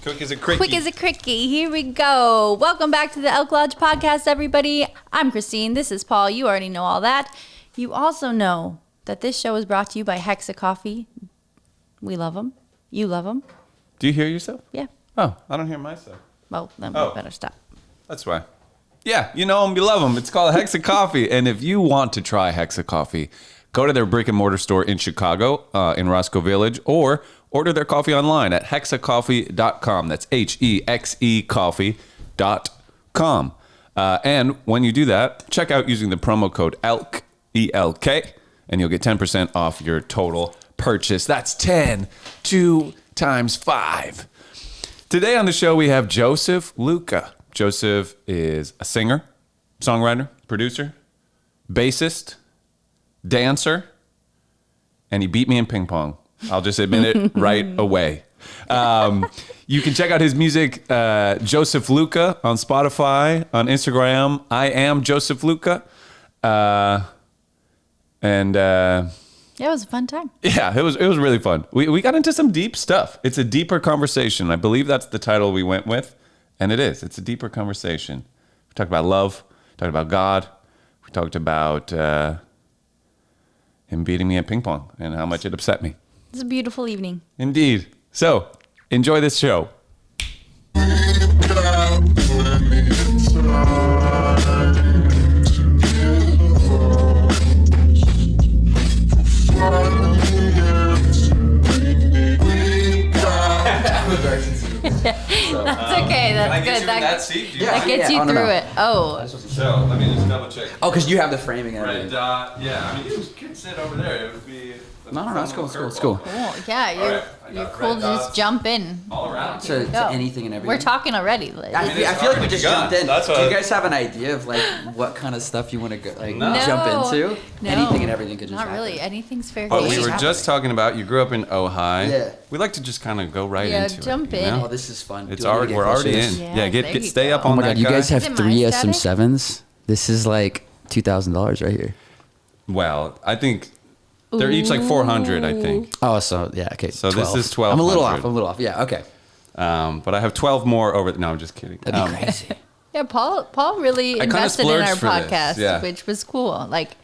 Quick as a cricky. Quick as a cricky. Here we go. Welcome back to the Elk Lodge podcast, everybody. I'm Christine. This is Paul. You already know all that. You also know that this show is brought to you by Hexa Coffee. We love them. You love them. Do you hear yourself? Yeah. Oh, I don't hear myself. Well, then we better stop. That's why. Yeah, you know them, you love them. It's called Hexa Coffee. And if you want to try Hexa Coffee, go to their brick and mortar store in Chicago, in Roscoe Village, or order their coffee online at hexacoffee.com. That's H-E-X-E coffee.com. And when you do that, check out using the promo code ELK, E-L-K, and you'll get 10% off your total purchase. That's 10, 2 times 5. Today on the show, we have Joseph Luca. Joseph is a singer, songwriter, producer, bassist, dancer, and he beat me in ping pong. I'll just admit it right away. You can check out his music, Joseph Luca, on Spotify, on Instagram. I am Joseph Luca. Yeah, it was a fun time. Yeah, it was really fun. We got into some deep stuff. It's a deeper conversation. I believe that's the title we went with, and it is. It's a deeper conversation. We talked about love. We talked about God. We talked about him beating me at ping pong and how much it upset me. It's a beautiful evening. Indeed. So, enjoy this show. That's okay. That's good. That seat? That gets you through it. Oh. So, let me just double check. Oh, because you have the framing and Red everything. dot. Yeah, I mean, you could sit over there. It would be... No, it's cool. It's cool. Cool. Yeah, you're cool to just jump in. All around. To anything and everything. We're talking already. I feel like we just jumped in. Do what you guys have an idea of like what kind of stuff you want to go No. jump into? No. Anything and everything could just Not happen. really. Anything's fair But game. we were just talking about, you grew up in Ojai. Yeah. We like to just kind of go right into jump it. in. Oh, this is fun. It's Do you want me to we're get closer already to in. this? Yeah, Yeah, there get you stay go. up on Oh my that god, you guy. guys have Is it 3 my SM7s? This is like $2,000 right here. Well, I think they're each like 400, I think. Oh, so yeah, okay. So 12. this is 1200. I'm a little off. Yeah, okay. But I have 12 more over. No, I'm just kidding. That'd be crazy. Yeah, Paul really I kinda invested in splurged our for this, podcast, yeah. which was cool. Like,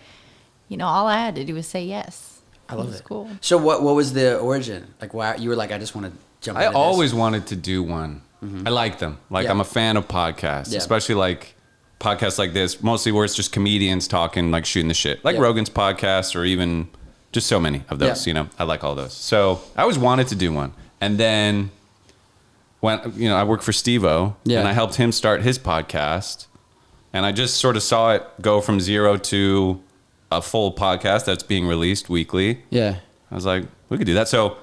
all I had to do was say yes. I love was it. Cool. So what was the origin? Like why you were like I just want to jump I into always this. wanted to do one. I like them. Like, Yeah. I'm a fan of podcasts, Yeah. especially like podcasts like this, mostly where it's just comedians talking, like shooting the shit. Like Yeah. Rogan's podcast, or even just so many of those, Yeah. I like all those. So I always wanted to do one. And then when, I work for Steve-O, Yeah. and I helped him start his podcast. And I just sort of saw it go from 0 to a full podcast that's being released weekly. Yeah. I was like, we could do that. So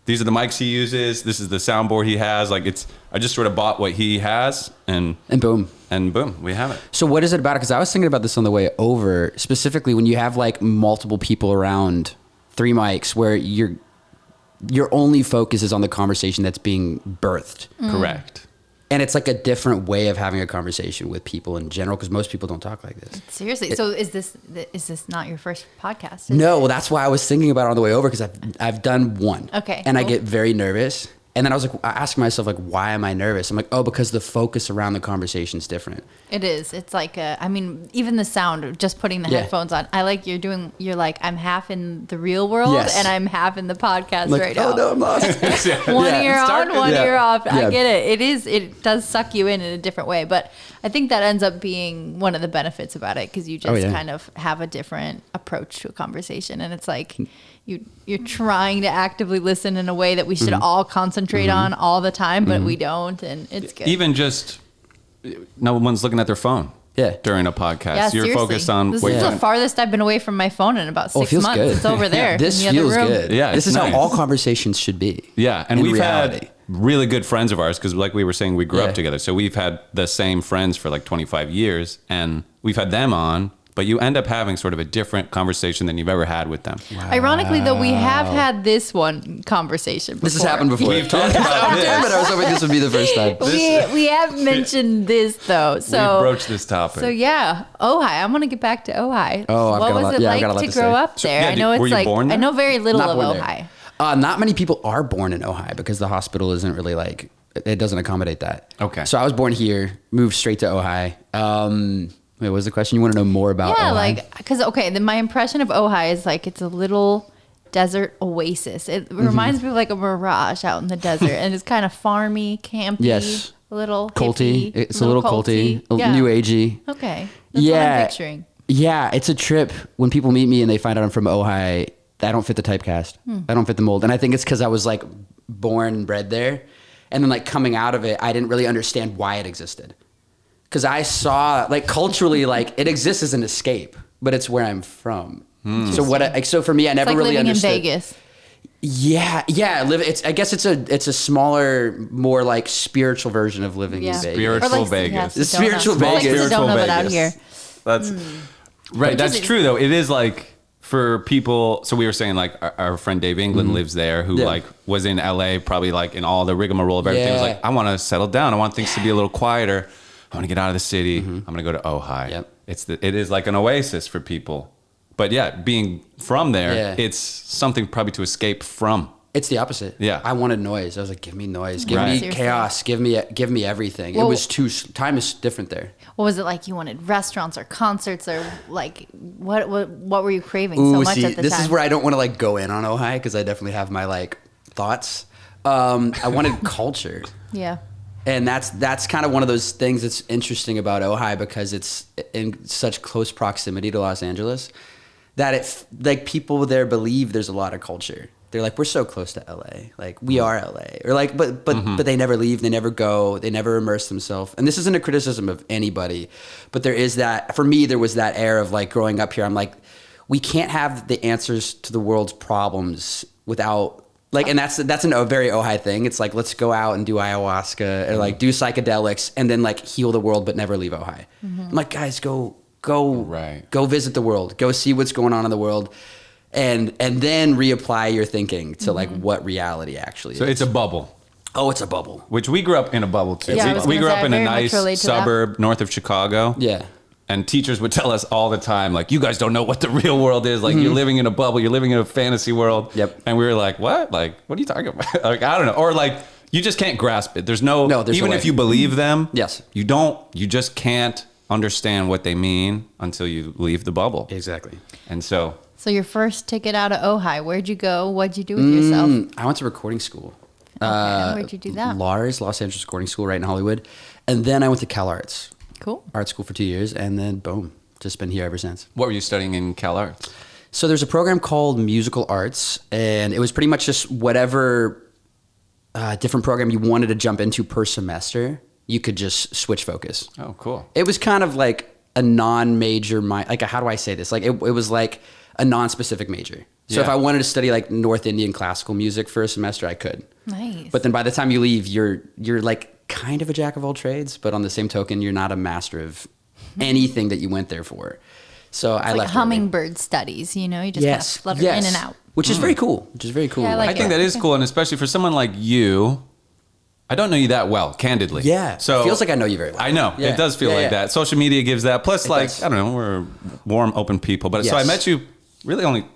these are the mics he uses. This is the soundboard he has. Like, I just sort of bought what he has, and boom. We have it. So what is it about it? Because I was thinking about this on the way over, specifically when you have like multiple people around 3 mics where your only focus is on the conversation that's being birthed. Correct. And it's like a different way of having a conversation with people in general, because most people don't talk like this. Seriously. So is this not your first podcast? No, well, that's why I was thinking about it on the way over, because I've done one. Okay, And I cool. get very nervous. And then I was like, asking myself, like, why am I nervous? I'm like, oh, because the focus around the conversation is different. It is. It's like even the sound of just putting the Yeah. headphones on. You're like, I'm half in the real world Yes. and I'm half in the podcast Like, right oh, now. no, I'm lost. One Yeah. ear on, one Yeah. ear off. I Yeah. get it. It does suck you in a different way, but I think that ends up being one of the benefits about it, because you just yeah. kind of have a different approach to a conversation, and it's like you're trying to actively listen in a way that we should all concentrate on all the time, but we don't, and it's good. Even just no one's looking at their phone. Yeah. During a podcast, Yeah, you're seriously. focused on This what is you're the farthest I've been away from my phone in about 6 it feels months. good. It's over there. This in the feels other room. good. Yeah, This it's is nice. how all conversations should be. Yeah, and in we've reality. had really good friends of ours, because like we were saying, we grew Yeah. up together. So we've had the same friends for like 25 years, and we've had them on, but you end up having sort of a different conversation than you've ever had with them. Ironically, though, we have had this one conversation before. This has happened before. We've talked about Oh, damn it. I was hoping this would be the first time. We have mentioned this, though. So We've broached this topic. So yeah, Ojai. I want to get back to Ojai. Oh, I've what got a was lot- it yeah, I've like got a lot to to grow say. up So, there? yeah, I know were it's you like born I there? know very little Not of born there. Ojai. Not many people are born in Ojai because the hospital isn't really like, it doesn't accommodate that. Okay. So I was born here, moved straight to Ojai. Wait, what was the question? You want to know more about Yeah, Ojai? like, because, okay, then my impression of Ojai is like it's a little desert oasis. It reminds me of like a mirage out in the desert, and it's kind of farmy, campy, Yes. a little Culty. hippie, It's a little culty, new agey. Okay, that's what I'm picturing. Yeah, it's a trip. When people meet me and they find out I'm from Ojai, I don't fit the typecast. I don't fit the mold. And I think it's because I was like born and bred there. And then like coming out of it, I didn't really understand why it existed. Because I saw like culturally, like it exists as an escape, but it's where I'm from. So for me, I never It's like really living understood. in Vegas. Yeah. I guess it's a smaller, more like spiritual version of living in Vegas. Spiritual Or like Vegas. The spiritual Vegas. Vegas. Like Spiritual Sedona, but out Vegas. here. That's right. That's true though. It is like for people. So we were saying like our friend Dave England lives there, who Yeah. like was in LA, probably like in all the rigmarole of everything. Was Yeah. like, I want to settle down. I want things to be a little quieter. I want to get out of the city. I'm going to go to Ojai. Yep. It is like an oasis for people. But yeah, being from there, Yeah. it's something probably to escape from. It's the opposite. Yeah. I wanted noise. I was like, give me noise, give Right. me Seriously. chaos, give me everything. Well- it was time is different there. What was it like? You wanted restaurants or concerts or like what were you craving so much at the this time? is where I don't want to like go in on Ojai because I definitely have my like thoughts. I wanted culture. Yeah. And that's kind of one of those things that's interesting about Ojai because it's in such close proximity to Los Angeles that it like people there believe there's a lot of culture. They're like, we're so close to LA, like we are LA, or like, but they never leave, they never go, they never immerse themselves. And this isn't a criticism of anybody, but there is that for me. There was that air of like growing up here. I'm like, we can't have the answers to the world's problems without. Like, and that's a very Ojai thing. It's like, let's go out and do ayahuasca or like do psychedelics and then like heal the world, but never leave Ojai. I'm like, guys, go visit the world, go see what's going on in the world, and then reapply your thinking to like what reality actually So is. it's a bubble. Oh, it's a bubble. Which we grew up in a bubble too. Yeah, I was we gonna grew say, up I in a very much nice relate to that. suburb north of Chicago. Yeah. And teachers would tell us all the time, like, you guys don't know what the real world is. Like, you're living in a bubble. You're living in a fantasy world. Yep. And we were like, what? Like, what are you talking about? Like, I don't know. Or like, you just can't grasp it. There's No, there's even no if way. you believe them. Yes. You just can't understand what they mean until you leave the bubble. Exactly. And so, So your first ticket out of Ojai, where'd you go? What'd you do with yourself? I went to recording school. Where'd you do that? Los Angeles Recording School right in Hollywood. And then I went to Cal Arts, Cool. art school for 2 years. And then boom, just been here ever since. what were you studying in Cal Arts? So there's a program called Musical Arts, and it was pretty much just whatever different program you wanted to jump into per semester, you could just switch focus. Oh, cool. It was kind of like a non-major, like how do I say this? Like it was like a non-specific major. So if Yeah. I wanted to study like North Indian classical music for a semester, I could. Nice. But then by the time you leave, you're like kind of a jack of all trades, but on the same token, you're not a master of anything that you went there for. So I like left. hummingbird studies, you know, you just kind of flutter in and out. Which is very cool. Yeah, I like I think that is cool. And especially for someone like you, I don't know you that well, candidly. Yeah. So Feels like I know you very well. I know. Yeah. It does feel Yeah, like yeah. that. Social media gives that. Plus, like, does. I don't know, we're warm, open people. But so I Yes. met you really only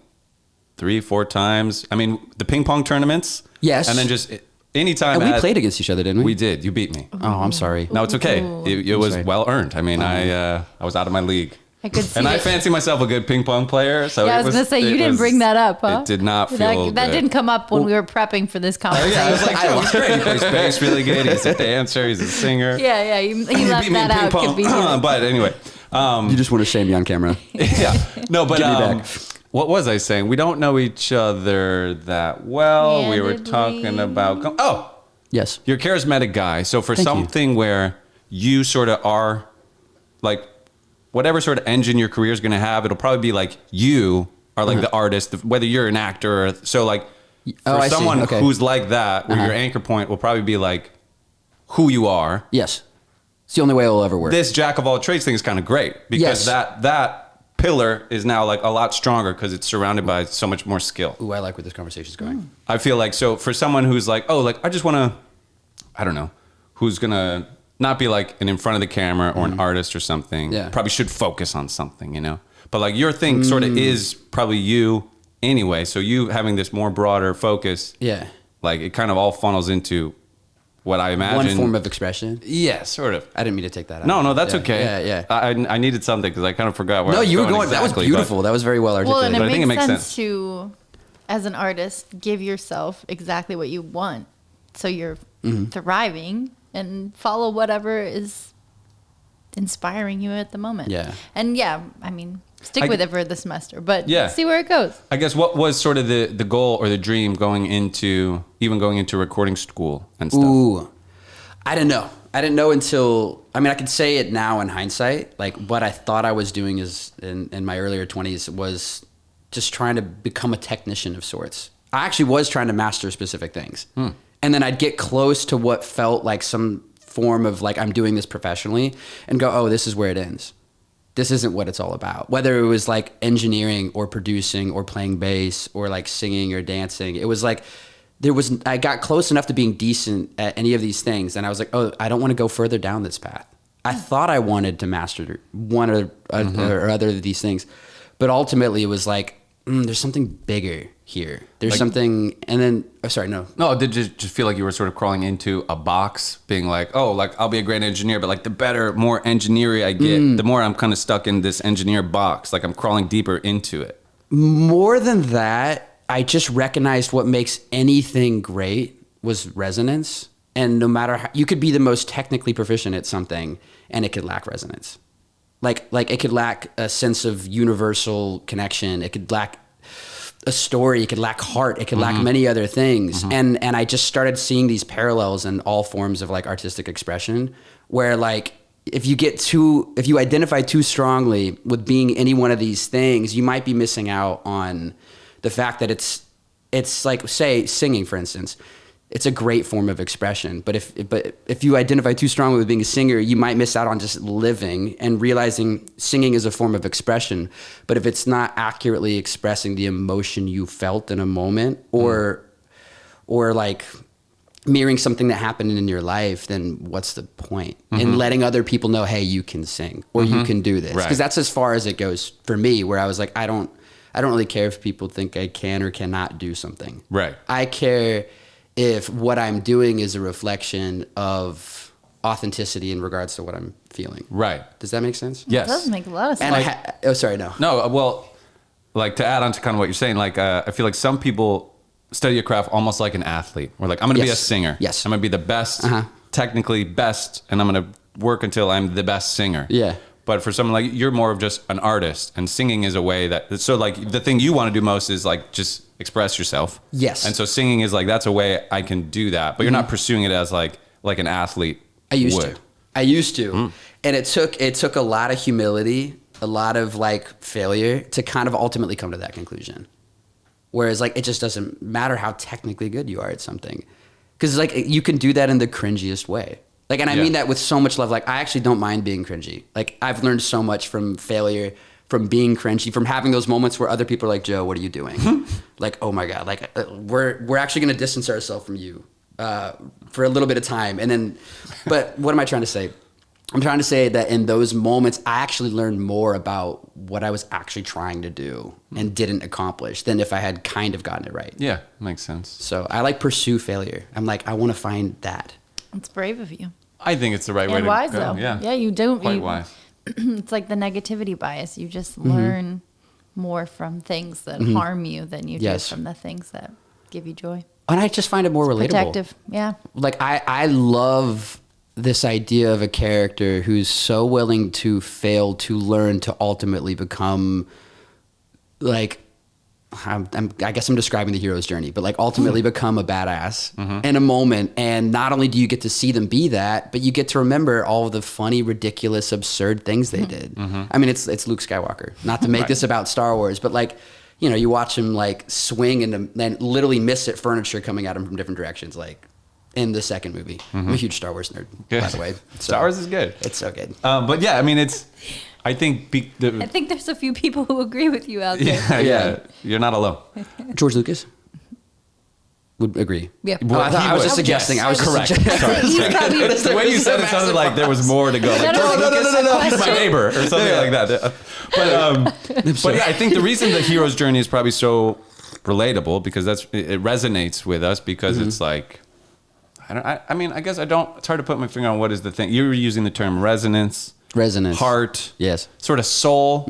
3-4 times. I mean, the ping pong tournaments. Yes. And then just anytime. And we played against each other, didn't we? We did. You beat me. Oh, I'm sorry. No, it's okay. It was sorry. well earned. I mean, I was out of my league. I could see And I it. fancy myself a good ping pong player. So Yeah, I it was going to say, it you didn't was- bring that up, huh? It did not feel That good. didn't come up when we were prepping for this conversation. Yeah, I was like, Joe, he's great. He plays bass really good. He's a dancer. He's a singer. yeah, he left beat me in that out. ping pong. Conveniently. But anyway, You just want to shame me on camera. yeah. No, but Get me back. what was I saying? We don't know each other that well. We were talking Candidly. about. Oh, Yes. you're a charismatic guy. So for Thank you. something where you sort of are, like, whatever sort of engine your career is going to have, it'll probably be like you are like the artist, whether you're an actor or so. Like for I see. someone Okay. who's like that, where your anchor point will probably be like who you are. Yes. It's the only way it'll ever work. This jack of all trades thing is kind of great because Yes. that pillar is now like a lot stronger because it's surrounded by so much more skill. Ooh, I like where this conversation's going. I feel like, so for someone who's like, oh, like I just want to, I don't know, who's gonna not be like an in front of the camera or an artist or something. Yeah. Probably should focus on something, you know. But like your thing sort of is probably you anyway. So you having this more broader focus, Yeah. like it kind of all funnels into what I imagine. One form of expression. Yeah, sort of. I didn't mean to take that out. No, that's Yeah, okay. Yeah. I needed something because I kind of forgot where I No, was you were going going. That was exactly, beautiful. That was very well Well, and articulated. it But I think makes it makes sense sense. to, as an artist, give yourself exactly what you want, so you're thriving and follow whatever is inspiring you at the moment. Yeah. And yeah, I mean, stick I- with it for the semester, but Yeah. see where it goes. I guess what was sort of the goal or the dream going into recording school and stuff? Ooh, I didn't know. I didn't know until, I mean, I could say it now in hindsight. Like what I thought I was doing is in my earlier 20s was just trying to become a technician of sorts. I actually was trying to master specific things. And then I'd get close to what felt like some form of like, I'm doing this professionally and go, oh, this is where it ends. This isn't what it's all about. Whether it was like engineering or producing or playing bass or like singing or dancing, it was like, I got close enough to being decent at any of these things. And I was like, oh, I don't want to go further down this path. I thought I wanted to master one or other of these things. But ultimately it was like, there's something bigger here. There's Like- something, and then, oh, sorry, no. No, did you just feel like you were sort of crawling into a box, being like, oh, like I'll be a great engineer, but like the better, more engineering I get, the more I'm kind of stuck in this engineer box. Like I'm crawling deeper into it. More than that, I just recognized what makes anything great was resonance. And no matter how, you could be the most technically proficient at something and it could lack resonance. Like it could lack a sense of universal connection. It could lack a story. It could lack heart. It could lack many other things. And I just started seeing these parallels in all forms of like artistic expression where like, if you identify too strongly with being any one of these things, you might be missing out on the fact that it's like, say, singing, for instance. It's a great form of expression, but if you identify too strongly with being a singer, you might miss out on just living and realizing singing is a form of expression. But if it's not accurately expressing the emotion you felt in a moment, or like mirroring something that happened in your life, then what's the point in letting other people know, hey, you can sing or you can do this? Right. Because that's as far as it goes for me, where I was like, I don't really care if people think I can or cannot do something. Right. I care if what I'm doing is a reflection of authenticity in regards to what I'm feeling. Right. Does that make sense? Yes. It does make a lot of And sense. sorry, no. No, well, like to add on to kind of what you're saying, like I feel like some people study a craft almost like an athlete. We're like, I'm going to be a Yes. singer. Yes. I'm going to be the best, technically best, and I'm going to work until I'm the best singer. Yeah. But for someone like you're more of just an artist, and singing is a way that, so like the thing you want to do most is like just express yourself. Yes. And so singing is like, that's a way I can do that, but you're not pursuing it as like an athlete I used would. to. And it took a lot of humility, a lot of like failure to kind of ultimately come to that conclusion. Whereas like, it just doesn't matter how technically good you are at something. Cause like you can do that in the cringiest way. Like, and I mean that with so much love. Like, I actually don't mind being cringy. Like, I've learned so much from failure, from being cringy, from having those moments where other people are like, Joe, what are you doing? Like, oh my God, like we're actually going to distance ourselves from you for a little bit of time. And then, but what am I trying to say? I'm trying to say that in those moments, I actually learned more about what I was actually trying to do and didn't accomplish than if I had kind of gotten it right. Yeah, makes sense. So I like pursue failure. I'm like, I want to find that. It's brave of you. I think it's the right way And to wise, go. though. Yeah. Yeah, you don't. Quite wise. It's like the negativity bias. You just learn more from things that harm you than you Yes. do from the things that give you joy. And I just find it more relatable. Protective. Yeah. Like I love this idea of a character who's so willing to fail to learn to ultimately become like I guess I'm describing the hero's journey, but like ultimately become a badass in a moment. And not only do you get to see them be that, but you get to remember all of the funny, ridiculous, absurd things they did. I mean, it's Luke Skywalker. Not to make this about Star Wars, but like, you know, you watch him like swing and then literally miss at furniture coming at him from different directions, like in the second movie. I'm a huge Star Wars nerd, by the way. So Star Wars is good. it's so good. But yeah, I mean, I think I think there's a few people who agree with you out there. yeah, you're not alone. George Lucas would agree. Yeah. Well, I was he just suggesting. yes, I was just correct. suggesting. Sorry. He's probably The way you said it sounded like there was more to go. Like, no. he's my neighbor or something like that. But yeah, I think the reason the hero's journey is probably so relatable because it resonates with us because it's like, I mean, I guess it's hard to put my finger on what is the thing. You were using the term resonance, heart, yes, sort of soul.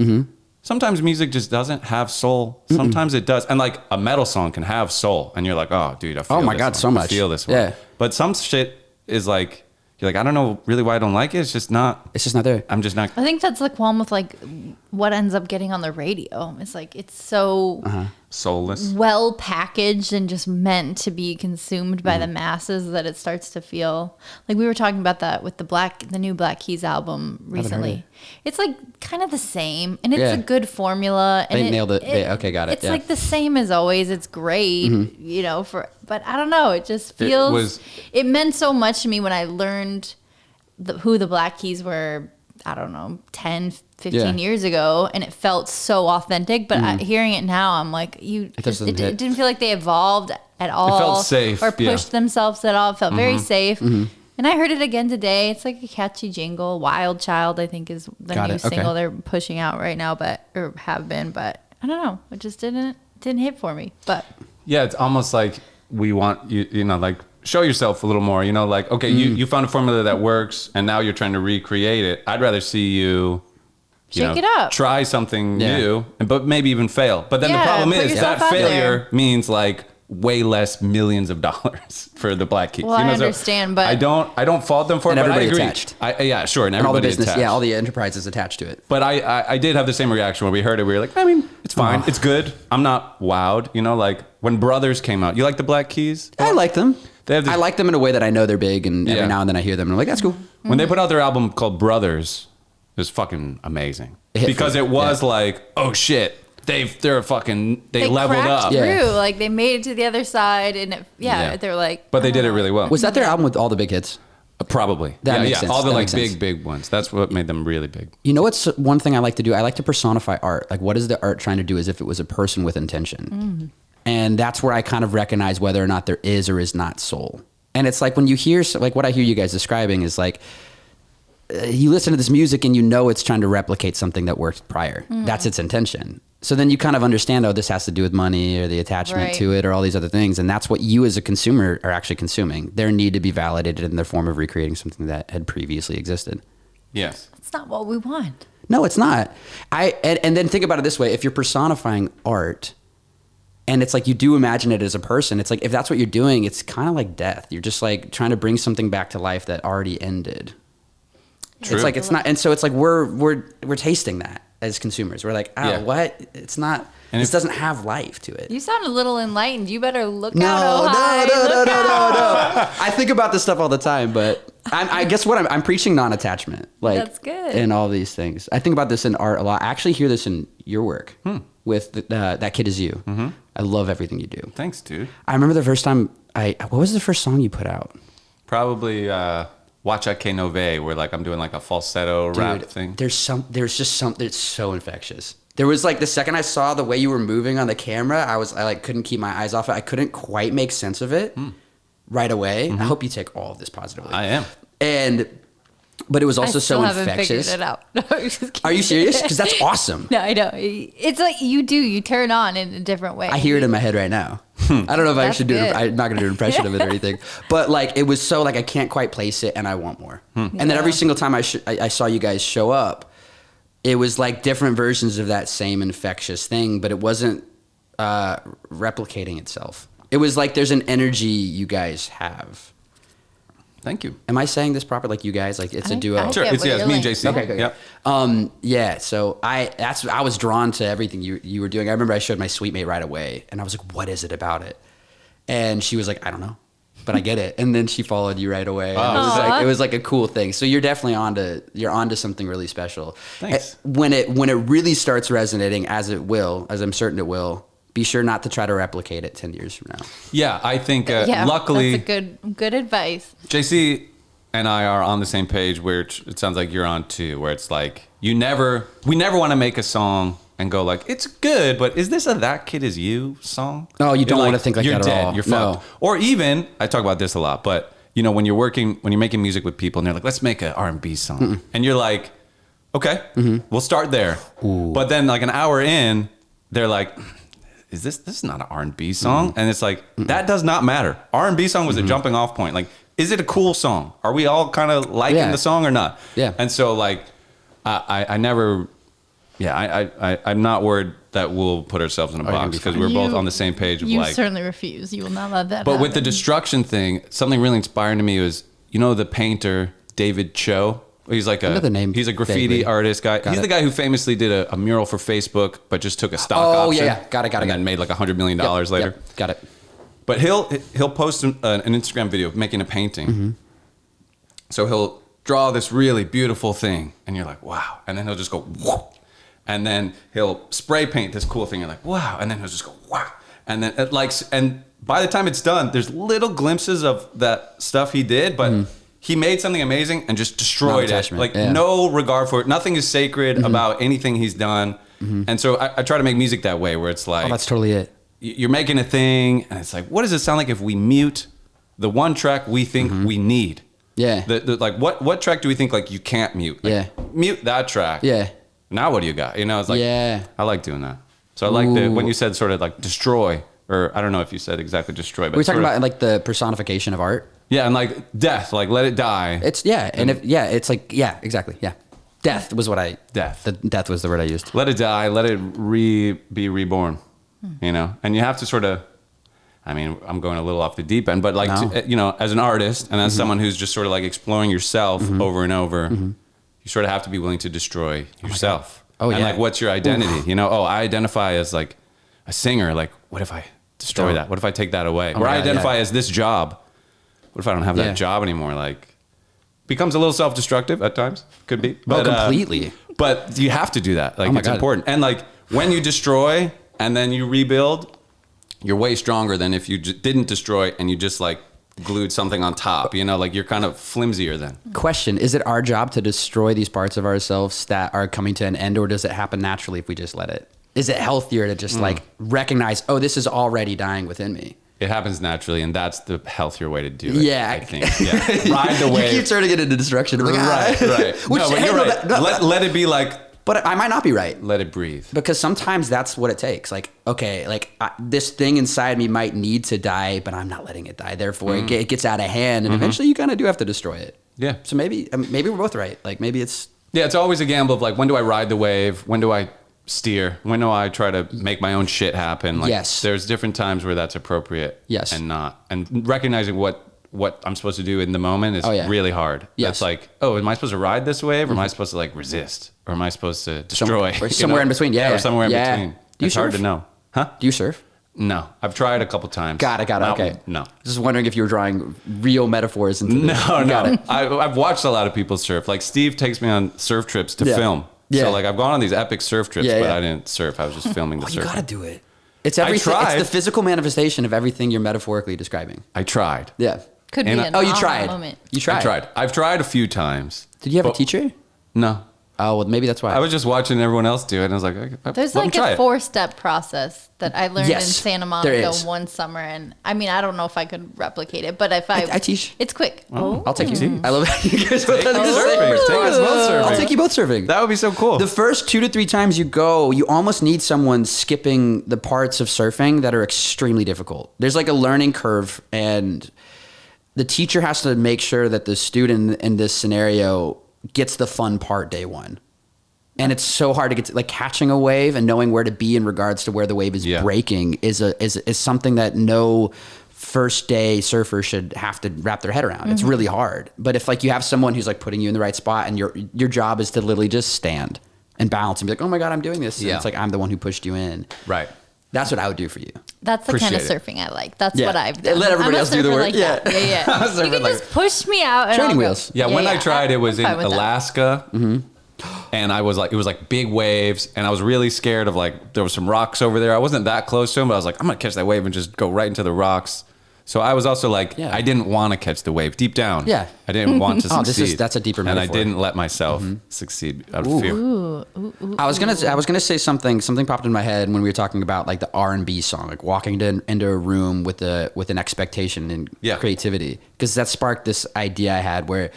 Sometimes music just doesn't have soul. Sometimes it does. And like a metal song can have soul. And you're like, oh, dude, I feel oh my this God, one. so much. I feel this one. Yeah. But some shit is like, you're like, I don't know really why I don't like it. It's just not there. I'm just not. I think that's the qualm with like what ends up getting on the radio. It's like it's so Soulless. well packaged and just meant to be consumed by the masses that it starts to feel like we were talking about that with the new Black Keys album recently. It's like kind of the same, and it's a good formula. And They nailed it. Okay, got it. It's like the same as always. It's great, you know. But I don't know. It just feels. It meant so much to me when I learned who the Black Keys were. I don't know, 10, 15 years ago, and it felt so authentic. But hearing it now, I'm like, it didn't feel like they evolved at all. It felt safe. Or pushed themselves at all. It felt very safe. And I heard it again today. It's like a catchy jingle. Wild Child, I think, is the new single they're pushing out right now, or have been. But I don't know. It just didn't hit for me. But yeah, it's almost like we want you know, like, show yourself a little more, you know, like, okay, you found a formula that works and now you're trying to recreate it. I'd rather see you shake it up, try something new, but maybe even fail. But then the problem is that failure means like way less millions of dollars for the Black Keys. Well, you know, I understand, but I don't fault them for and it, but I everybody agree. attached. Yeah, sure. And all the everybody business, attached. all the enterprises attached to it. But I did have the same reaction when we heard it. We were like, I mean, it's fine. It's good. I'm not wowed. You know, like when Brothers came out. You like the Black Keys? I like them. I like them in a way that I know they're big, and every now and then I hear them, and I'm like, that's cool. When they put out their album called Brothers, it was fucking amazing. Because it was like, oh shit, they leveled up. Through. Like they made it to the other side, and they're like, but they did it really well. Was that their album with all the big hits? Probably. That makes sense. All the that like big ones. That's what made them really big. You know what's one thing I like to do? I like to personify art. Like, what is the art trying to do as if it was a person with intention? And that's where I kind of recognize whether or not there is or is not soul. And it's like when you hear, like what I hear you guys describing is like, you listen to this music and you know it's trying to replicate something that worked prior. That's its intention. So then you kind of understand, oh, this has to do with money or the attachment to it or all these other things. And that's what you as a consumer are actually consuming. Their need to be validated in their form of recreating something that had previously existed. Yes. It's not what we want. No, it's not. And then think about it this way. If you're personifying art, and it's like you do imagine it as a person. It's like if that's what you're doing, it's kind of like death. You're just like trying to bring something back to life that already ended. True. It's like it's not, and so it's like we're tasting that as consumers. We're like, what? It's not. And this doesn't have life to it. You sound a little enlightened. You better look out. No. I think about this stuff all the time, but I guess what I'm preaching non-attachment. Like that's good. In all these things, I think about this in art a lot. I actually hear this in your work with That Kid Is You. I love everything you do. Thanks, dude. I remember the first time what was the first song you put out? Probably Watcha Que No Ve, where like I'm doing like a falsetto rap thing. There's just something that's so infectious. There was like the second I saw the way you were moving on the camera, I like couldn't keep my eyes off it. I couldn't quite make sense of it right away. I hope you take all of this positively. I am. But it was also so infectious. I still haven't figured it out. Are you serious? Because that's awesome. No, I know. It's like you turn on in a different way. I hear it in my head right now. I don't know if I should do it. I'm not going to do an impression of it or anything. But like it was so like I can't quite place it and I want more. And then every single time I saw you guys show up, it was like different versions of that same infectious thing, but it wasn't replicating itself. It was like there's an energy you guys have. Thank you. Am I saying this proper? Like you guys, like it's a duo. Sure, it's me and JC. Okay. Yep. Yeah. So I was drawn to everything you were doing. I remember I showed my sweet mate right away, and I was like, "What is it about it?" And she was like, "I don't know, but I get it." And then she followed you right away. And it was like a cool thing. So you're definitely onto something really special. Thanks. When it really starts resonating, as I'm certain it will. Be sure not to try to replicate it 10 years from now. Yeah, I think luckily that's a good advice. JC and I are on the same page where it sounds like you're on too, where it's like we never want to make a song and go like, it's good, but is this a That Kid Is You song? No, you don't want to think like you're that dead, at all. You're fucked. Or even, I talk about this a lot, but you know, when you're making music with people and they're like, let's make an R&B song. And you're like, okay, we'll start there. But then like an hour in, they're like, is this is not an R&B song? And it's like, that does not matter. R&B song was a jumping off point. Like, is it a cool song? Are we all kind of liking the song or not? Yeah. And so like, I never, I'm not worried that we'll put ourselves in a box because we're both on the same page of you like. certainly refuse. You will not let that But happen. with the destruction thing, something really inspiring to me was, you know, the painter David Cho. He's like Another name he's a graffiti vaguely. artist guy. He's the guy who famously did a mural for Facebook, but just took a stock option. Got it. And then made like $100 million later. Yep. Got it. But he'll post an Instagram video of making a painting. So he'll draw this really beautiful thing, and you're like, wow. And then he'll just go, whoop. And then he'll spray paint this cool thing. You're like, wow. And then he'll just go, wow. And then and by the time it's done, there's little glimpses of that stuff he did, but he made something amazing and just destroyed it. Like no regard for it. Nothing is sacred about anything he's done. And so I try to make music that way, where it's like, Oh, that's totally it. You're making a thing, and it's like, what does it sound like if we mute the one track we think we need? Yeah. Like what track do we think like you can't mute? Like, mute that track. Yeah. Now what do you got? You know, it's like, I like doing that. So I like when you said sort of like destroy, or I don't know if you said exactly destroy, but We're talking about like the personification of art. Yeah, and like death, like let it die. It's it's like exactly. Death was what death was the word I used. Let it die, let it be reborn. You know, and you have to sort of. I mean, I'm going a little off the deep end, but like you know, as an artist and as someone who's just sort of like exploring yourself over and over, you sort of have to be willing to destroy yourself. And like, what's your identity? You know, I identify as like a singer. Like, what if I destroy that? What if I take that away? Or I identify as this job. What if I don't have that job anymore? Like, becomes a little self-destructive at times. Could be. But, completely. But you have to do that. Like, it's important. And like, when you destroy and then you rebuild, you're way stronger than if you didn't destroy and you just like glued something on top. You know, like you're kind of flimsier then. Question, is it our job to destroy these parts of ourselves that are coming to an end, or does it happen naturally if we just let it? Is it healthier to just like recognize, oh, this is already dying within me? It happens naturally, and that's the healthier way to do it. Yeah. I think. Yeah. Ride the wave. You keep turning it into destruction. Like, right. Which, no, but you're right. Let it be like. But I might not be right. Let it breathe. Because sometimes that's what it takes. Like, okay, like this thing inside me might need to die, but I'm not letting it die. Therefore, it gets out of hand, and eventually you kind of do have to destroy it. Yeah. So maybe we're both right. Like maybe it's. Yeah, it's always a gamble of like, when do I ride the wave? When do I steer? When do I try to make my own shit happen? Like, there's different times where that's appropriate. Yes. And not. And recognizing what I'm supposed to do in the moment is really hard. Yes. It's like, oh, am I supposed to ride this wave, or am I supposed to like resist, or am I supposed to destroy? Or somewhere in between. Yeah. Or somewhere in between. It's hard to know. Huh? Do you surf? No, I've tried a couple times. Got it. Okay. No. Just wondering if you were drawing real metaphors into this. No. I've watched a lot of people surf. Like Steve takes me on surf trips to film. Yeah. So like I've gone on these epic surf trips, but I didn't surf. I was just filming the surf. You gotta do it. It's everything. It's the physical manifestation of everything you're metaphorically describing. I tried. Yeah. Could be an you tried. moment. You tried. I tried. I've tried a few times. Did you have a teacher? No. Oh, well, maybe that's why. I was just watching everyone else do it, and I was like, there's let like me try a it. 4-step process that I learned in Santa Monica is. one summer. And I mean, I don't know if I could replicate it, but if I teach. It's quick. I'll take you. I love it. You guys both Take us both surfing. I'll take you both surfing. That would be so cool. The first 2 to 3 times you go, you almost need someone skipping the parts of surfing that are extremely difficult. There's like a learning curve, and the teacher has to make sure that the student in this scenario gets the fun part day one. And it's so hard to get to, like, catching a wave and knowing where to be in regards to where the wave is breaking is something that no first day surfer should have to wrap their head around. It's really hard. But if like you have someone who's like putting you in the right spot, and your job is to literally just stand and balance and be like, oh my God, I'm doing this. And it's like, I'm the one who pushed you in. Right. That's what I would do for you. That's the kind of surfing I like. That's what I've done. Let everybody else do the work. Like yeah. You can just push me out. And Training I'll go. wheels. Yeah, when I tried, it was in I'm fine with that. Alaska. And I was like, it was like big waves, and I was really scared of like, there was some rocks over there. I wasn't that close to them, but I was like, I'm gonna catch that wave and just go right into the rocks. So I was also like, I didn't want to catch the wave deep down. Yeah. I didn't want to succeed. That's a deeper metaphor. And I didn't let myself succeed out of fear. I was gonna say something popped in my head when we were talking about like the R&B song, like walking into a room with an expectation and creativity, because that sparked this idea I had where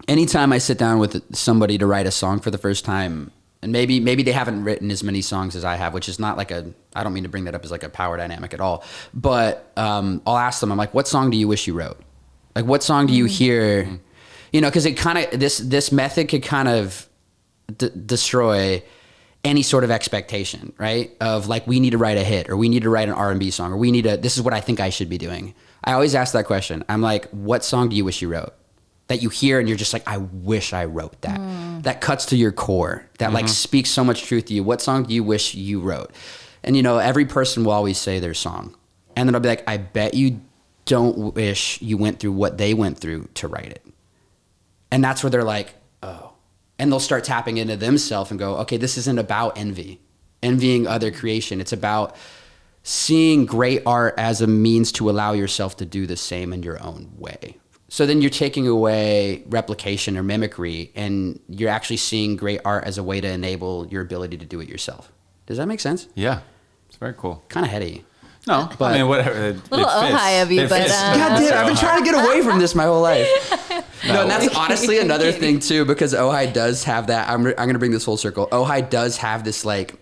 anytime I sit down with somebody to write a song for the first time, And maybe they haven't written as many songs as I have, which is not like I don't mean to bring that up as like a power dynamic at all. But I'll ask them, I'm like, what song do you wish you wrote? Like, what song do you hear? You know, because it kind of, this method could kind of destroy any sort of expectation, right? Of like, we need to write a hit, or we need to write an R&B song, or this is what I think I should be doing. I always ask that question. I'm like, what song do you wish you wrote? That you hear and you're just like, I wish I wrote that. That cuts to your core. That like speaks so much truth to you. What song do you wish you wrote? And you know, every person will always say their song. And then I'll be like, I bet you don't wish you went through what they went through to write it. And that's where they're like, oh. And they'll start tapping into themselves and go, okay, this isn't about envying other creation. It's about seeing great art as a means to allow yourself to do the same in your own way. So then you're taking away replication or mimicry, and you're actually seeing great art as a way to enable your ability to do it yourself. Does that make sense? Yeah. It's very cool. Kind of heady. No, but I mean, whatever. Little Ojai of you, but God damn, I've been trying to get away from this my whole life. No, and that's honestly another thing too, because Ojai does have that. I'm going to bring this full circle. Ojai does have this like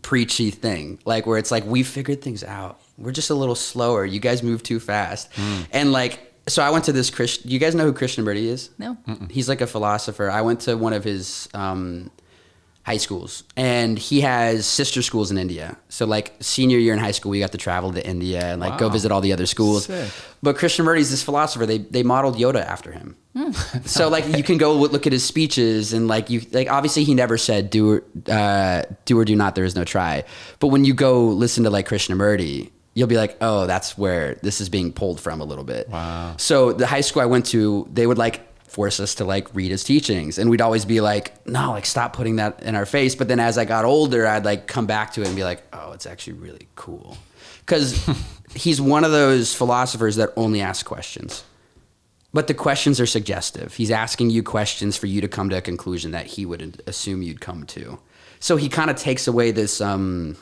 preachy thing, like where it's like, we figured things out. We're just a little slower. You guys move too fast. And like, so I went to this Christian. You guys know who Krishnamurti is? No. He's like a philosopher. I went to one of his high schools, and he has sister schools in India. So like senior year in high school, we got to travel to India and like go visit all the other schools. Sick. But Krishnamurti is this philosopher. They modeled Yoda after him. So like you can go look at his speeches, and like obviously he never said do or do not, there is no try. But when you go listen to like Krishnamurti, you'll be like, oh, that's where this is being pulled from a little bit. Wow. So the high school I went to, they would like force us to like read his teachings, and we'd always be like, no, like stop putting that in our face. But then as I got older, I'd like come back to it and be like, oh, it's actually really cool. Because he's one of those philosophers that only asks questions. But the questions are suggestive. He's asking you questions for you to come to a conclusion that he would assume you'd come to. So he kind of takes away this, how do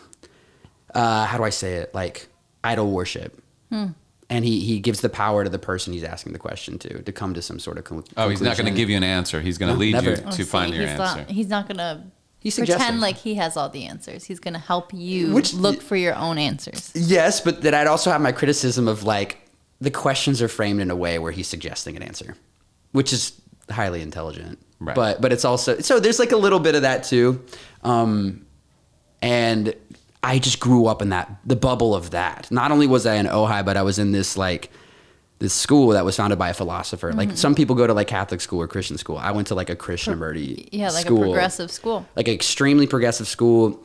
I say it? Like idol worship. And he gives the power to the person he's asking the question to come to some sort of conclusion. Oh, he's not going to give you an answer. He's going to lead never. you to find your answer. He's not going to He's pretend suggestive. like he has all the answers. He's going to help you Which- look for your own answers. Yes, but then I'd also have my criticism of like the questions are framed in a way where he's suggesting an answer, which is highly intelligent. Right. But it's also, so there's like a little bit of that too. And I just grew up in the bubble of that. Not only was I in Ojai, but I was in this school that was founded by a philosopher. Like some people go to like Catholic school or Christian school. I went to like a Krishnamurti school. A progressive school. Like an extremely progressive school.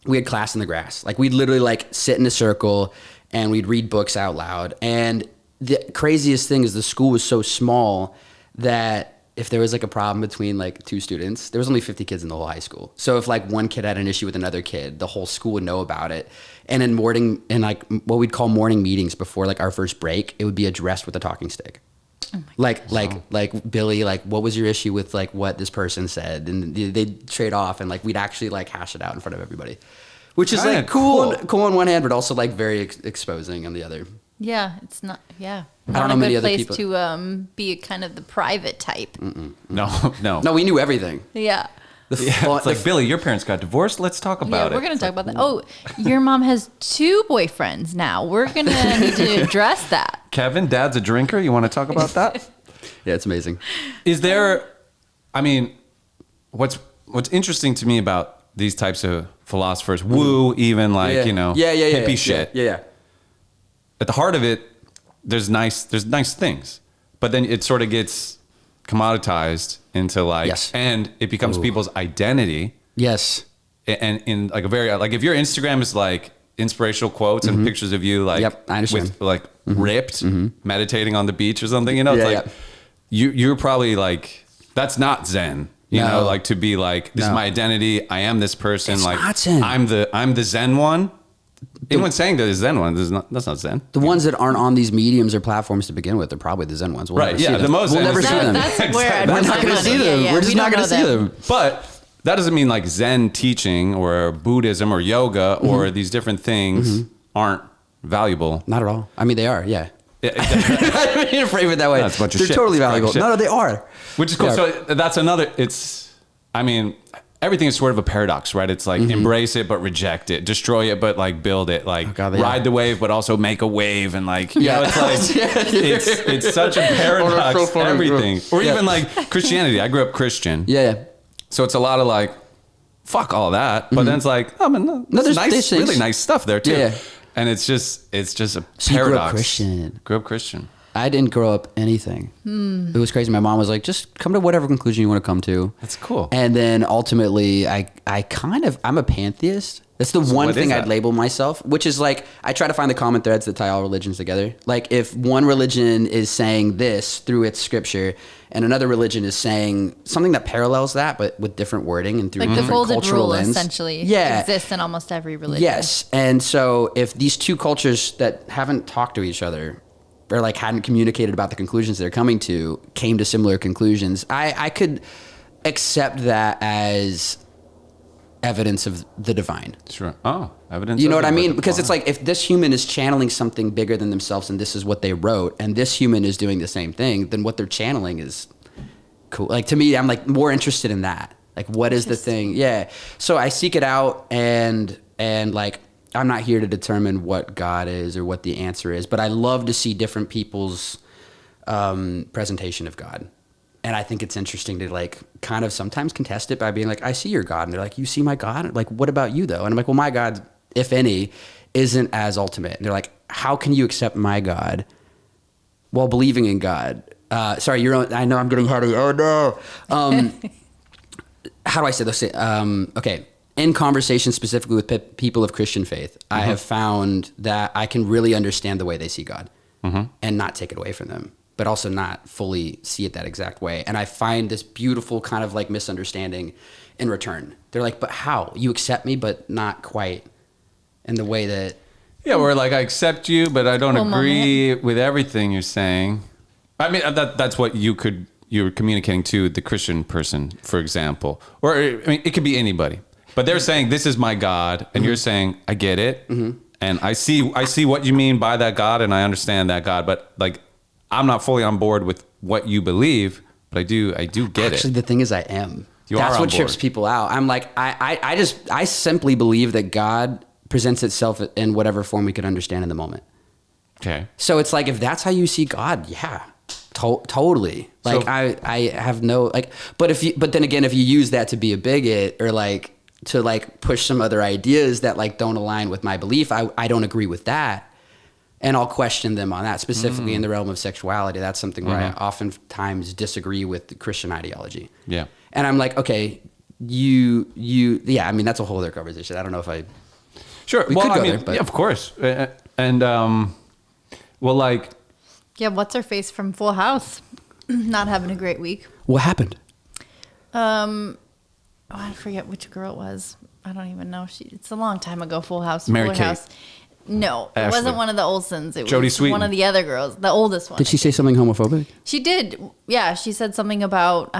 We had class in the grass. Like we'd literally like sit in a circle and we'd read books out loud. And the craziest thing is the school was so small that if there was like a problem between like two students, there was only 50 kids in the whole high school. So if like one kid had an issue with another kid, the whole school would know about it. And in like what we'd call morning meetings before like our first break, it would be addressed with a talking stick. Oh like Billy, like what was your issue with like what this person said? And they'd trade off and like we'd actually like hash it out in front of everybody, which is like cool on one hand, but also like very exposing on the other. Yeah, it's not. Yeah, I don't know many a other place people. to be kind of the private type. No. No, we knew everything. Yeah. It's like, Billy, your parents got divorced. Let's talk about it. We're going to talk about that. Oh, your mom has 2 boyfriends now. We're going to need to address that. Kevin, dad's a drinker. You want to talk about that? Yeah, it's amazing. Is there, I mean, what's interesting to me about these types of philosophers, woo, even like, hippie shit. Yeah. At the heart of it, there's nice things, but then it sort of gets commoditized into like, Yes. and it becomes people's identity. Yes. And in like a very, like if your Instagram is like inspirational quotes and pictures of you like, Yep, I understand. with like ripped, meditating on the beach or something, it's like, you're probably like, that's not Zen. You No. know, like to be like, this is No. my identity. I am this person. It's like not Zen. I'm the Zen one. Anyone saying that is Zen one, that's not Zen. The ones that aren't on these mediums or platforms to begin with are probably the Zen ones. We'll Right, never yeah, see them. the most We'll Zen never is see Zen. them. That's where I'd We're put not my going to money. see them. Yeah, We're we just not don't going to know see them. them. But that doesn't mean like Zen teaching or Buddhism or yoga or these different things aren't valuable. Not at all. I mean, they are, yeah. Yeah, exactly. I didn't mean to frame it that way. That's a bunch of They're shit. totally It's crack valuable. shit. No, they are. Which is cool. Yeah. So that's another, I mean, everything is sort of a paradox, right? It's like embrace it but reject it, destroy it but like build it, like ride the wave but also make a wave, and like you know, it's like it's such a paradox. So everything, or even like Christianity. I grew up Christian, so it's a lot of like fuck all that, but then it's like no, there's nice, really nice stuff there too. And it's just a paradox. You grew up Christian. Grew up Christian. I didn't grow up anything. It was crazy. My mom was like, just come to whatever conclusion you want to come to. That's cool. And then ultimately, I'm a pantheist. That's the one thing I'd label myself, which is like, I try to find the common threads that tie all religions together. Like if one religion is saying this through its scripture and another religion is saying something that parallels that, but with different wording and through like different the golden cultural rule lens. Essentially exists in almost every religion. Yes. And so if these two cultures that haven't talked to each other or like hadn't communicated about the conclusions they're coming to came to similar conclusions, I could accept that as evidence of the divine. Sure. Oh, evidence. You know what I mean? Because it's like if this human is channeling something bigger than themselves and this is what they wrote, and this human is doing the same thing, then what they're channeling is cool. Like to me, I'm like more interested in that. Like what is the thing? Yeah. So I seek it out and like I'm not here to determine what God is or what the answer is, but I love to see different people's presentation of God. And I think it's interesting to like kind of sometimes contest it by being like, I see your God. And they're like, you see my God? Like, what about you though? And I'm like, well, my God, if any, isn't as ultimate. And they're like, how can you accept my God while believing in God? Sorry, I know I'm getting harder. Oh no. How do I say this? Okay. In conversation specifically with people of Christian faith, I have found that I can really understand the way they see God and not take it away from them, but also not fully see it that exact way. And I find this beautiful kind of like misunderstanding in return. They're like, but how? You accept me, but not quite in the way that... Yeah, we're like, I accept you, but I don't agree with everything you're saying. I mean, that's what you're communicating to the Christian person, for example. Or, I mean, it could be anybody. But they're saying, this is my God, and you're saying, I get it, and I see what you mean by that God, and I understand that God, but like, I'm not fully on board with what you believe, but I do get it. Actually, the thing is, I am. You That's are on what board. trips people out. I'm like, I simply believe that God presents itself in whatever form we could understand in the moment. Okay. So it's like, if that's how you see God, yeah, totally. Like, so, I have no, like, but then again, if you use that to be a bigot or like, to like push some other ideas that like don't align with my belief, I don't agree with that. And I'll question them on that, specifically in the realm of sexuality. That's something where I oftentimes disagree with the Christian ideology. Yeah. And I'm like, okay, yeah, I mean, that's a whole other conversation. I don't know if I... Sure. We well, could go I mean, there, but... yeah, of course. And, well, like... Yeah, what's her face from Full House? Not having a great week. What happened? I forget which girl it was. I don't even know. It's a long time ago. Full House. Mary Full Kate. House. No, it Ashley. wasn't one of the Olsons. It Jodie was Sweetin. one of the other girls, the oldest one. Did she say something homophobic? She did. Yeah, she said something about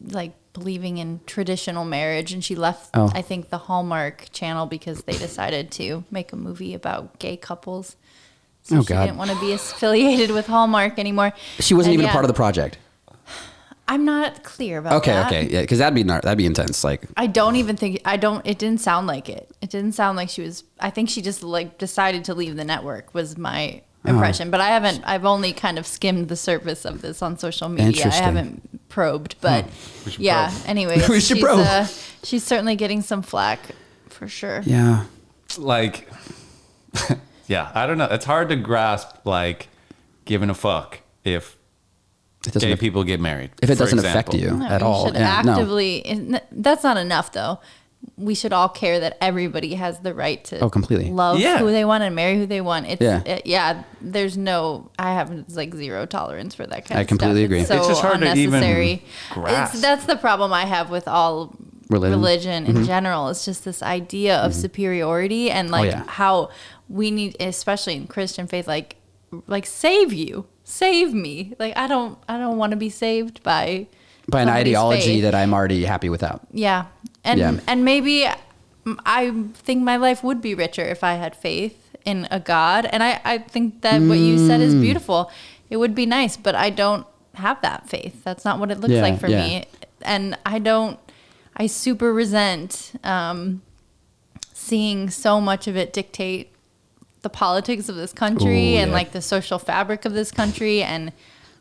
like believing in traditional marriage, and she left. I think the Hallmark Channel because they decided to make a movie about gay couples. So she didn't want to be affiliated with Hallmark anymore. She wasn't even a part of the project. I'm not clear about that. Okay, yeah, because that'd be intense. Like, I don't even think it didn't sound like it. It didn't sound like she was. I think she just like decided to leave the network was my impression. But I've only kind of skimmed the surface of this on social media. I haven't probed, but yeah. Probe. Anyways, We should probe. She's certainly getting some flack for sure. Yeah. Like, yeah, I don't know. It's hard to grasp like giving a fuck if gay people get married. If it doesn't affect you at all. Should actively. That's not enough though. We should all care that everybody has the right to completely love who they want and marry who they want. There's no, I have like zero tolerance for that kind of stuff. I completely agree. It's so it's just hard unnecessary. to even grasp. That's the problem I have with all religion in general. It's just this idea of superiority and like how we need, especially in Christian faith, like save me. Like I don't want to be saved by an ideology faith that I'm already happy without. Yeah. And maybe I think my life would be richer if I had faith in a God. And I think that what you said is beautiful. It would be nice, but I don't have that faith. That's not what it looks like for me. And I super resent seeing so much of it dictate the politics of this country and like the social fabric of this country. And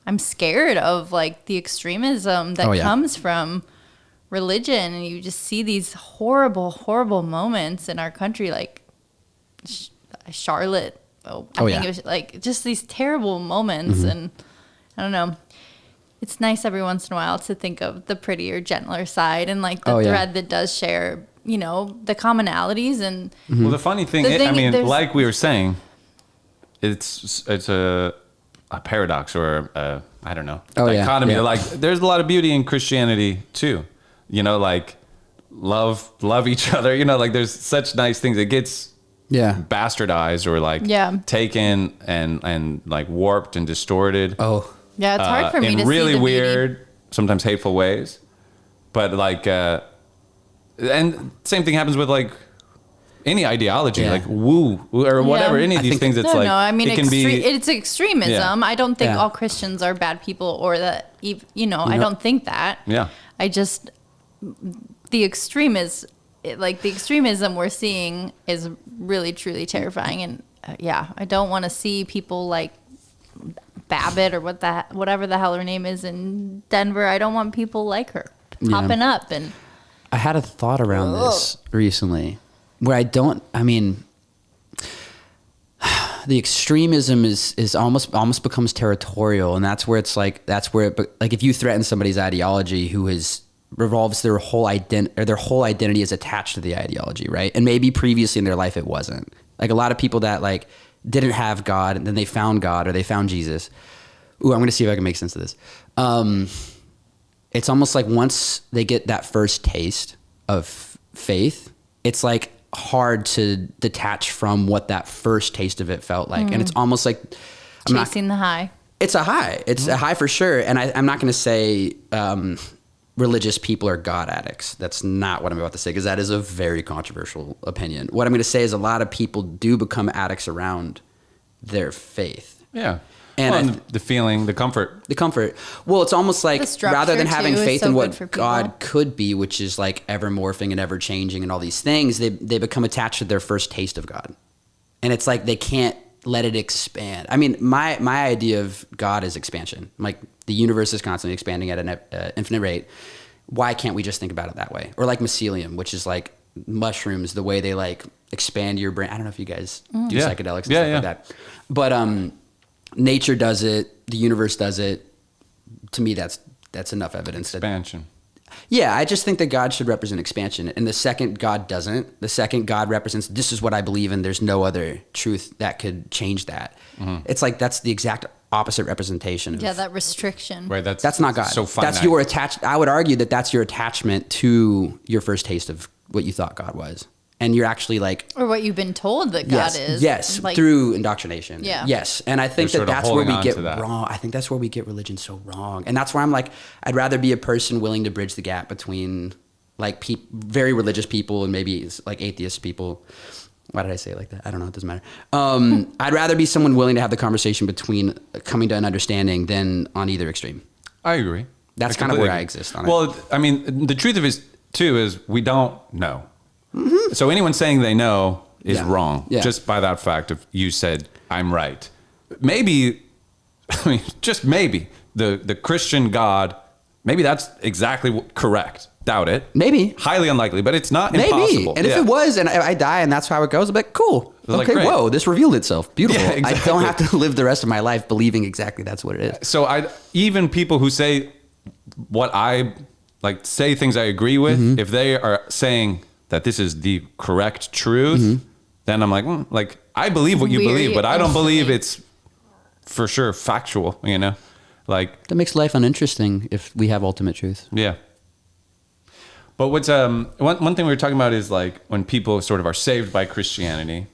I'm scared of like the extremism that comes from religion. And you just see these horrible, horrible moments in our country, like Charlotte. I think it was like just these terrible moments. And I don't know. It's nice every once in a while to think of the prettier, gentler side and like the thread that does share, you know, the commonalities. And well, the funny thing, like we were saying, it's a paradox or I don't know, dichotomy. Like there's a lot of beauty in Christianity too. You know, like love each other. You know, like there's such nice things. It gets bastardized or like taken and like warped and distorted. Oh. Yeah, it's hard for me to see in really the weird, beauty. sometimes hateful ways. But like, and same thing happens with like any ideology, like woo or whatever. Any of these things, it's like I mean, it can be. It's extremism. Yeah. I don't think all Christians are bad people, or that I don't think that. Yeah. I just the extremism we're seeing is really truly terrifying, and I don't want to see people like Babbitt or whatever the hell her name is in Denver. I don't want people like her popping up. And I had a thought around this recently where the extremism is almost becomes territorial, and that's where it's like if you threaten somebody's ideology who revolves their whole identity is attached to the ideology, right? And maybe previously in their life it wasn't. Like a lot of people that like didn't have God and then they found God or they found Jesus. Ooh, I'm going to see if I can make sense of this. It's almost like once they get that first taste of faith, it's like hard to detach from what that first taste of it felt like. And it's almost like chasing the high. It's a high. It's a high for sure. And I'm not going to say religious people are God addicts. That's not what I'm about to say, because that is a very controversial opinion. What I'm going to say is a lot of people do become addicts around their faith. Yeah. And the feeling, the comfort. Well, it's almost like rather than having too, faith so in what God God could be, which is like ever morphing and ever changing and all these things, they become attached to their first taste of God. And it's like they can't let it expand. I mean, my idea of God is expansion. Like the universe is constantly expanding at an infinite rate. Why can't we just think about it that way? Or like mycelium, which is like mushrooms, the way they like expand your brain. I don't know if you guys do psychedelics and stuff like that. But nature does it. The universe does it. To me, that's enough evidence. Expansion. Yeah, I just think that God should represent expansion. And the second God doesn't, the second God represents, this is what I believe in, there's no other truth that could change that. It's like that's the exact opposite representation. That restriction. Right, that's not God. So finite. That's your I would argue that that's your attachment to your first taste of what you thought God was. And you're actually like... Or what you've been told that God is. Yes, like, through indoctrination. Yeah. Yes, and I think that's where we get wrong. I think that's where we get religion so wrong. And that's where I'm like, I'd rather be a person willing to bridge the gap between like very religious people and maybe like atheist people. Why did I say it like that? I don't know. It doesn't matter. I'd rather be someone willing to have the conversation between coming to an understanding than on either extreme. I agree. That's kind of where I exist on it. Well, I mean, the truth of it too is we don't know. So anyone saying they know is wrong just by that fact of you said I'm right. Maybe, I mean, just maybe the Christian God, maybe that's exactly correct. Doubt it. Maybe. Highly unlikely, but it's not impossible. And if it was, and I die, and that's how it goes, I'll be like, cool. Like, okay, great. whoa, this revealed itself. Beautiful. Yeah, exactly. I don't have to live the rest of my life believing exactly that's what it is. So even people who say what I like, say things I agree with, if they are saying that this is the correct truth, then I'm like, I believe what you believe, but I don't believe it's for sure factual, you know? Like that makes life uninteresting if we have ultimate truth. Yeah. But what's one thing we were talking about is like when people sort of are saved by Christianity,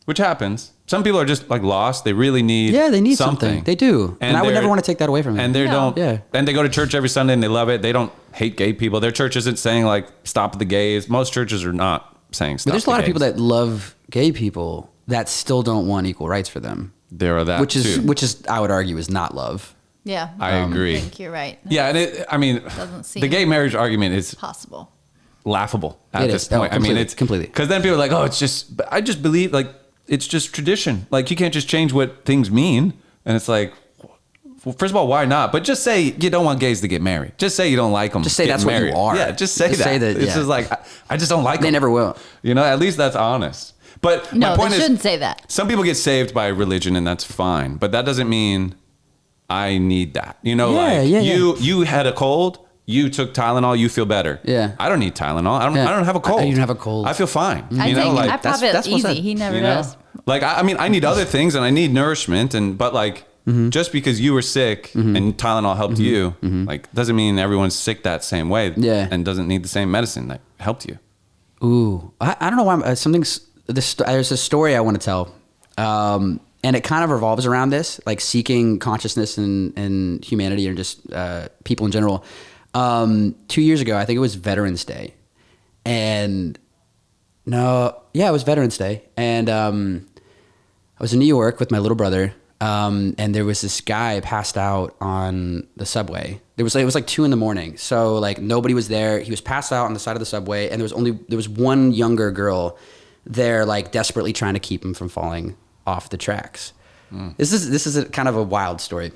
which happens. Some people are just like lost. They really need they need something. They do. And I would never want to take that away from them. And and they go to church every Sunday and they love it. They don't hate gay people. Their church isn't saying like stop the gays. Most churches are not saying stop. But there's a lot of people that love gay people that still don't want equal rights for them. There are that which is I would argue is not love. Yeah, I agree. I think you're right. Yeah, and the gay marriage argument is possible. laughable at It this is. Oh, point. I mean, completely, it's completely. because then people are like, oh, it's just. But I just believe like it's just tradition. Like you can't just change what things mean. And it's like, well, first of all, why not? But just say you don't want gays to get married. Just say you don't like them. Just say that's married. what you are. Yeah, just say that. It's yeah. just like I just don't like them. They never will. You know, at least that's honest. But No, my point they is, shouldn't say that. some people get saved by religion, and that's fine. But that doesn't mean I need that. You know, you had a cold. You took Tylenol, you feel better. Yeah. I don't need Tylenol. I don't have a cold. You don't have a cold. I feel fine. I you think know, like I pop it that's what's easy. up. He never you know? does. Like I mean, I need other things and I need nourishment but like just because you were sick and Tylenol helped you, like doesn't mean everyone's sick that same way. Yeah. And doesn't need the same medicine that helped you. Ooh, I don't know why there's a story I want to tell. And it kind of revolves around this, like seeking consciousness and humanity, or just people in general. 2 years ago, I think it was Veterans Day, it was Veterans Day, and I was in New York with my little brother, and there was this guy passed out on the subway. It was like 2 a.m, so like nobody was there. He was passed out on the side of the subway, and there was one younger girl there, like desperately trying to keep him from falling off the tracks. This is a kind of a wild story.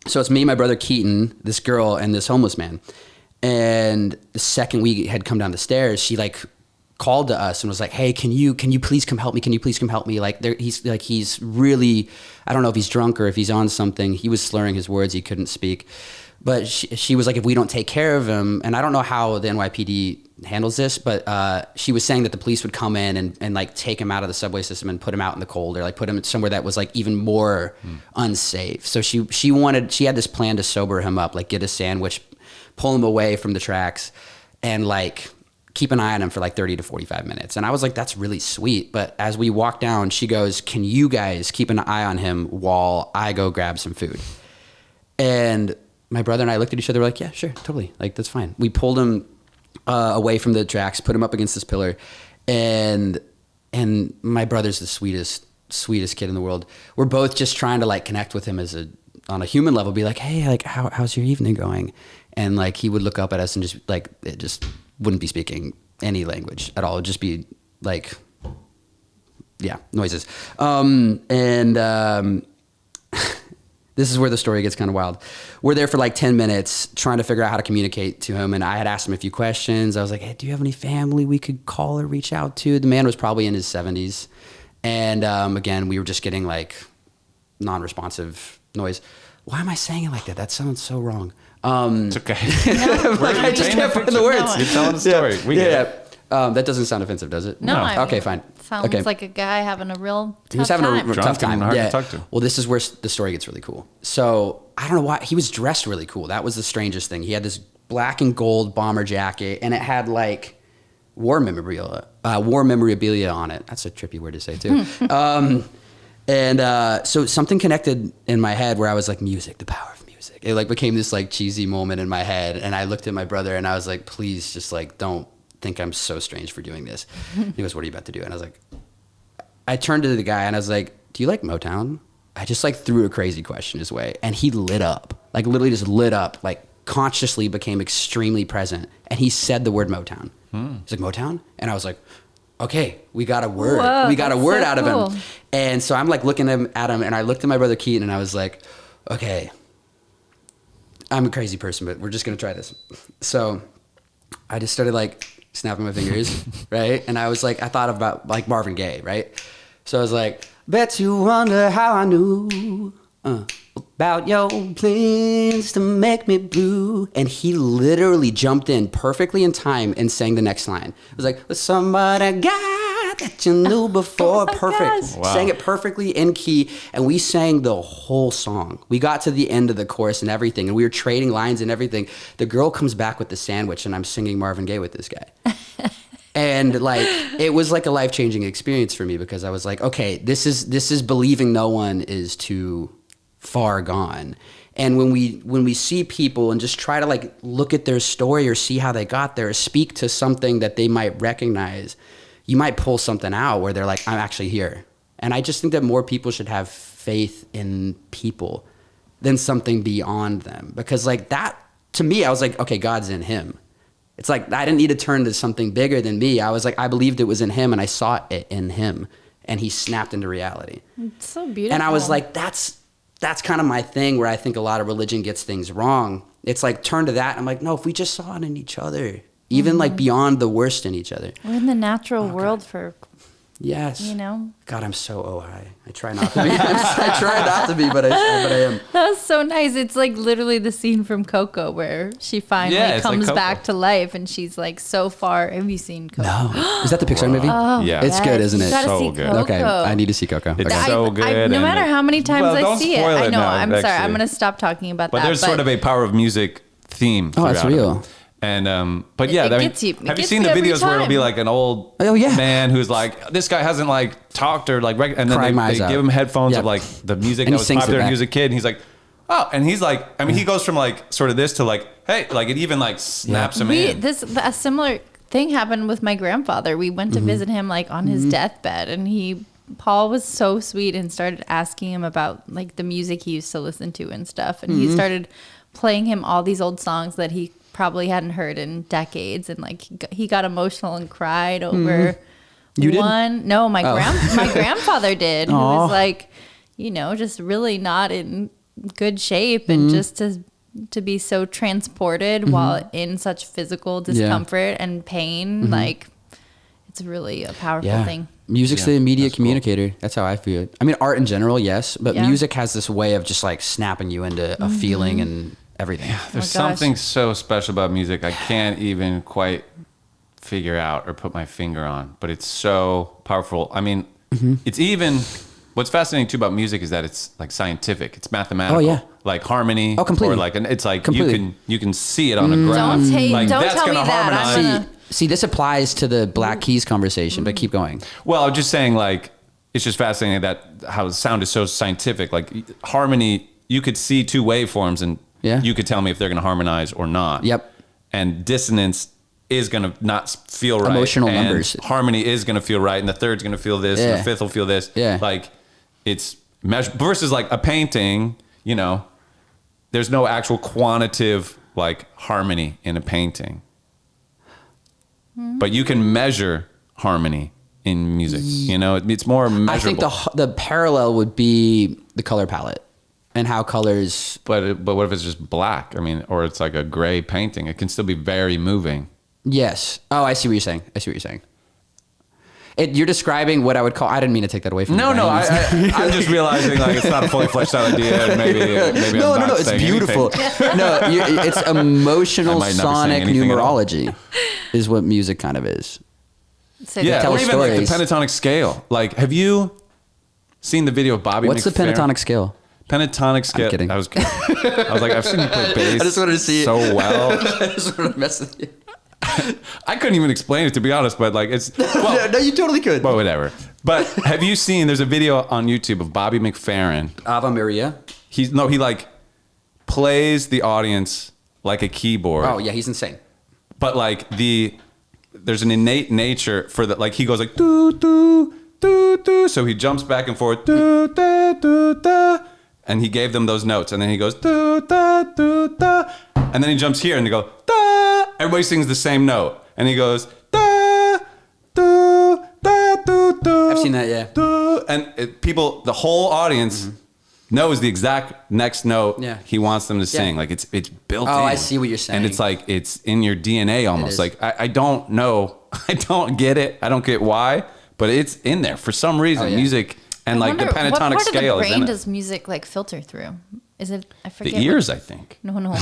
So it's me, my brother Keaton, this girl, and this homeless man. And the second we had come down the stairs, she like called to us and was like, "Hey, can you please come help me? Can you please come help me?" Like he's really, I don't know if he's drunk or if he's on something. He was slurring his words. He couldn't speak. But she was like, if we don't take care of him, and I don't know how the NYPD handles this, but she was saying that the police would come in and like take him out of the subway system and put him out in the cold, or like put him somewhere that was like even more unsafe. So she had this plan to sober him up, like get a sandwich, pull him away from the tracks, and like keep an eye on him for like 30 to 45 minutes. And I was like, that's really sweet. But as we walked down, she goes, "Can you guys keep an eye on him while I go grab some food?" And my brother and I looked at each other, like, yeah, sure, totally. Like, that's fine. We pulled him away from the tracks, put him up against this pillar. And my brother's the sweetest kid in the world. We're both just trying to like connect with him on a human level, be like, "Hey, like, how's your evening going?" And like, he would look up at us and just like, it just wouldn't be speaking any language at all. It'd just be like, yeah, noises. This is where the story gets kind of wild. We're there for like 10 minutes trying to figure out how to communicate to him. And I had asked him a few questions. I was like, "Hey, do you have any family we could call or reach out to?" The man was probably in his 70s. And again, we were just getting like non-responsive noise. Why am I saying it like that? That sounds so wrong. It's okay. Like, I just can't find the words. You're telling a story. We get it. That doesn't sound offensive, does it? No. I mean, okay, fine. Sounds okay. like a guy having a real tough He was having time. a tough time. and hard to talk to. Well, this is where the story gets really cool. So I don't know why he was dressed really cool. That was the strangest thing. He had this black and gold bomber jacket, and it had like war memorabilia on it. That's a trippy word to say too. So something connected in my head where I was like, music, the power of music. It like became this like cheesy moment in my head, and I looked at my brother and I was like, "Please, just like don't think I'm so strange for doing this." He goes, "What are you about to do?" And I was like, I turned to the guy and I was like, "Do you like Motown?" I just like threw a crazy question his way, and he lit up, like literally just lit up, like consciously became extremely present. And he said the word Motown. He's like, "Motown?" And I was like, okay, we got a word. Whoa, we got a word so out cool. of him. And so I'm like looking at him, and I looked at my brother Keaton and I was like, okay, I'm a crazy person, but we're just going to try this. So I just started like snapping my fingers, right? And I was like, I thought about like Marvin Gaye, right? So I was like, "Bet you wonder how I knew about your plans to make me blue." And he literally jumped in perfectly in time and sang the next line. It was like, "Somebody got that you knew before." Oh my Perfect. gosh. Wow. Sang it perfectly in key. And we sang the whole song. We got to the end of the chorus and everything. And we were trading lines and everything. The girl comes back with the sandwich, and I'm singing Marvin Gaye with this guy. And like, it was like a life-changing experience for me, because I was like, okay, this is believing no one is too far gone. And when we see people and just try to like look at their story or see how they got there, or speak to something that they might recognize, you might pull something out where they're like, "I'm actually here." And I just think that more people should have faith in people than something beyond them, because like that, to me, I was like, okay, God's in him. It's like I didn't need to turn to something bigger than me. I was like, I believed it was in him, and I saw it in him, and he snapped into reality. It's so beautiful. And I was like, that's kind of my thing, where I think a lot of religion gets things wrong. It's like, turn to that. And I'm like, no, if we just saw it in each other, even like beyond the worst in each other. We're in the natural world for, Yes. you know. God, I'm so Ojai. I try not to be. I try not to be, but I am. That was so nice. It's like literally the scene from Coco where she finally it's like comes Coco. back to life and she's like so far. Have you seen Coco? No. Is that the Pixar movie? Oh, Yeah. It's good, isn't You it? gotta So see good. Coco. Okay, I need to see Coco. It's Okay. so good. no and matter how many times Well, I don't see it, spoil I it know. now, I'm sorry. actually. I'm going to stop talking about But that. there's sort of a Power of Music theme. Oh, that's throughout it. real. And but yeah, It I mean, gets you. It have you gets seen you the every videos where it'll be time. like an old Oh, yeah. man who's like, this guy hasn't like talked or like, and then Crying my they eyes give out. him headphones Yep. of like the music And that he was sings it popular when he back. was a kid, and he's like, oh, and he's like, I mean, he goes from like sort of this to like, hey, like it even like snaps him in. A similar thing happened with my grandfather. We went to visit him like on his deathbed, and Paul was so sweet and started asking him about like the music he used to listen to and stuff, and he started playing him all these old songs that he probably hadn't heard in decades, and like he got emotional and cried over You did? one. No, my grandfather did. Who Aw. was like, you know, just really not in good shape, and just to be so transported while in such physical discomfort and pain, like it's really a powerful thing. Music's Yeah, the immediate that's cool. communicator. That's how I feel it. I mean, art in general, yes, but Yeah. music has this way of just like snapping you into a feeling and everything. There's Oh my gosh. something so special about music I can't even quite figure out or put my finger on, but it's so powerful. I mean, it's even what's fascinating too about music is that it's like scientific, it's mathematical. Oh, yeah. Like harmony. Oh, completely. Or like, and it's like Completely. you can see it on a graph. Like, Don't that's tell me gonna that. I'm harmonize. gonna- See, this applies to the Black Keys conversation, but keep going. Well, I'm just saying, like, it's just fascinating that how sound is so scientific. Like harmony, you could see two waveforms, and Yeah. you could tell me if they're going to harmonize or not. Yep. And dissonance is going to not feel right. Emotional and numbers. Harmony is going to feel right, and the third's going to feel this, and Yeah. the fifth will feel this. Yeah. Like it's versus like a painting. You know, there's no actual quantitative like harmony in a painting. But you can measure harmony in music. You know, it's more measurable. I think the parallel would be the color palette and how colors. But what if it's just black? I mean, or it's like a gray painting. It can still be very moving. Yes. Oh, I see what you're saying. You're describing what I would call. I didn't mean to take that away from you. No, Brian. I'm just realizing like it's not a fully fleshed out idea. And maybe No, I'm not it's saying beautiful. anything. No, it's I emotional might not be saying sonic anything at all. numerology, is what music kind of is. So Yeah, tell or even like the stories. pentatonic scale. Like, have you seen the video of Bobby What's the McFerrin? pentatonic scale? Pentatonic scale. kidding. I was like, I've seen you play bass. I just wanted to see it. so well. I just want to mess with you. I couldn't even explain it, to be honest. But like, it's well, No, you totally could. well, whatever. But have you seen? There's a video on YouTube of Bobby McFerrin. Ave Maria. He like plays the audience like a keyboard. Oh yeah, he's insane. But like there's an innate nature for the, like he goes like doo doo doo doo, so he jumps back and forth doo da doo da, and he gave them those notes, and then he goes doo da doo da, and then he jumps here and they go da. Everybody sings the same note, and he goes da doo da doo doo. I've seen that, yeah. Doo, and the whole audience. Knows the exact next note Yeah. he wants them to sing. Like it's built in. Oh, I see what you're saying. And it's like it's in your DNA almost. is. Like I don't know. I don't get it. I don't get why, but it's in there for some reason. Oh, yeah. Music and like the pentatonic what part scale of the is brain in it. does music like filter through? Is it? I forget. The ears, I think. No, no,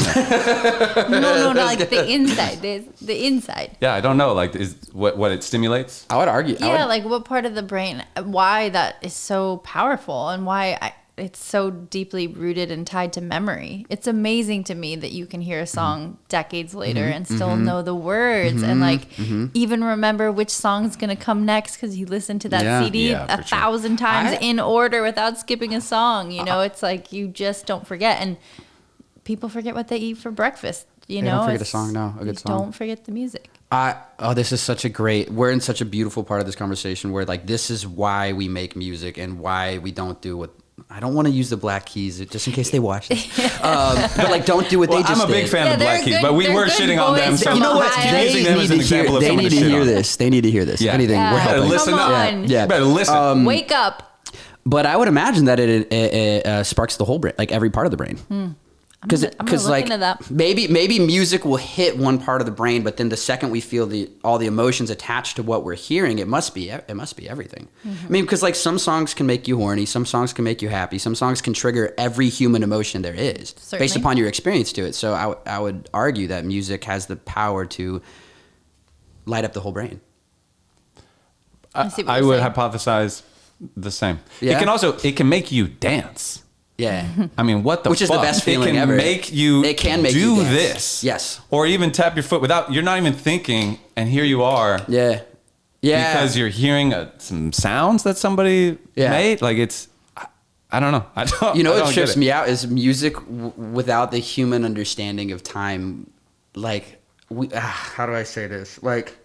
no, like the inside. The inside. Yeah, I don't know. Like is what it stimulates. I would argue. Yeah, like what part of the brain? Why that is so powerful, and why it's so deeply rooted and tied to memory. It's amazing to me that you can hear a song decades later and still know the words and like even remember which song's gonna come next because you listened to that Yeah. CD Yeah, for sure. 1,000 times I- in order without skipping a song. You know, it's like you just don't forget, and people forget what they eat for breakfast. You They know, don't forget a It's- song, no, a good you song. Don't forget the music. This is such a we're in such a beautiful part of this conversation where like this is why we make music and why we don't do what I don't want to use the Black Keys just in case they watch this. But like, don't do what they just I'm a big did. fan of the they're Black Keys, good- but we they're were good shitting on them. boys So from You know what? Ohio. I'm using them as an example of They someone need to to shit hear on. this. They need to hear this. Yeah. If anything, Yeah. we're helping. Listen Come up. on. Yeah. Better listen. Wake up. But I would imagine that it sparks the whole brain, like every part of the brain. Because I'm gonna look into that. maybe music will hit one part of the brain, but then the second we feel all the emotions attached to what we're hearing, it must be everything. I mean, because like some songs can make you horny, some songs can make you happy, some songs can trigger every human emotion there is based Certainly. upon your experience to it. So I would argue that music has the power to light up the whole brain. I see what I you're would saying. hypothesize the same. Yeah? It can make you dance. Yeah. I mean, what the Which is the fuck? best feeling it can ever. Make you It can make do you dance. this. Yes. Or even tap your foot without, you're not even thinking, and here you are. Yeah. Yeah. Because you're hearing some sounds that somebody made. Like I don't know. I don't. You know I don't what trips get it. me out is music without the human understanding of time. Like, how do I say this? Like,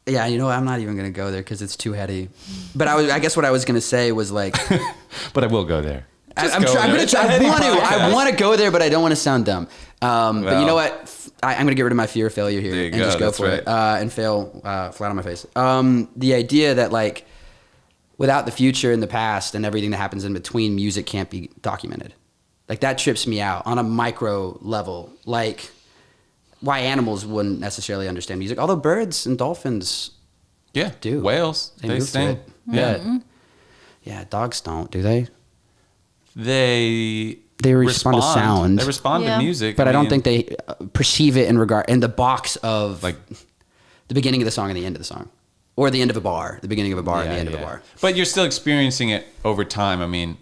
yeah, you know what? I'm not even gonna go there because it's too heady. But I guess what I was gonna say was like, But I will go there. Just I'm go there. gonna It's a try. heady I podcast. want to go there, but I don't want to sound dumb. But you Well. know what? I'm gonna get rid of my fear of failure here There you and go, just go that's for it right. and fail flat on my face. The idea that like, without the future and the past and everything that happens in between, music can't be documented. Like that trips me out on a micro level. Like why animals wouldn't necessarily understand music, although birds and dolphins Yeah. do. Whales. They move to sing. it. Yeah. Yeah, dogs don't, do they? They respond to sound. They respond Yeah. to music. But I don't mean, think they perceive it in the box of Like- the beginning of the song and the end of the song, or the end of a bar, the beginning of a bar and the end of a yeah. bar. But you're still experiencing it over time. I mean,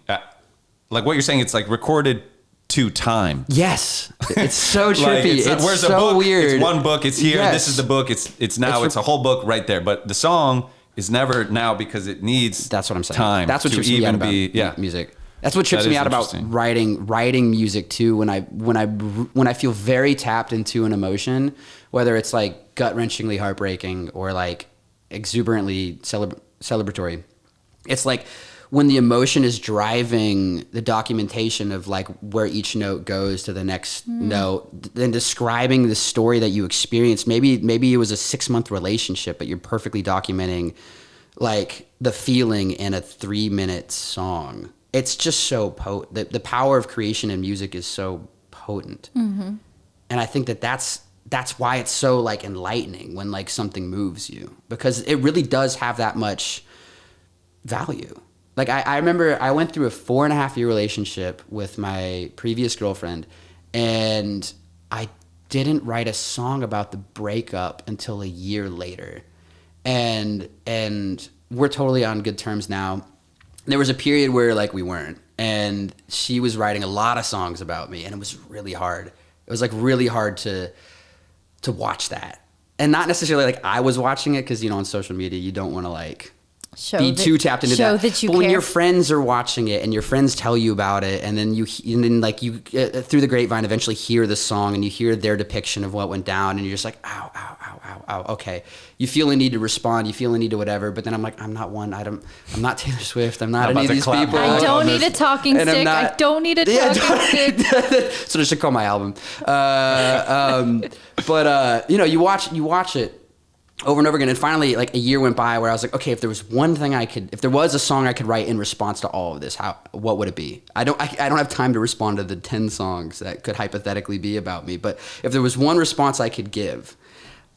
like what you're saying, it's like recorded to time. Yes, it's so trippy. Like, it's where's so a book? weird. It's one book. It's here. Yes. This is the book. It's now. It's It's a whole book right there. But the song is never now because it needs. That's what I'm saying. Time. That's what to trips me even out about be. music. That's what trips That me is out about interesting. writing music too. When I feel very tapped into an emotion, whether it's like gut wrenchingly heartbreaking or like exuberantly celebratory, it's like when the emotion is driving the documentation of like where each note goes to the next note, then describing the story that you experienced. Maybe it was a 6-month relationship, but you're perfectly documenting like the feeling in a 3-minute song. It's just so potent. The power of creation in music is so potent. And I think that's why it's so like enlightening when like something moves you, because it really does have that much value. Like I remember I went through a 4.5-year relationship with my previous girlfriend, and I didn't write a song about the breakup until a year later. And we're totally on good terms now. There was a period where like we weren't, and she was writing a lot of songs about me, and it was really hard. It was like really hard to watch that. And not necessarily like I was watching it, because you know on social media you don't want to like be too tapped into show that. that you but when care. your friends are watching it and your friends tell you about it, and then you through the grapevine eventually hear the song and you hear their depiction of what went down, and you're just like, ow, ow, ow, ow, ow. Okay, you feel a need to respond, you feel a need to whatever. But then I'm like, I'm not Taylor Swift. I'm not I'm any about of to these clap people. I don't on need this. a talking And I'm stick. not- I don't need a Yeah, talking stick. So I should call my album. But you know, you watch it over and over again, and finally, like a year went by where I was like, okay, if there was a song I could write in response to all of this, what would it be? I don't have time to respond to the 10 songs that could hypothetically be about me, but if there was one response I could give,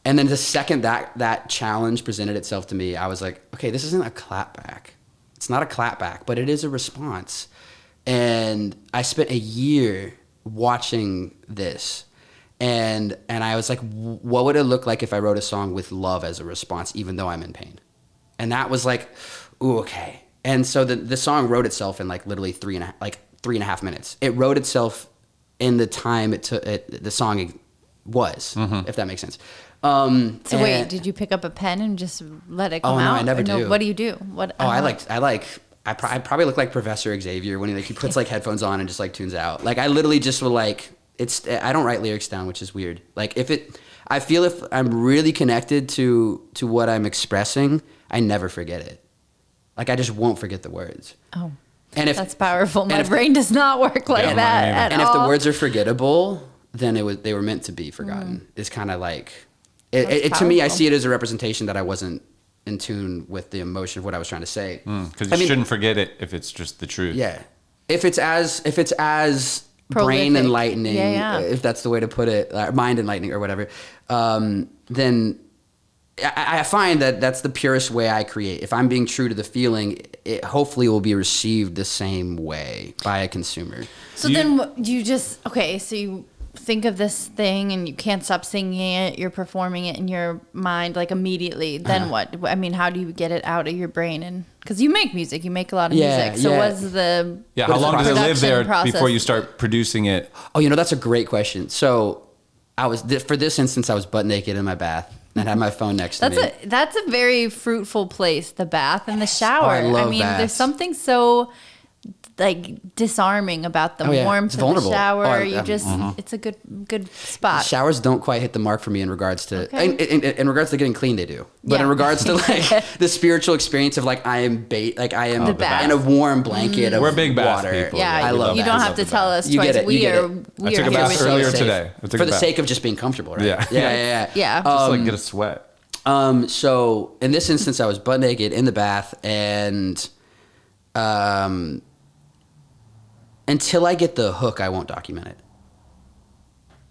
and then the second that challenge presented itself to me, I was like, okay, this isn't a clapback. It's not a clapback, but it is a response. And I spent a year watching this. And I was like, what would it look like if I wrote a song with love as a response, even though I'm in pain? And that was like, ooh, okay. And so the song wrote itself in like literally 3.5 minutes. It wrote itself in the time the song was, if that makes sense. So wait, did you pick up a pen and just let it come out? No, I never Or no, do. What do you do? I probably look like Professor Xavier when he puts like headphones on and just like tunes out. Like I literally just will like, I don't write lyrics down, which is weird. Like I feel if I'm really connected to what I'm expressing, I never forget it. Like I just won't forget the words. Oh. And if That's powerful. My brain does not work like Yeah, that mine at and all. if the words are forgettable, then they were meant to be forgotten. It's kind of like it to me. I powerful. see it as a representation that I wasn't in tune with the emotion of what I was trying to say. Because you shouldn't forget it if it's just the truth. Yeah, if it's as brain Prolific. enlightening, Yeah. if that's the way to put it, mind enlightening or whatever, then I find that that's the purest way I create. If I'm being true to the feeling, it hopefully will be received the same way by a consumer. So then you just, okay, so you think of this thing and you can't stop singing it, you're performing it in your mind like immediately. Then what? I mean, how do you get it out of your brain? And because you make music, you make a lot of music. So what's the How long does it live there process? before you start producing it? Oh, that's a great question. So for this instance, I was butt naked in my bath and had my phone next to me. That's a very fruitful place, the bath and the shower. I love mean, there's baths. something so like disarming about the warmth It's of vulnerable. the shower. Oh, You just it's a good spot. Showers don't quite hit the mark for me in regards to in regards to getting clean, they do. But Yeah. in regards to like the spiritual experience of like I am The bath. in a warm blanket of We're big bath water. people. Yeah, I love you baths. don't I have love to the tell bath. us You twice. get it, We you get are it. we I took are a here bath with you. earlier Safe. today. I took For a the bath. sake of just being comfortable, right? Yeah. Yeah. Yeah. Just like get a sweat. So in this instance, I was butt naked in the bath, and until I get the hook, I won't document it.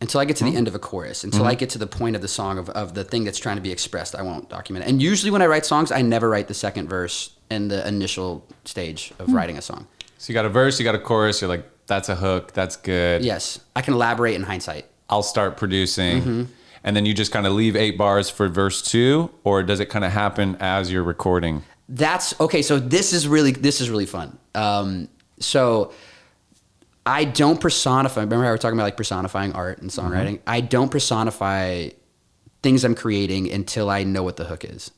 Until I get to the end of a chorus, until I get to the point of the song of the thing that's trying to be expressed, I won't document it. And usually when I write songs, I never write the second verse in the initial stage of writing a song. So you got a verse, you got a chorus. You're like, that's a hook. That's good. Yes, I can elaborate in hindsight. I'll start producing. And then you just kind of leave 8 bars for verse 2, or does it kind of happen as you're recording? That's okay. So this is really fun. So I don't personify. Remember how we were talking about like personifying art and songwriting? I don't personify things I'm creating until I know what the hook is,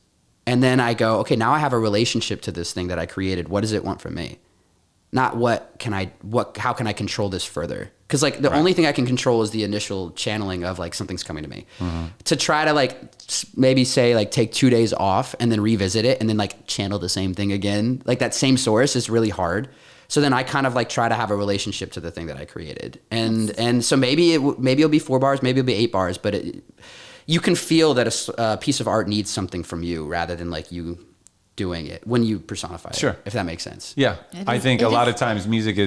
and then I go, okay, now I have a relationship to this thing that I created. What does it want from me? Not how can I control this further? Because like the only thing I can control is the initial channeling of like something's coming to me. To try to like maybe say like take 2 days off and then revisit it and then like channel the same thing again, like that same source is really hard. So then I kind of like try to have a relationship to the thing that I created, and so maybe it'll be 4 bars, maybe it'll be 8 bars, but you can feel that a piece of art needs something from you rather than like you doing it when you personify it. Sure. If that makes sense. Yeah. I think a lot of times music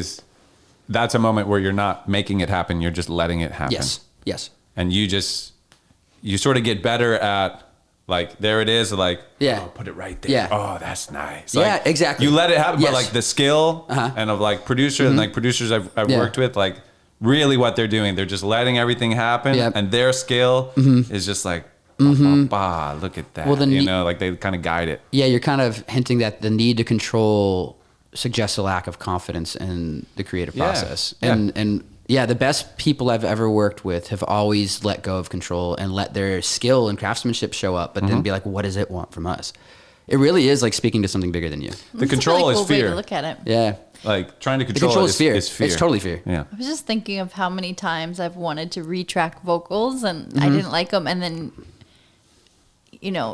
that's a moment where you're not making it happen. You're just letting it happen. Yes. And you sort of get better at like, there it is. Like, oh, put it right there. Yeah. Oh, that's nice. Yeah, Like, exactly. You let it happen, Yes. but like the skill and of like producers and like producers I've worked with, like really what they're doing, they're just letting everything happen. Yep. And their skill is just like, look at that. Well, like they kind of guide it. Yeah, you're kind of hinting that the need to control suggests a lack of confidence in the creative process. Yeah. And the best people I've ever worked with have always let go of control and let their skill and craftsmanship show up, but then be like, what does it want from us? It really is like speaking to something bigger than you. The control is Way fear. to look at it. Yeah. Like trying to The control, control it is fear. is fear. It's totally fear. Yeah. I was just thinking of how many times I've wanted to retrack vocals and I didn't like them, and then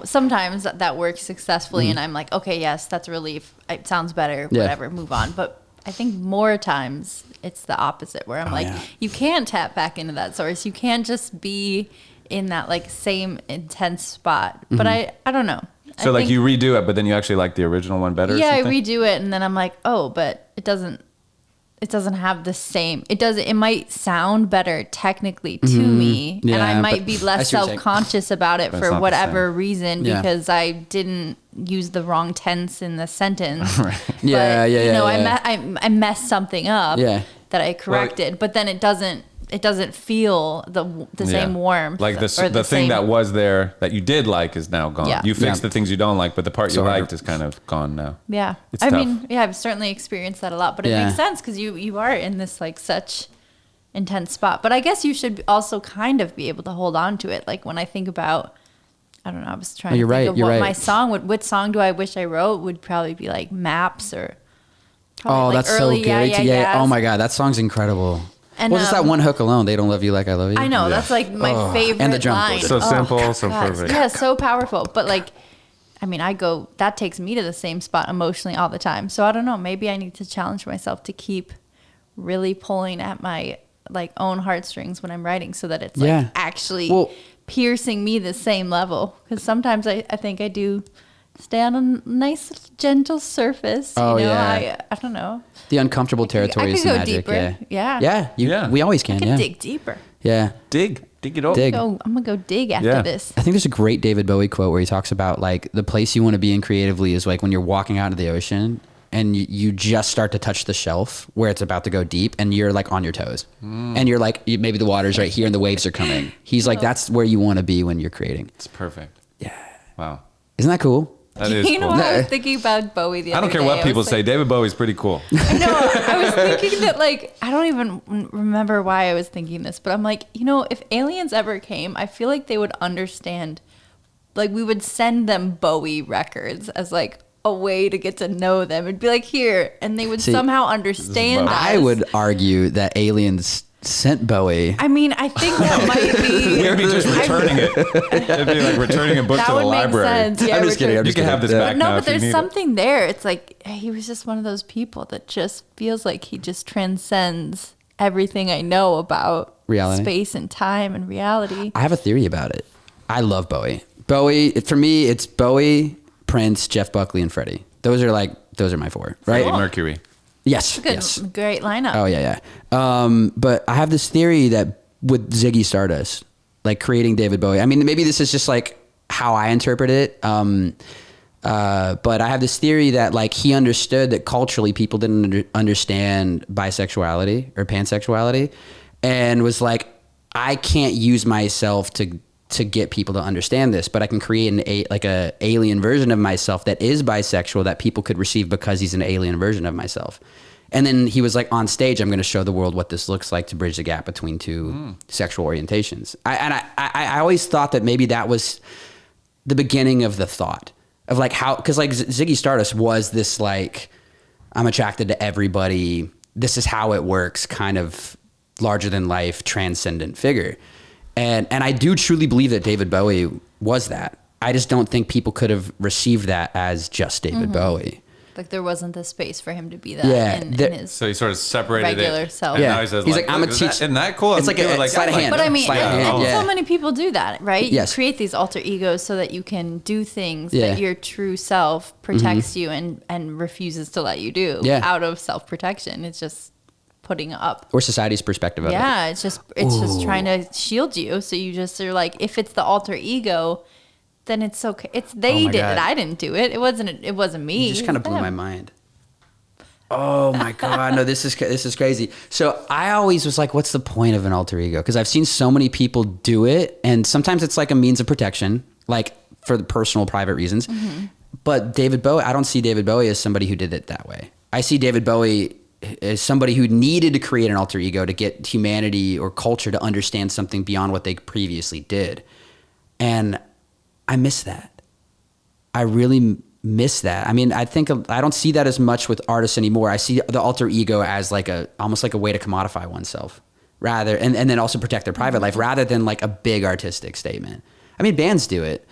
sometimes that works successfully, and I'm like, okay, yes, that's a relief. It sounds better. Yeah. Whatever, move on. But I think more times it's the opposite, where I'm like, you can't tap back into that source. You can't just be in that like same intense spot. But I don't know. So like you redo it, but then you actually like the original one better? Yeah, or I something? redo it, and then I'm like, oh, but it doesn't have the same. It might sound better technically to me, and Yeah, I might but be I less see what you're saying. self-conscious about it But it's for not the whatever same. reason Yeah. because I didn't use the wrong tense in the sentence. Yeah, But, yeah. I messed something up Yeah. that I corrected, but then it doesn't feel the same warmth. Like or the thing same- that was there that you did like is now gone. Yeah. You fixed Yeah. the things you don't like, but the part So you hard. liked is kind of gone now. Yeah. It's I tough. mean, yeah, I've certainly experienced that a lot, but it Yeah. makes sense because you are in this like such intense spot. But I guess you should also kind of be able to hold on to it. Like when I think about, I don't know, I was trying to you're think right, of you're what right. my song what song do I wish I wrote would probably be like Maps or probably Oh, like that's so early good. Yeah. Oh my God, that song's incredible. And, Well, just that one hook alone. They don't love you like I love you. I know, Yeah. that's like my favorite And the drum line. chorus. So simple, so God. perfect. Yeah, so powerful. But like I mean, that takes me to the same spot emotionally all the time. So I don't know, maybe I need to challenge myself to keep really pulling at my like own heartstrings when I'm writing so that it's like actually piercing me the same level. Because sometimes I think I do stay on a nice, gentle surface. Oh, you know? yeah. I don't know. The uncomfortable territory is the magic. Deeper. Yeah. We always can. I can dig deeper. Yeah. Dig it up. Dig. I'm gonna go dig after this. I think there's a great David Bowie quote where he talks about like the place you want to be in creatively is like when you're walking out into the ocean and you just start to touch the shelf where it's about to go deep and you're like on your toes and you're like, maybe the water's right here and the waves are coming. He's like, that's where you want to be when you're creating. It's perfect. Yeah. Wow. Isn't that cool? That is You know, cool. I was thinking about Bowie the other day. I don't care what people say. David Bowie's pretty cool. I know. I was thinking that, like, I don't even remember why I was thinking this, but I'm like, you know, if aliens ever came, I feel like they would understand. Like, we would send them Bowie records as, like, a way to get to know them. It'd be like, here. And they would somehow understand us. I would argue that aliens sent Bowie. I mean, I think that might be. We'd be just returning it. It'd be like returning a book That to the would make library. sense. Yeah, I'm just kidding. You can have this back No, now but if you there's need it. something there. It's like he was just one of those people that just feels like he just transcends everything I know about Reality. space and time and reality. I have a theory about it. I love Bowie. Bowie, for me, it's Bowie, Prince, Jeff Buckley, and Freddie. Those are my four, right? Freddie Mercury. Yes. Good, Yes. great lineup. Oh yeah. But I have this theory that with Ziggy Stardust, like creating David Bowie. I mean, maybe this is just like how I interpret it. But I have this theory that like he understood that culturally people didn't understand bisexuality or pansexuality, and was like, I can't use myself to get people to understand this, but I can create a alien version of myself that is bisexual that people could receive because he's an alien version of myself. And then he was like, on stage, I'm going to show the world what this looks like to bridge the gap between two sexual orientations. I always thought that maybe that was the beginning of the thought of like how, because like Ziggy Stardust was this like, I'm attracted to everybody, this is how it works, kind of larger than life, transcendent figure. And I do truly believe that David Bowie was that. I just don't think people could have received that as just David Bowie. Like there wasn't the space for him to be that in his So he sort of separated regular it. self. And Yeah. now he says, He's like, I'm a "Look, teacher." Isn't that cool? It's like a sleight of hand. But I mean, Sleight of hand, and yeah. so many people do that, right? Yes. You create these alter egos so that you can do things Yeah. that your true self protects you and refuses to let you do out of self-protection. It's just putting up. Or society's perspective of it. Yeah, it's just trying to shield you. So you just are like, if it's the alter ego, then it's okay. It's they my did God. it. I didn't do it. It wasn't me. You just kind of blew Them. my mind. Oh my God. No, this is crazy. So I always was like, what's the point of an alter ego? Because I've seen so many people do it. And sometimes it's like a means of protection, like for the personal, private reasons. But David Bowie, I don't see David Bowie as somebody who did it that way. I see David Bowie as somebody who needed to create an alter ego to get humanity or culture to understand something beyond what they previously did. And I miss that. I really miss that. I mean, I think I don't see that as much with artists anymore. I see the alter ego as like almost like a way to commodify oneself rather, and then also protect their private life rather than like a big artistic statement. I mean, bands do it,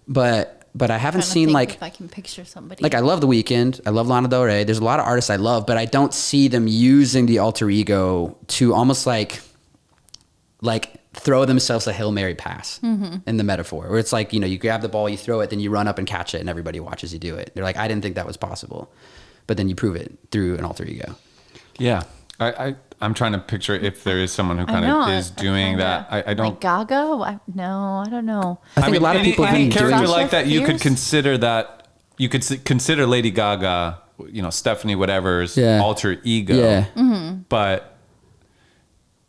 but I haven't seen like, if I can picture somebody. like I love The Weeknd. I love Lana Del Rey. There's a lot of artists I love, but I don't see them using the alter ego to almost like throw themselves a Hail Mary pass in the metaphor, where it's like, you know, you grab the ball, you throw it, then you run up and catch it and everybody watches you do it. They're like, I didn't think that was possible. But then you prove it through an alter ego. Yeah. I'm trying to picture if there is someone who kind of is doing that. I don't. Like Gaga? No, I don't know. I think a lot of people any think character doing like that, you could Fierce? consider that. You could consider Lady Gaga, you know, Stephanie whatever's Yeah. alter ego. Yeah. But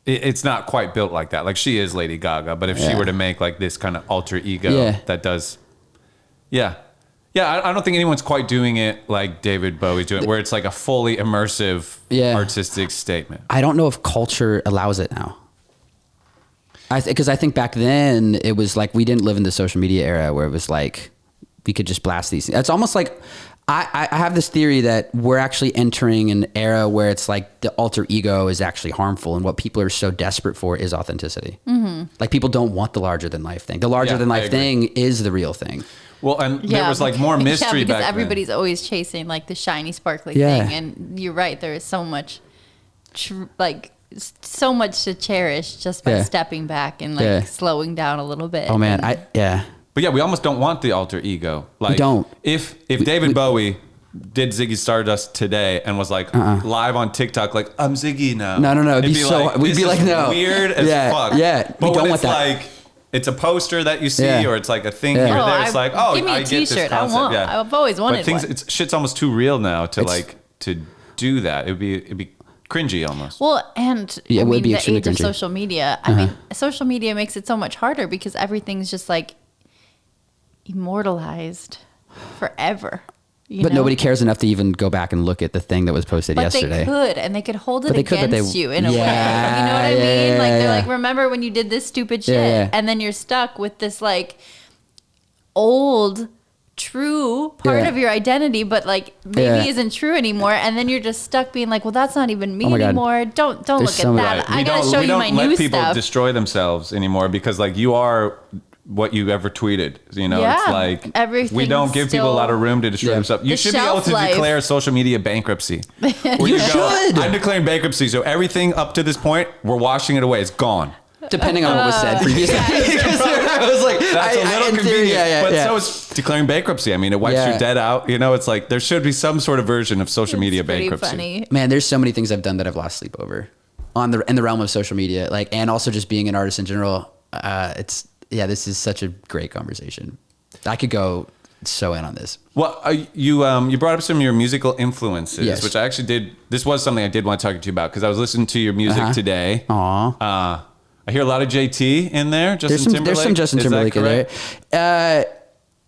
it's not quite built like that. Like she is Lady Gaga, but if she Yeah. were to make like this kind of alter ego Yeah. that does, yeah. I don't think anyone's quite doing it like David Bowie's doing it, where it's like a fully immersive artistic statement. I don't know if culture allows it now. Because I think back then it was like we didn't live in the social media era where it was like we could just blast these things. It's almost like I have this theory that we're actually entering an era where it's like the alter ego is actually harmful, and what people are so desperate for is authenticity. Like people don't want the larger than life thing. The larger than I life agree. thing is the real thing. Well, and there was like more mystery because back everybody's always chasing like the shiny, sparkly Yeah. thing, and you're right. There is so much, so much to cherish just by stepping back and like slowing down a little bit. Oh man, and, But yeah, we almost don't want the alter ego. Like, we don't. If David Bowie did Ziggy Stardust today and was like live on TikTok, like, I'm Ziggy now. No. It'd be so. like, We'd this be like, is no. weird as fuck. Yeah. But We don't when want it's that. like, it's a poster that you see, or it's like a thing here or there. It's like, give me a I get this T-shirt. concept. I've always wanted but one. Shit's almost too real now to do that. It'd be cringy almost. Well, and Yeah, it would be the extremely age of cringy. social media. I mean, social media makes it so much harder because everything's just like immortalized forever. But nobody cares enough to even go back and look at the thing that was posted yesterday. They could, and they could hold it But they could, but against they- you in a way. You know what I Yeah, mean? Like they're yeah. like, remember when you did this stupid shit, Yeah. and then you're stuck with this like old, true part of your identity, but like maybe isn't true anymore. And then you're just stuck being like, well, that's not even me Oh my God. anymore. Don't There's look so at many- that. Right. I gotta show you my we don't new let people stuff. destroy themselves anymore because like you are what you ever tweeted. You know, Yeah. it's like Everything's we don't give people a lot of room to destroy Yeah. themselves. You The should be able shelf to life. declare social media bankruptcy. Where You go, should. I'm declaring bankruptcy, so everything up to this point, we're washing it away. It's gone. Depending on what was said previously. I was like, That's a little in convenient, theory, but so is declaring bankruptcy. I mean, it wipes Yeah. your debt out. You know, it's like there should be some sort of version of social media Pretty bankruptcy. funny. Man, there's so many things I've done that I've lost sleep over in the realm of social media, like, and also just being an artist in general. This is such a great conversation. I could go so in on this. Well, you brought up some of your musical influences, Yes. which I actually did. This was something I did want to talk to you about because I was listening to your music today. Aw. I hear a lot of JT in there. There's Justin Timberlake. some Justin Is that Timberlake in there. correct?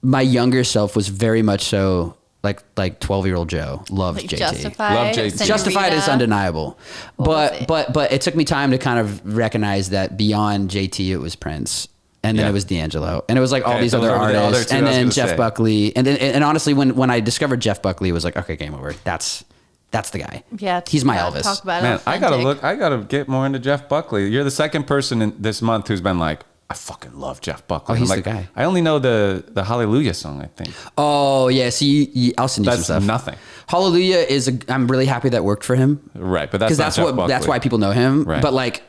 My younger self was very much so like 12-year-old Joe loved Like JT. Justified. Love JT. Senorita. Justified is undeniable, was it? but it took me time to kind of recognize that beyond JT it was Prince, and then Yeah. it was D'Angelo, and it was like all Okay, these those other are the other artists, two and I was then gonna Jeff say. Buckley, and honestly, when I discovered Jeff Buckley, it was like, okay, game over. That's the guy. Yeah, he's my gotta Elvis. Talk about Man, I authentic. gotta get more into Jeff Buckley. You're the second person in this month who's been like, I fucking love Jeff Buckley. Oh, he's I'm like, the guy. I only know the Hallelujah song. I think Oh yeah, so I'll send you that's some stuff. nothing. Hallelujah I'm really happy that worked for him. Right, but that's Because not that's Jeff what Buckley. that's why people know him. Right. But like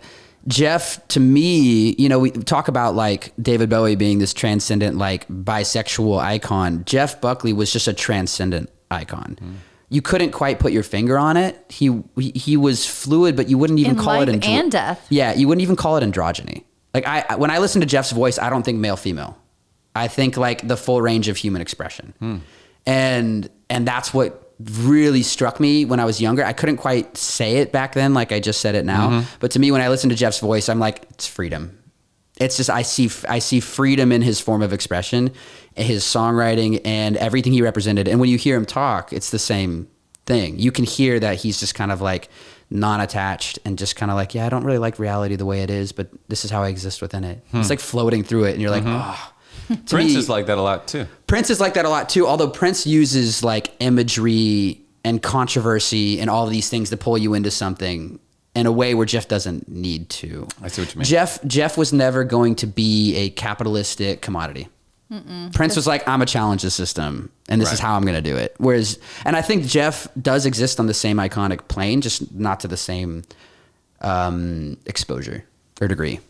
Jeff, to me, you know, we talk about like David Bowie being this transcendent, like bisexual icon. Jeff Buckley was just a transcendent icon. You couldn't quite put your finger on it. He was fluid, but you wouldn't even In call life it and death. Yeah, you wouldn't even call it androgyny. Like when I listen to Jeff's voice, I don't think male female. I think like the full range of human expression. And that's what really struck me when I was younger. I couldn't quite say it back then like I just said it now. But to me, when I listen to Jeff's voice, I'm like, it's freedom. It's just I see freedom in his form of expression, his songwriting, and everything he represented. And when you hear him talk, it's the same thing. You can hear that he's just kind of like non-attached and just kind of like, yeah, I don't really like reality the way it is, but this is how I exist within it. It's like floating through it, and you're like, oh. Prince is like that a lot too. Prince is like that a lot too, although Prince uses like imagery and controversy and all of these things to pull you into something in a way where Jeff doesn't need to. I see what you mean. Jeff was never going to be a capitalistic commodity. Prince was like, I'm gonna challenge the system, and this is Right. how I'm gonna do it. Whereas, and I think Jeff does exist on the same iconic plane, just not to the same exposure or degree.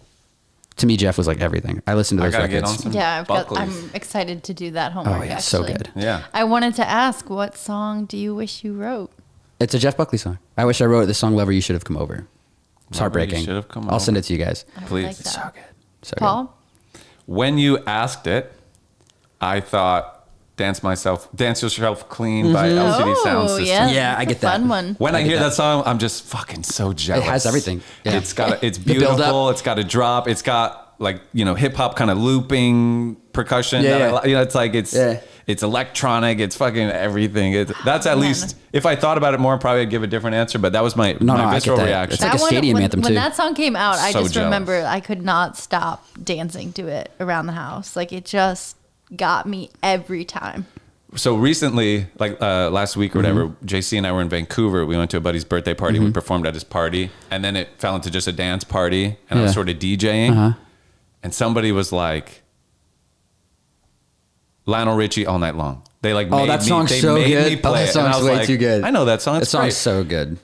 To me, Jeff was like everything. I listened to I those gotta get records. on some Yeah, Buckleys. I'm excited to do that homework. Oh yeah, so actually. good. Yeah. I wanted to ask, what song do you wish you wrote? It's a Jeff Buckley song. I wish I wrote the song "Lover You Should Have Come Over." It's Lover You heartbreaking. Should Have Come I'll send Over. it to you guys. I would Please. like that. So good. So Paul? When you asked it, I thought "Dance Yourself Clean" by LCD Sound System. Yeah, Yeah, I that's get a that. fun one. When I get hear that. that song, I'm just fucking so jealous. It has everything. Yeah. It's build-up. beautiful. It's got a drop. It's got like, you know, hip hop kind of looping percussion. Yeah, that yeah. you know, it's like Yeah. it's electronic. It's fucking everything. That's at least, if I thought about it more, probably I'd give a different answer. But that was my I get visceral that. reaction. It's like a stadium when, anthem, when too. that song came out, I So just jealous. remember I could not stop dancing to it around the house. Like it just got me every time. So recently, like last week or whatever, Mm-hmm. JC and I were in Vancouver. We went to a buddy's birthday party. We performed at his party, and then it fell into just a dance party, and I was Yeah. sort of DJing. Uh-huh. And somebody was like, Lionel Richie, All Night Long. They like made that me, song's they so made good. me play that it, and I song's was way like, too good. I know that song. That It's song's great. so good.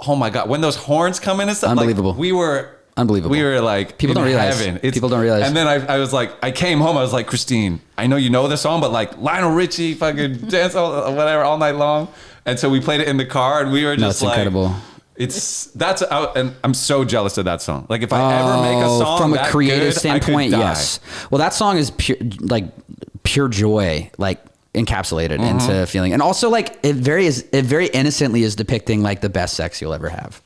Oh my god, when those horns come in and stuff, Unbelievable. Like, we were Unbelievable. We were like People in don't realize. heaven. People don't realize. And then I was like, I came home. I was like, Christine, I know you know the song, but like Lionel Richie, fucking dance whatever all night long. And so we played it in the car, and we were just That's incredible. That's out, and I'm so jealous of that song. Like if I ever make a song from a that creative good, standpoint, I could die. yes. Well, that song is pure joy, like encapsulated into feeling, and also like it very innocently is depicting like the best sex you'll ever have.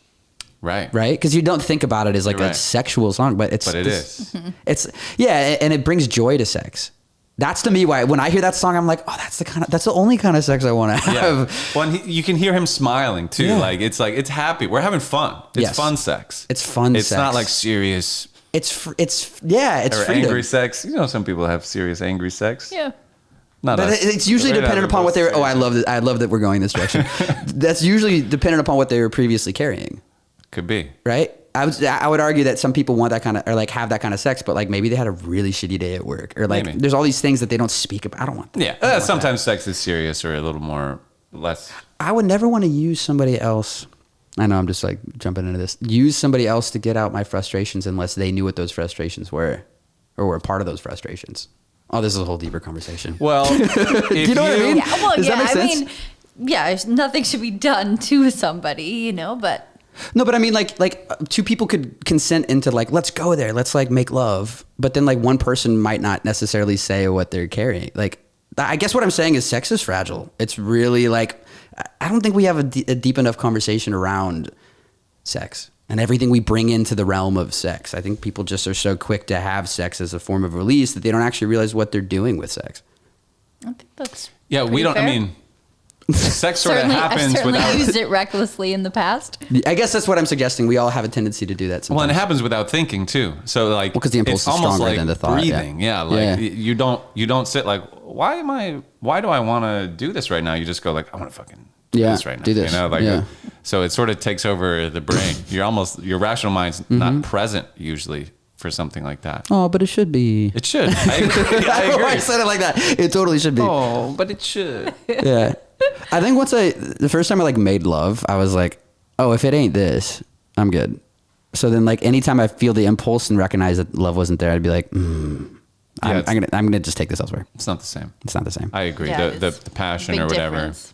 Right. Because you don't think about it as like You're a right. sexual song, but it's. But it is. It's and it brings joy to sex. That's to me why when I hear that song, I'm like, oh, that's the only kind of sex I want to have. Yeah. Well, and you can hear him smiling too. Yeah. Like it's happy. We're having fun. It's Yes. fun sex. It's fun It's sex. not like serious It's or freedom. angry sex. You know, some people have serious angry sex. Yeah. Not But us. it's usually We're not dependent upon the what they're. most Oh, I love that. I love that we're going this direction. That's usually dependent upon what they were previously carrying, Could be. right? I would argue that some people want that kind of or like have that kind of sex, but like maybe they had a really shitty day at work, or like Maybe. there's all these things that they don't speak about. I don't want that. Yeah. I don't want Sometimes sex is serious or a little more less. that. I would never want to use somebody else. I know I'm just like jumping into this. Use somebody else to get out my frustrations unless they knew what those frustrations were, or were a part of those frustrations. Oh, this is a whole deeper conversation. Well, if you know what I mean? Yeah. Well, Does yeah. that make I sense? mean, yeah. Nothing should be done to somebody, you know. But No, but I mean, like two people could consent into like, let's go there, let's like make love, but then like one person might not necessarily say what they're carrying. Like, I guess what I'm saying is sex is fragile. It's really like, I don't think we have a deep enough conversation around sex and everything we bring into the realm of sex. I think people just are so quick to have sex as a form of release that they don't actually realize what they're doing with sex. I think that's yeah, we pretty don't. fair. I mean, sex sort of I've happens certainly without. used it recklessly in the past. I guess that's what I'm suggesting. We all have a tendency to do that sometimes. Well, and it happens without thinking too. So like, 'cause the impulse it's is almost stronger like than the thought, yeah. breathing. Yeah, like Yeah. you don't sit like, why do I want to do this right now? You just go like, I want to fucking do Yeah, this right now. do this. You know, like Yeah. so it sort of takes over the brain. Your rational mind's not present usually for something like that. Oh, but it should be. It should. I agree. I I don't know why I agree. said it like that. It totally should be. Oh, but it should. Yeah. I think the first time I like made love, I was like, oh, if it ain't this, I'm good. So then like anytime I feel the impulse and recognize that love wasn't there, I'd be like, I'm gonna just take this elsewhere. It's not the same. It's not the same. I agree. Yeah, The it's passion big or whatever. difference.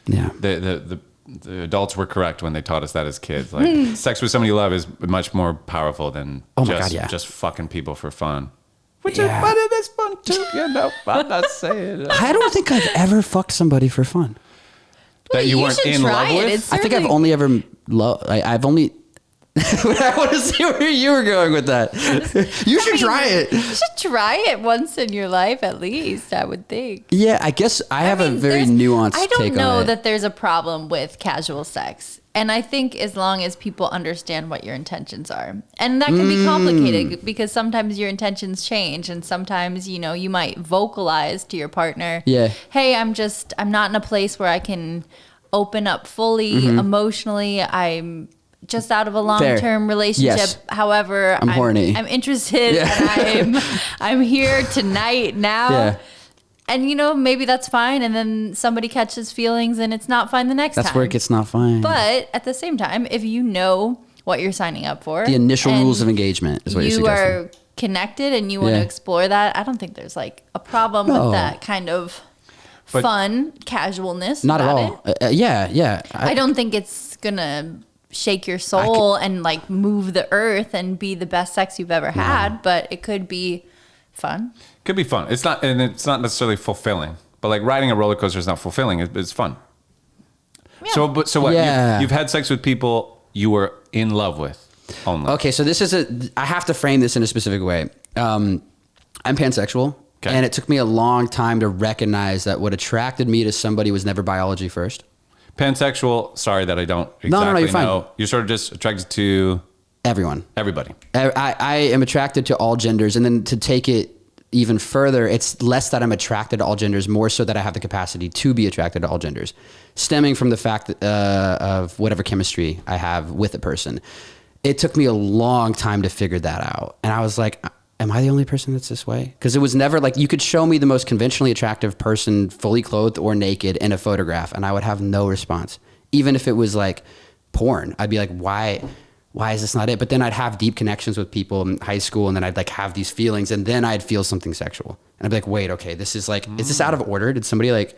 Yeah. The adults were correct when they taught us that as kids. Like sex with somebody you love is much more powerful than Oh my God, yeah. just fucking people for fun. Which Yeah. is, but it is fun too. You know, I'm not saying I don't think I've ever fucked somebody for fun. that you You weren't should in try love it. with. It's I think I've certainly- only ever loved. I've only. I want to see where you were going with that. You should try it. You should try it once in your life, at least. I would think. Yeah, I guess I have a mean, very there's- nuanced I don't take know on it. that there's a problem with casual sex. And I think as long as people understand what your intentions are. And that can be complicated because sometimes your intentions change and sometimes, you might vocalize to your partner, Yeah. hey, I'm not in a place where I can open up fully emotionally. I'm just out of a long-term relationship. Yes. However, I'm horny. I'm interested Yeah. and I'm here tonight now. Yeah. And maybe that's fine. And then somebody catches feelings and it's not fine the next time. That's where it gets not fine. But at the same time, if you know what you're signing up for, The initial and rules of engagement is what you're you suggesting. are connected and you want Yeah. to explore that, I don't think there's like a problem No. with that kind of But- fun casualness. Not at about all. it. Yeah. I don't think it's gonna shake your soul and like move the earth and be the best sex you've ever had, but it could be fun. Could be fun. It's not necessarily fulfilling. But like riding a roller coaster is not fulfilling. It's fun. Yeah. So what? Yeah. You've had sex with people you were in love with only. Okay, so I have to frame this in a specific way. I'm pansexual, Okay. and it took me a long time to recognize that what attracted me to somebody was never biology first. Pansexual. Sorry that I don't exactly No, you're fine. know. You're sort of just attracted to Everyone. everybody. I am attracted to all genders, and then to take it even further, it's less that I'm attracted to all genders, more so that I have the capacity to be attracted to all genders, stemming from the fact that, of whatever chemistry I have with a person. It took me a long time to figure that out, and I was like, am I the only person that's this way? Because it was never like, you could show me the most conventionally attractive person fully clothed or naked in a photograph and I would have no response. Even if it was like porn, I'd be like, why is this not it? But then I'd have deep connections with people in high school and then I'd like have these feelings and then I'd feel something sexual. And I'd be like, wait, okay, this is like, is this out of order? Did somebody like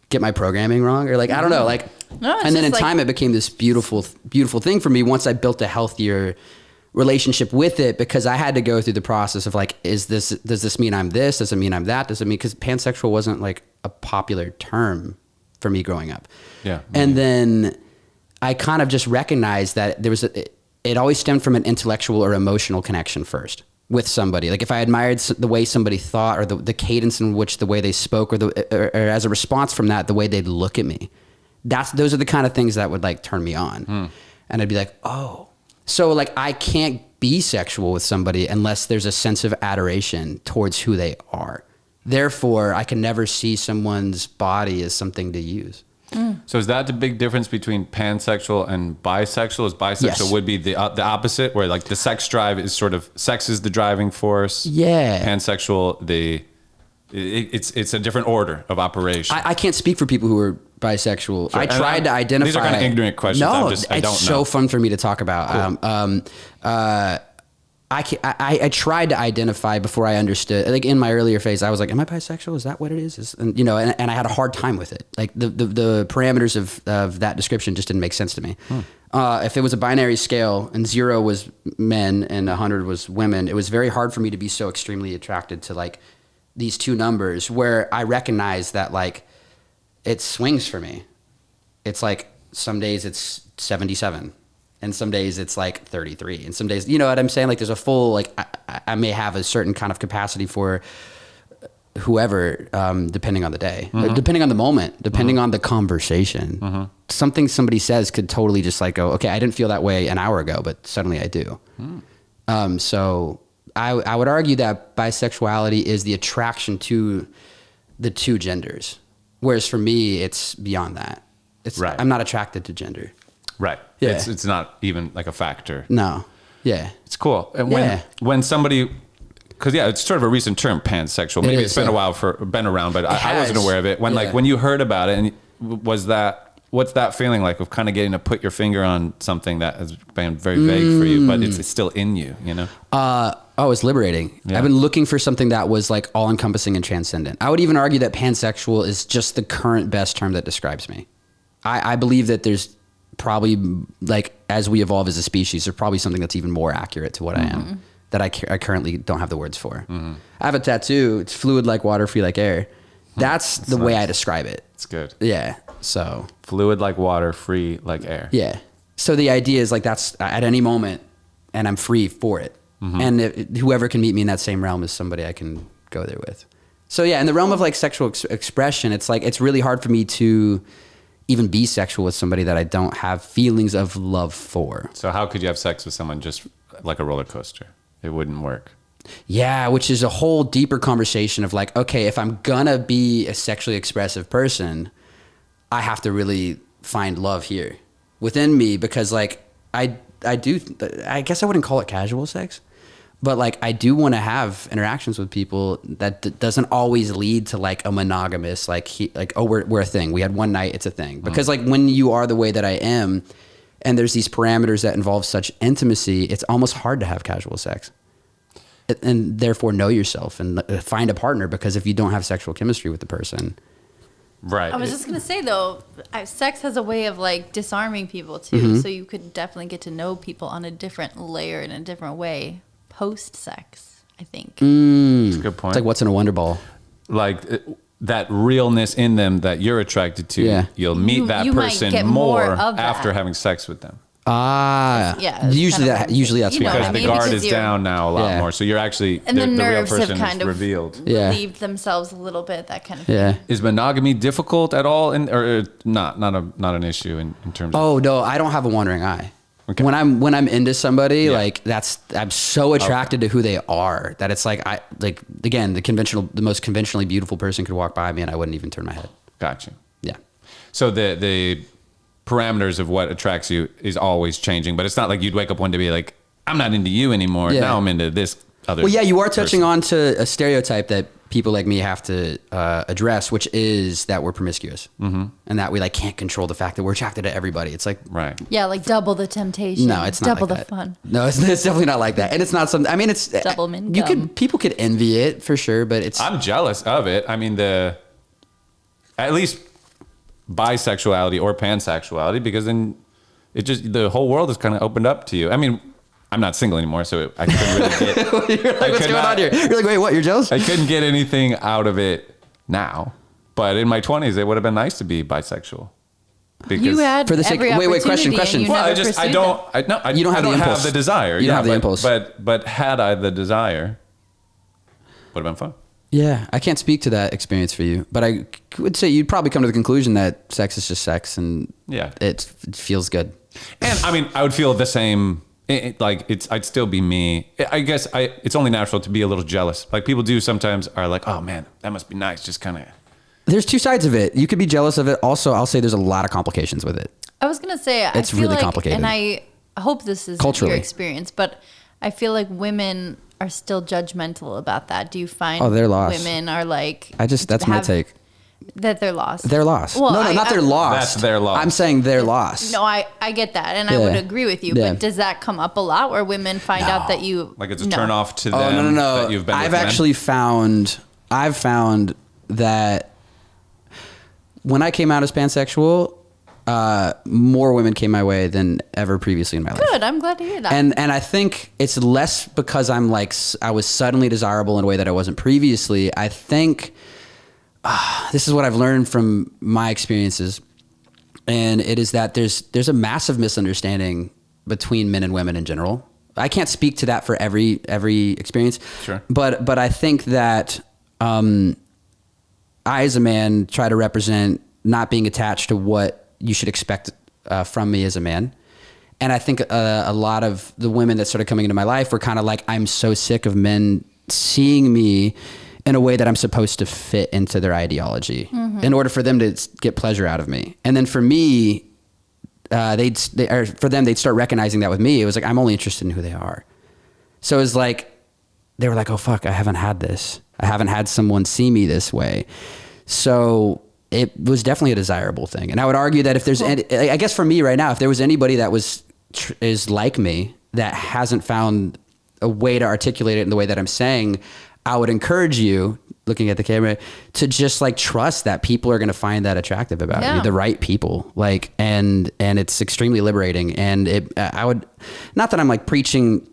get my programming wrong? Or like, I don't know. Like, No, it's and then in just time it became this beautiful, beautiful thing for me once I built a healthier relationship with it, because I had to go through the process of like, does this mean I'm this? Does it mean I'm that? Does it mean, because pansexual wasn't like a popular term for me growing up. Yeah. And then I kind of just recognized that it always stemmed from an intellectual or emotional connection first with somebody. Like if I admired the way somebody thought or the cadence in which the way they spoke or as a response from that, the way they'd look at me, those are the kind of things that would like turn me on. And I'd be like, oh, so like I can't be sexual with somebody unless there's a sense of adoration towards who they are. Therefore, I can never see someone's body as something to use. So is that the big difference between pansexual and bisexual? Is bisexual Yes. would be the opposite, where like the sex drive is sort of sex is the driving force. Yeah. Pansexual, it's a different order of operation. I can't speak for people who are bisexual. Sure. I tried to identify. These are kind of ignorant questions. No, I don't it's know. so fun for me to talk about. Cool. I tried to identify before I understood. Like in my earlier phase, I was like, "Am I bisexual? Is that what it is?" And you know, and I had a hard time with it. Like the parameters of that description just didn't make sense to me. If it was a binary scale and 0 was men and 100 was women, it was very hard for me to be so extremely attracted to like these two numbers. Where I recognize that like it swings for me. It's like some days it's 77. And some days it's like 33. And some days, you know what I'm saying? Like there's a full, like I may have a certain kind of capacity for whoever, depending on the day, depending on the moment, depending on the conversation. Something somebody says could totally just like go, okay, I didn't feel that way an hour ago, but suddenly I do. So I would argue that bisexuality is the attraction to the two genders. Whereas for me, it's beyond that. Right. I'm not attracted to gender. Right. Yeah. It's not even like a factor. No. Yeah. It's cool. And Yeah. when somebody, because it's sort of a recent term, pansexual. Maybe it's been a while been around, but I wasn't aware of it. When when you heard about it, and what's that feeling like of kind of getting to put your finger on something that has been very vague for you, but it's still in you, you know? It's liberating. Yeah. I've been looking for something that was like all encompassing and transcendent. I would even argue that pansexual is just the current best term that describes me. I believe that there's probably, like, as we evolve as a species, there's probably something that's even more accurate to what I am that I currently don't have the words for. I have a tattoo. It's fluid like water, free like air. That's the way I describe it. It's good. Yeah. So Fluid like water, free like air. yeah. So the idea is like that's at any moment, and I'm free for it. And whoever can meet me in that same realm is somebody I can go there with. So yeah, in the realm of like sexual expression, it's like it's really hard for me to even be sexual with somebody that I don't have feelings of love for. So how could you have sex with someone just like a roller coaster? It wouldn't work. Yeah, which is a whole deeper conversation of like, okay, if I'm gonna be a sexually expressive person, I have to really find love here within me, because like I guess I wouldn't call it casual sex, but like I do want to have interactions with people that doesn't always lead to like a monogamous we're a thing. We had one night, it's a thing. Because like when you are the way that I am, and there's these parameters that involve such intimacy, it's almost hard to have casual sex. And therefore know yourself and find a partner, because if you don't have sexual chemistry with the person. Right. I was just gonna say though, sex has a way of like disarming people too. So you could definitely get to know people on a different layer in a different way post sex, I think. That's a good point. It's like what's in a Wonder Ball. Like that realness in them that you're attracted to. Yeah. You'll meet that you might person get more more of that. after having sex with them. Yeah. it's Usually kind of that's you know what Because what I the mean? guard Because is you're- down now a lot Yeah. more. So you're actually, And the the real nerves have person kind is of revealed. Yeah. relieved themselves a little bit, that kind of Yeah. thing. Is monogamy difficult at all, or not an issue in terms of? Oh no, I don't have a wandering eye. Okay. When I'm into somebody, Yeah. like I'm so attracted to who they are that it's like the most conventionally beautiful person could walk by me and I wouldn't even turn my head. Gotcha. Yeah. So the parameters of what attracts you is always changing, but it's not like you'd wake up one day and be like, I'm not into you anymore. Yeah. Now I'm into this other. Well, yeah, you are person. touching on to a stereotype that people like me have to address, which is that we're promiscuous, and that we like can't control the fact that we're attracted to everybody. It's like, Right. Yeah, like double the temptation. no, it's not double like the that. fun. No, it's definitely not like that, and it's not something. I mean, it's Double min you gum. people could envy it for sure, but it's I'm jealous of it. I mean, at least bisexuality or pansexuality, because then the whole world is kind of opened up to you. I mean, I'm not single anymore, so I couldn't really get. You're like, what's going on here? You're like, wait, what? You're jealous? I couldn't get anything out of it now, but in my 20s, it would have been nice to be bisexual. Because You had For the sake- every wait, question. opportunity and you well, never I pursued it. You don't have the have impulse. the desire. You don't have the impulse. But had I the desire, would have been fun. Yeah, I can't speak to that experience for you, but I would say you'd probably come to the conclusion that sex is just sex, and Yeah. it feels good. And I mean, I would feel the same. I'd still be me. I guess it's only natural to be a little jealous. Like people do sometimes are like, oh man, that must be nice. Just kind of. There's two sides of it. You could be jealous of it. Also, I'll say there's a lot of complications with it. I was gonna say It's I feel really like, complicated. and I hope this is Culturally. your experience, but I feel like women are still judgmental about that. Do you find Oh, they're lost. women are like That's my take. that they're lost? They're lost. Well, no, not they're lost. That's their loss. I'm saying they're lost. No, I get that, and I Yeah. would agree with you. Yeah. But does that come up a lot where women find out that you Like it's a no. turn off to them. Oh, no. That you've been I've with men? actually found that when I came out as pansexual, more women came my way than ever previously in my life. Good. I'm glad to hear that. And I think it's less because I was suddenly desirable in a way that I wasn't previously. I think this is what I've learned from my experiences, and it is that there's a massive misunderstanding between men and women in general. I can't speak to that for every experience, Sure. But I think that I, as a man, try to represent not being attached to what you should expect from me as a man. And I think a lot of the women that started coming into my life were kind of like, I'm so sick of men seeing me in a way that I'm supposed to fit into their ideology in order for them to get pleasure out of me. And then for me, they'd start recognizing that with me. It was like, I'm only interested in who they are. So it was like, they were like, oh fuck, I haven't had this. I haven't had someone see me this way. So it was definitely a desirable thing. And I would argue that if there's, I guess for me right now, if there was anybody that is like me that hasn't found a way to articulate it in the way that I'm saying, I would encourage you, looking at the camera, to just like trust that people are going to find that attractive about you, the right people. Like, and it's extremely liberating. And I would, not that I'm like preaching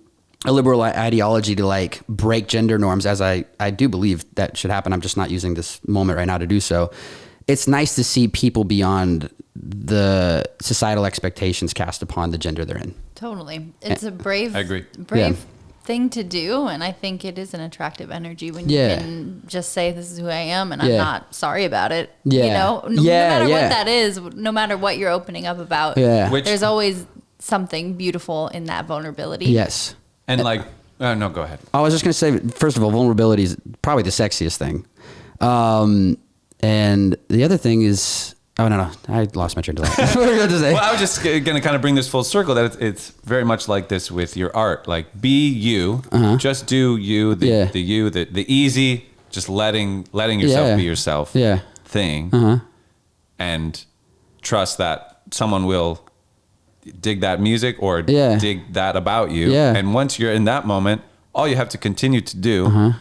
a liberal ideology to like break gender norms, as I do believe that should happen. I'm just not using this moment right now to do so. It's nice to see people beyond the societal expectations cast upon the gender they're in. Totally. It's a brave, I agree. thing to do. And I think it is an attractive energy when you Yeah. can just say, this is who I am. And Yeah. I'm not sorry about it. Yeah. You know, no Yeah, matter yeah. what that is, no matter what you're opening up about, Yeah. there's always something beautiful in that vulnerability. Yes. And like, no, go ahead. I was just going to say, first of all, vulnerability is probably the sexiest thing. And the other thing is, oh, no, I lost my train of thought. What were you going to say? Well, I was just going to kind of bring this full circle that it's very much like this with your art. Like, be you, just do you, the easy, just letting yourself be yourself thing, and trust that someone will dig that music or dig that about you. Yeah. And once you're in that moment, all you have to continue to do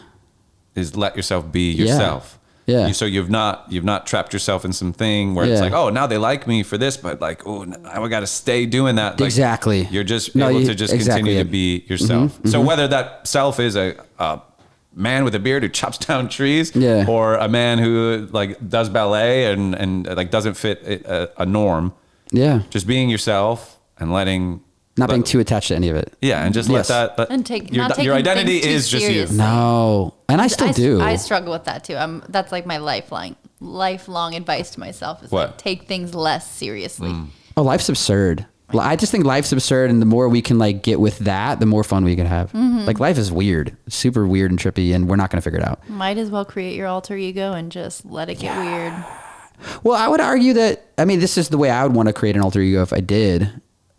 is let yourself be yourself. Yeah. So you've not trapped yourself in something where it's like, oh, now they like me for this, but like, oh, now I got to stay doing that. Like, Exactly. You're just able to just continue to be yourself. So whether that self is a man with a beard who chops down trees, or a man who like does ballet and like doesn't fit a norm, just being yourself and not being too attached to any of it. Yeah, and just let that. And not taking your identity things too is just you. seriously. No, and I still do. I struggle with that too. That's like my lifelong advice to myself is like, take things less seriously. Oh, life's absurd. I just think life's absurd, and the more we can like get with that, the more fun we can have. Like life is weird, super weird and trippy, and we're not going to figure it out. Might as well create your alter ego and just let it get weird. Well, I would argue that, I mean, this is the way I would want to create an alter ego if I did.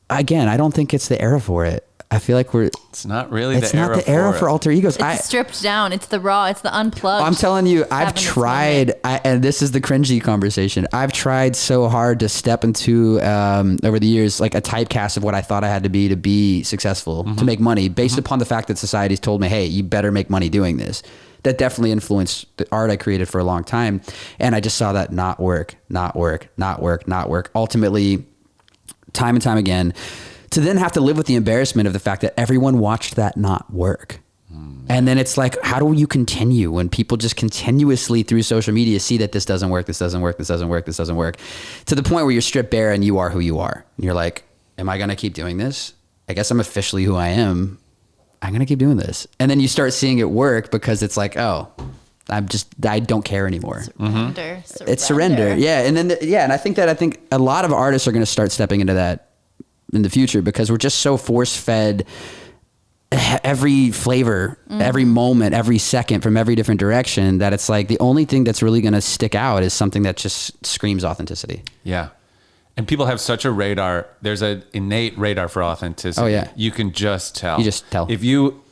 Again, I don't think it's the era for it. I feel like It's not really it's the not era the era for for it. alter egos. It's stripped down. It's the raw. It's the unplugged. I'm telling you, I've having its tried, and this is the cringy conversation. I've tried so hard to step into, over the years, like a typecast of what I thought I had to be successful, to make money, based upon the fact that society's told me, hey, you better make money doing this. That definitely influenced the art I created for a long time. And I just saw that not work. Ultimately, time and time again, to then have to live with the embarrassment of the fact that everyone watched that not work. And then it's like, how do you continue when people just continuously through social media see that this doesn't work, to the point where you're stripped bare and you are who you are. And you're like, am I going to keep doing this? I guess I'm officially who I am. I'm going to keep doing this. And then you start seeing it work because it's like, oh, I don't care anymore. Surrender. It's surrender. Yeah. And then, and I think a lot of artists are going to start stepping into that in the future, because we're just so force fed every flavor, every moment, every second from every different direction, that it's like the only thing that's really going to stick out is something that just screams authenticity. Yeah. And people have such a radar. There's an innate radar for authenticity. Oh, yeah. You can just tell. You just tell. If you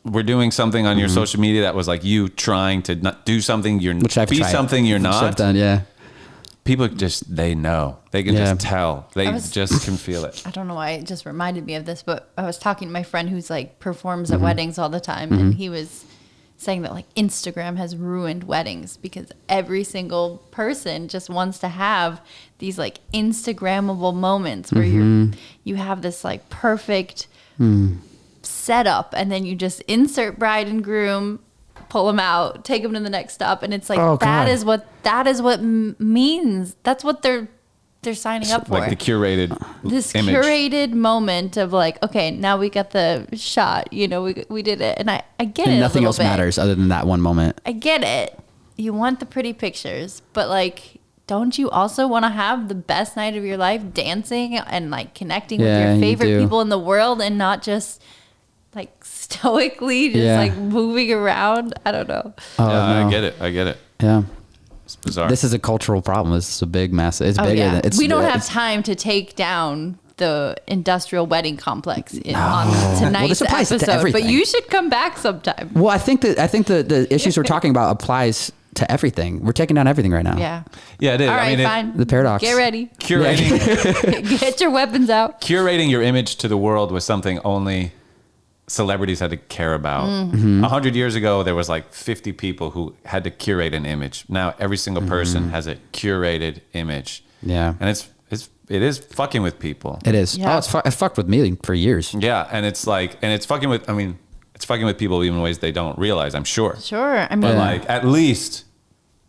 were doing something on your social media that was like you trying to not do something, something you're not. Which I've done, yeah. People just, they know. They can just tell. They just can feel it. I don't know why it just reminded me of this, but I was talking to my friend who's like performs at weddings all the time, and he was saying that like Instagram has ruined weddings because every single person just wants to have these like Instagrammable moments where you have this like perfect setup, and then you just insert bride and groom, pull them out, take them to the next stop, and it's like that is what means. That's what they're signing up for. Like the curated this image. curated moment of like, okay, now we got the shot. You know, we did it, and I get And it. nothing else matters other than that one moment. I get it. You want the pretty pictures, but like, don't you also want to have the best night of your life, dancing and like connecting with your favorite people in the world, and not just like stoically just like moving around? I don't know. I get it. Yeah. It's bizarre. This is a cultural problem. This is a big mess. It's bigger than we don't have time to take down the industrial wedding complex on tonight's episode, to everything. but you should come back sometime. Well, I think the issues we're talking about applies to everything. We're taking down everything right now. Yeah. Yeah, it is. All right, fine. The paradox. Get ready. Curating Get your weapons out. curating your image to the world was something only celebrities had to care about. 100 years ago, there was like 50 people who had to curate an image. Now every single person has a curated image. Yeah. And it is fucking with people. It is. Yeah. Oh, it fucked with me for years. Yeah, and it's fucking with, it's fucking with people even in ways they don't realize, I'm sure. Sure. I mean, But like, at least,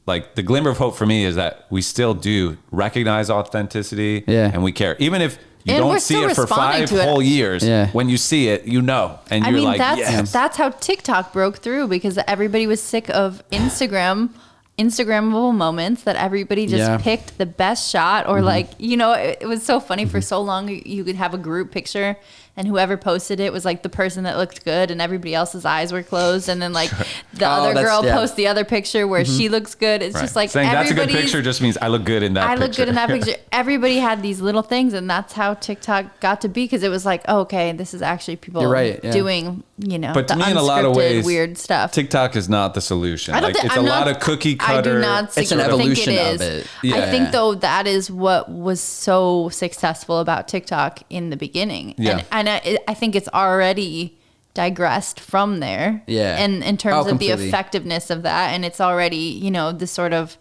like, the glimmer of hope for me is that we still do recognize authenticity, and we care. Even if you And we're don't see still it for responding 5 to it. whole years, when you see it, you know, and you're like, that's how TikTok broke through, because everybody was sick of Instagrammable moments that everybody just picked the best shot, or like, you know, it was so funny for so long. You could have a group picture and whoever posted it was like the person that looked good and everybody else's eyes were closed, and then like the other girl posts the other picture where she looks good. It's just like, saying that's a good picture just means I look good in that picture. I look good in that picture. Everybody had these little things, and that's how TikTok got to be, because it was like, oh, okay, this is actually people doing, you know, but to the me, in a lot of ways, weird stuff. TikTok is not the solution. I don't Like, think, it's a lot of cookie cutter. I do not It's an evolution of it. I think though that is what was so successful about TikTok in the beginning. Yeah. And I think it's already digressed from there. Yeah. And in terms of completely. the effectiveness of that, and it's already, you know, this sort of,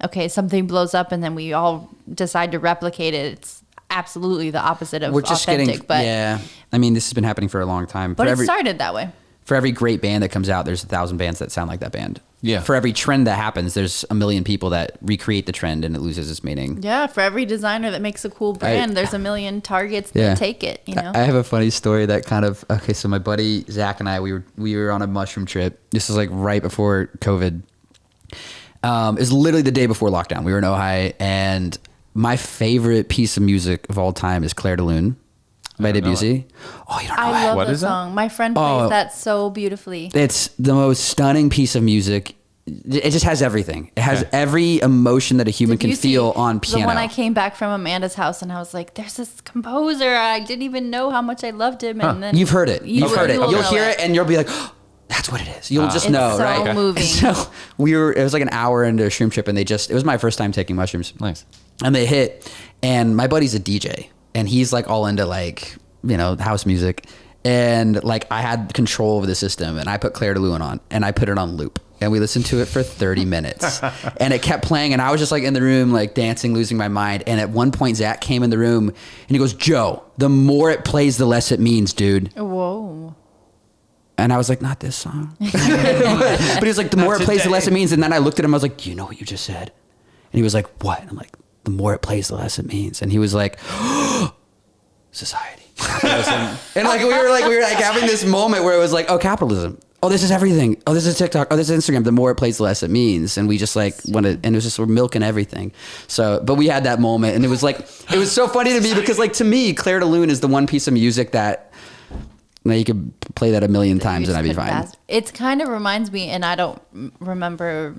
okay, something blows up and then we all decide to replicate it. It's absolutely the opposite of authentic. But I mean, this has been happening for a long time. But it started that way. For every great band that comes out, there's 1,000 bands that sound like that band. Yeah. For every trend that happens, there's a million people that recreate the trend and it loses its meaning. Yeah, for every designer that makes a cool brand, there's a million targets that take it, you know? I have a funny story that kind of, okay, so my buddy Zach and I, we were on a mushroom trip. This was like right before COVID. It was literally the day before lockdown. We were in Ojai, and my favorite piece of music of all time is Claire de Lune by Debussy. Oh, you don't know I love What the is that? song. My friend plays that so beautifully. It's the most stunning piece of music it just has everything. It has every emotion that a human can feel on piano. The one I came back from Amanda's house and I was like, there's this composer. I didn't even know how much I loved him. And then You've heard it. You've heard it. You'll hear it. it and you'll be like, oh, that's what it is. You'll just know, It's so right? moving. So it was like an hour into a shroom trip and it was my first time taking mushrooms. Nice. And they hit, and my buddy's a DJ and he's like all into like, house music. And like I had control over the system and I put Claire de Lune on and I put it on loop and we listened to it for 30 minutes and it kept playing and I was just like in the room, like dancing, losing my mind. And at one point Zach came in the room and he goes, Joe, the more it plays, the less it means, dude. Whoa. And I was like, not this song. But he was like, the more it plays, the less it means. And then I looked at him, I was like, do you know what you just said? And he was like, what? And I'm like, the more it plays, the less it means. And he was like, society. And like we were like having this moment where it was like, oh, capitalism. Oh, this is everything. Oh, this is TikTok. Oh, this is Instagram. The more it plays, the less it means. And we just like wanted, and it was just we're milking everything. So, but we had that moment, and it was like it was so funny to me because like to me, Claire de Lune is the one piece of music that you could play that a million times and I'd be fine. It kind of reminds me, and I don't remember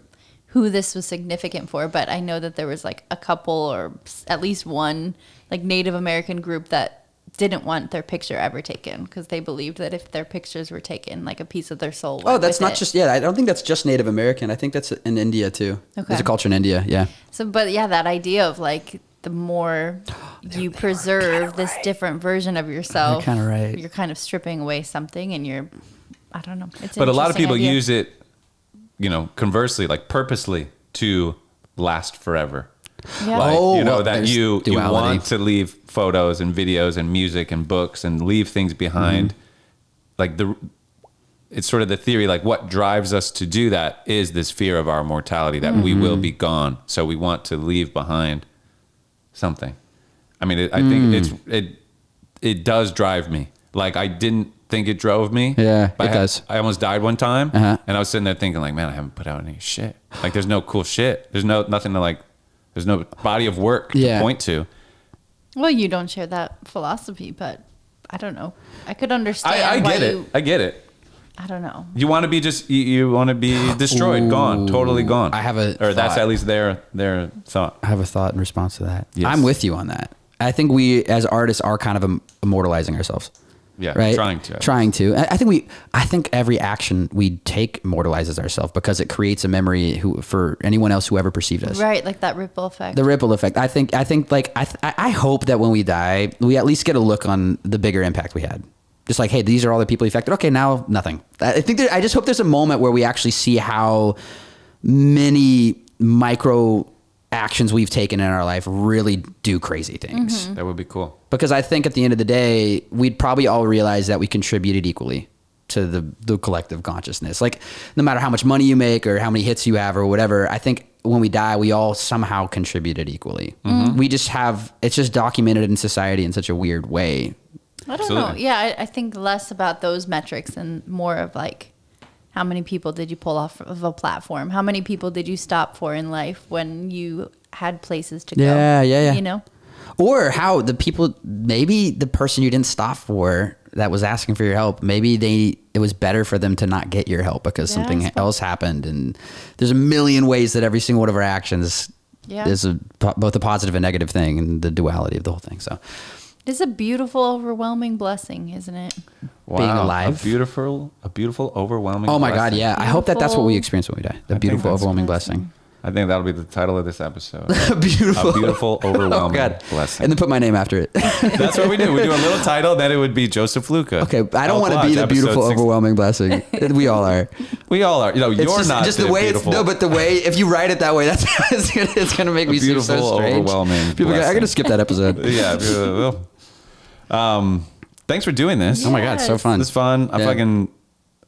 who this was significant for, but I know that there was like a couple or at least one like Native American group that didn't want their picture ever taken because they believed that if their pictures were taken, like a piece of their soul. Oh, that's not just, I don't think that's just Native American. I think that's in India too. Okay. There's a culture in India. Yeah. So, but yeah, that idea of like the more you preserve this different version of yourself, kind of right. You're kind of stripping away something and I don't know. It's but a lot of people idea. use it, conversely, like purposely to last forever. Yeah. Like, that you want to leave photos and videos and music and books and leave things behind. Like it's sort of the theory, like what drives us to do that is this fear of our mortality, that we will be gone. So we want to leave behind something. I mean, I think it does drive me. Like I didn't think it drove me. Yeah, it does. I almost died one time and I was sitting there thinking like, man, I haven't put out any shit. Like there's no cool shit. There's nothing to like, there's no body of work to point to. Well, you don't share that philosophy, but I don't know. I could understand. I get it. I get it. I don't know. You want to be you want to be destroyed, gone, totally gone. I have or that's at least their thought. I have a thought in response to that. Yes. I'm with you on that. I think we as artists are kind of immortalizing ourselves. Yeah, right. Trying to. I think every action we take immortalizes ourselves because it creates a memory for anyone else who ever perceived us. Right, like that ripple effect. The ripple effect. I think like I hope that when we die, we at least get a look on the bigger impact we had. Just like, hey, these are all the people affected. Okay, now nothing. I just hope there's a moment where we actually see how many micro actions we've taken in our life really do crazy things. That would be cool. Because I think at the end of the day, we'd probably all realize that we contributed equally to the collective consciousness. Like no matter how much money you make or how many hits you have or whatever, I think when we die, we all somehow contributed equally. We just it's just documented in society in such a weird way. I don't know. Yeah, I think less about those metrics and more of like, how many people did you pull off of a platform? How many people did you stop for in life when you had places to go? Yeah. Or how maybe the person you didn't stop for that was asking for your help, maybe it was better for them to not get your help because something else happened. And there's a million ways that every single one of our actions is both a positive and negative thing, and the duality of the whole thing. So it's a beautiful, overwhelming blessing, isn't it? Wow. Being alive. A beautiful, overwhelming Oh my blessing. God, yeah. I hope that's what we experience when we die. The beautiful, overwhelming blessing. I think that'll be the title of this episode. Beautiful. A beautiful, overwhelming blessing. And then put my name after it. That's what we do. We do a little title, then it would be Joseph Luca. Okay, I don't want to be the beautiful, overwhelming blessing. We all are. We all are. You're just, not just the way beautiful. But the way, if you write it that way, it's going to make me seem so strange. Overwhelming People are going to skip that episode. Yeah. Thanks for doing this. Oh my God, so fun. It's fun.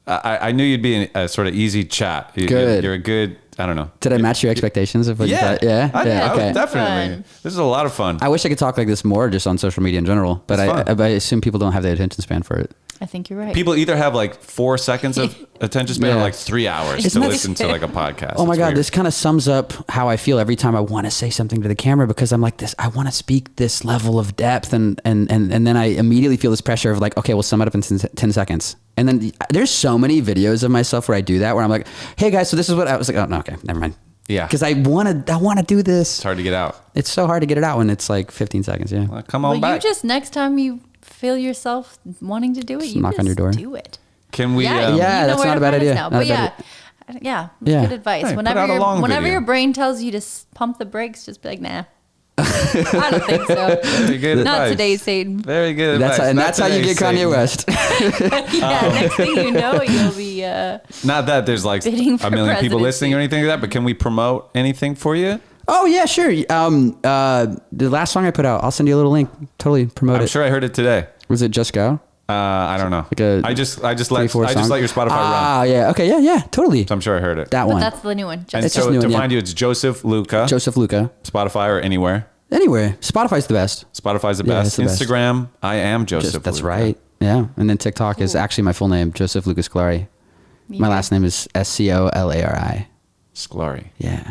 I knew you'd be a sort of easy chat. Good. You're a good I don't know. Did I match your expectations of what you thought? Yeah. Okay. Definitely. Fun. This is a lot of fun. I wish I could talk like this more just on social media in general, but I assume people don't have the attention span for it. I think you're right. People either have like 4 seconds of attention span or Yeah. like 3 hours Isn't to that listen to like a podcast. Oh my It's God, weird. this kind of sums up how I feel every time I want to say something to the camera, because I'm like this, I want to speak this level of depth, and then I immediately feel this pressure of like, okay, we'll sum it up in 10 seconds. And then there's so many videos of myself where I do that, where I'm like, hey guys, so this is what I was like, oh no, okay, never mind. Yeah. Because I want to do this. It's hard to get out. It's so hard to get it out when it's like 15 seconds. Yeah. Well, come on well, back. you just next time you feel yourself wanting to do it, you knock just on your door. do it. Can we? Yeah, Yeah, you know that's where not to a bad find us idea. now. Not But a yeah, bad yeah, Yeah. good advice. Hey, put out a long Whenever video. your brain tells you to pump the brakes, just be like, nah. I don't think so. Very good Not advice. today, Satan. Very good. That's advice. Not that's how you today, get Kanye Satan. West. Yeah, next thing you know, you'll be. Not that there's like Bidding a for million people presidency. listening or anything like that, but can we promote anything for you? Oh yeah, sure. The last song I put out, I'll send you a little link. Totally promote I'm it. sure I heard it today. Was it Just Go? I don't know. Like a I just let 3-4 I just song? let your Spotify run. Ah, yeah. Okay, yeah, totally. So I'm sure I heard it. That But one. that's the new one. And It's Just just so new to one, yeah. find you, it's Joseph Luca, Joseph Luca. Spotify or anywhere. Anyway, Spotify's the best. Spotify's the Yeah, best. it's the best. Instagram, I am Joseph. That's Luca. right. Yeah. And then TikTok is actually my full name, Joseph Lucas Scolari. My last name is Scolari. Scolari. Yeah.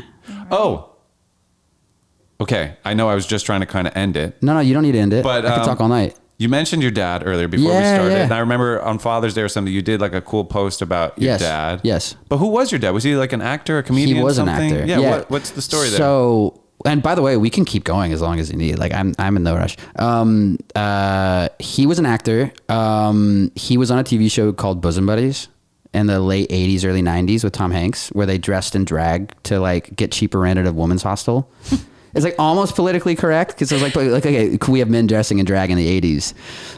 Oh. Okay. I know I was just trying to kind of end it. No, you don't need to end it. But, I can talk all night. You mentioned your dad earlier before we Yeah, started. yeah. And I remember on Father's Day or something, you did like a cool post about your Yes. dad. Yes. But who was your dad? Was he like an actor, a comedian? He was something? an actor. Yeah. What's the story there? So, and by the way, we can keep going as long as you need. Like I'm in no rush. He was an actor. He was on a TV show called Bosom Buddies in the late 80s, early 90s with Tom Hanks, where they dressed in drag to like get cheaper rent at a women's hostel. It's like almost politically correct because it was like, okay, could we have men dressing in drag in the 80s?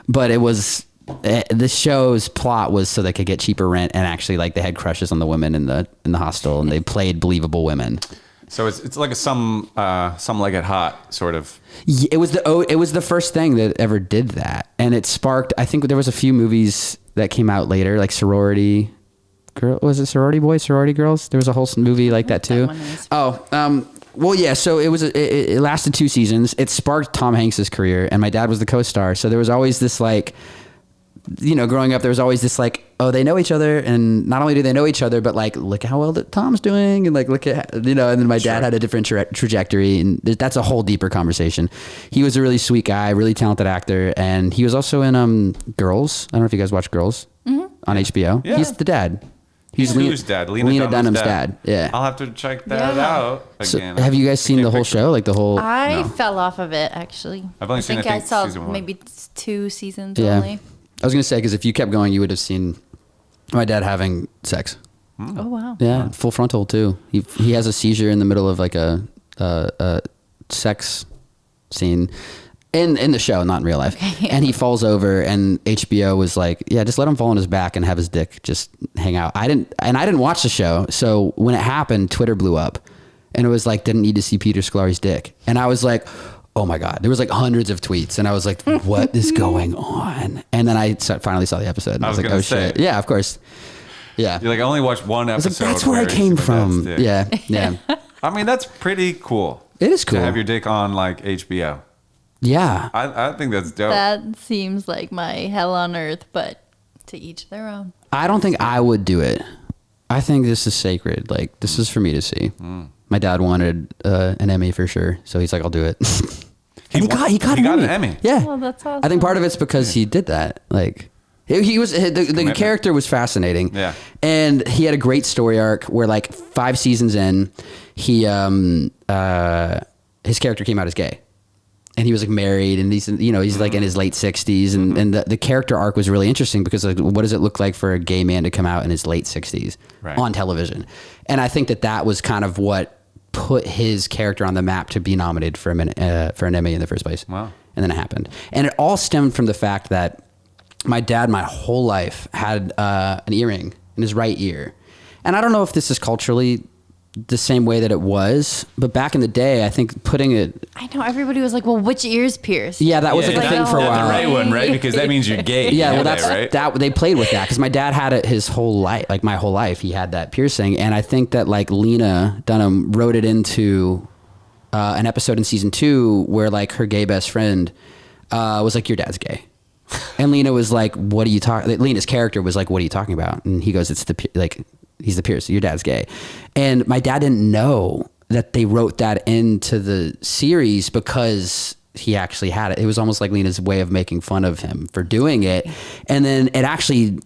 But it was, the show's plot was so they could get cheaper rent, and actually like they had crushes on the women in the hostel, and they played believable women. So it's like a some like it hot sort of. Yeah, it was the first thing that ever did that, and it sparked. I think there was a few movies that came out later, like Sorority Girl. Was it Sorority Boys, Sorority Girls? There was a whole movie like that too. one is. Well, yeah. So it lasted 2 seasons. It sparked Tom Hanks's career, and my dad was the co-star. So there was always this like, you know, growing up, there was always this like, oh, they know each other, and not only do they know each other, but like, look how well that Tom's doing, and like, look at, you know. And then my dad had a different trajectory, and that's a whole deeper conversation. He was a really sweet guy, really talented actor, and he was also in Girls. I don't know if you guys watch Girls on HBO. Yeah. He's the dad. He's Lena- whose dad? Lena Dunham's dad. Yeah. I'll have to check that Yeah. out So again. have you guys I seen can't the whole picture- show? Like the whole? I No. fell off of it actually. I've only seen, I think, saw season 1. maybe 2 seasons Yeah. only. I was gonna say, because if you kept going, you would have seen my dad having sex. Oh wow. Yeah, full frontal too. He has a seizure in the middle of like a sex scene in the show, not in real life. Okay. And he falls over, and HBO was like, yeah, just let him fall on his back and have his dick just hang out. I didn't watch the show, so when it happened, Twitter blew up, and it was like, didn't need to see Peter Scolari's dick, and I was like, oh my God, there was like hundreds of tweets, and I was like, what is going on? And then I finally saw the episode, and I I was was like, gonna oh say. shit, yeah, of course, yeah. You're like, I only watched one I was episode. like, that's where I he came showed from. dad's dick. Yeah, yeah, I mean, that's pretty cool. it is cool. To have your dick on like HBO. Yeah, I think that's dope. That seems like my hell on earth, but to each their own. I don't think I would do it. I think this is sacred. Like, this is for me to see. My dad wanted an Emmy for sure, so he's like, I'll do it. And he got an Emmy. Yeah. Oh, that's awesome. I think part of it's because he did that. Like, he was the character was fascinating. Yeah. And he had a great story arc where like 5 seasons in, he his character came out as gay. And he was like married, and he's like in his late 60s, and the character arc was really interesting because like, what does it look like for a gay man to come out in his late 60s on television? And I think that was kind of what put his character on the map to be nominated for an Emmy in the first place. Wow. And then it happened, and it all stemmed from the fact that my dad, my whole life, had an earring in his right ear, and I don't know if this is culturally the same way that it was. But back in the day, I think putting it... I know everybody was like, well, which ear's pierced? Yeah, that was like a thing for a Not while. the right one, right? Because that means you're gay. Yeah, well, that's right. That they played with that because my dad had it his whole life, like my whole life. He had that piercing, and I think that like Lena Dunham wrote it into an episode in season 2 where like her gay best friend was like, "Your dad's gay," and Lena was like, "What are you talking?" Lena's character was like, "What are you talking about?" And he goes, "It's he's the piercer. Your dad's gay," and my dad didn't know that they wrote that into the series because he actually had it. It was almost like Lena's way of making fun of him for doing it. And then it actually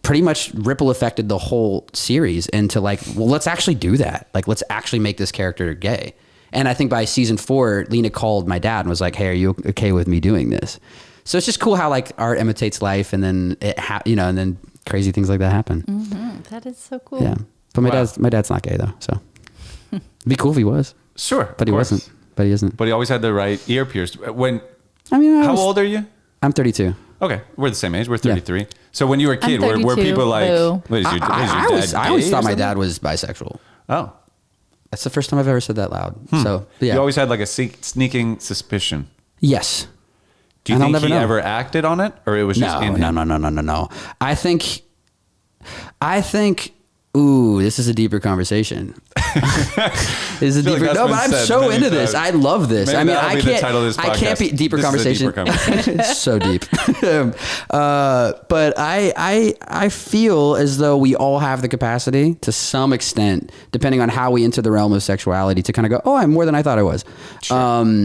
pretty much ripple affected the whole series into like, well, let's actually do that. Like, let's actually make this character gay. And I think by season 4, Lena called my dad and was like, "Hey, are you okay with me doing this?" So it's just cool how like art imitates life, and then and then crazy things like that happen. Mm-hmm. That is so cool. Yeah. But my dad's not gay though. So it'd be cool if he was. Sure. But he wasn't. But he isn't. But he always had the right ear pierced. How old are you? I'm 32. Okay, we're the same age. We're 33. So when you were a kid, were 32. people like, Boo. "Wait, is your dad I always gay thought or my something?" dad was bisexual. Oh, That's the first time I've ever said that loud. So yeah. you always had like a sneaking suspicion. Yes. Do you And I'll think never he know. ever acted on it, or it was just in him? No. I think. Ooh, this is a deeper conversation. This is a deeper. that's No, been but I'm said so many into this. times. I love this. Maybe I mean, that'll I be the can't. title of this I can't be podcast. deeper This is a conversation. deeper conversation. So deep. But I feel as though we all have the capacity to some extent, depending on how we enter the realm of sexuality, to kind of go, "Oh, I'm more than I thought I was." Sure,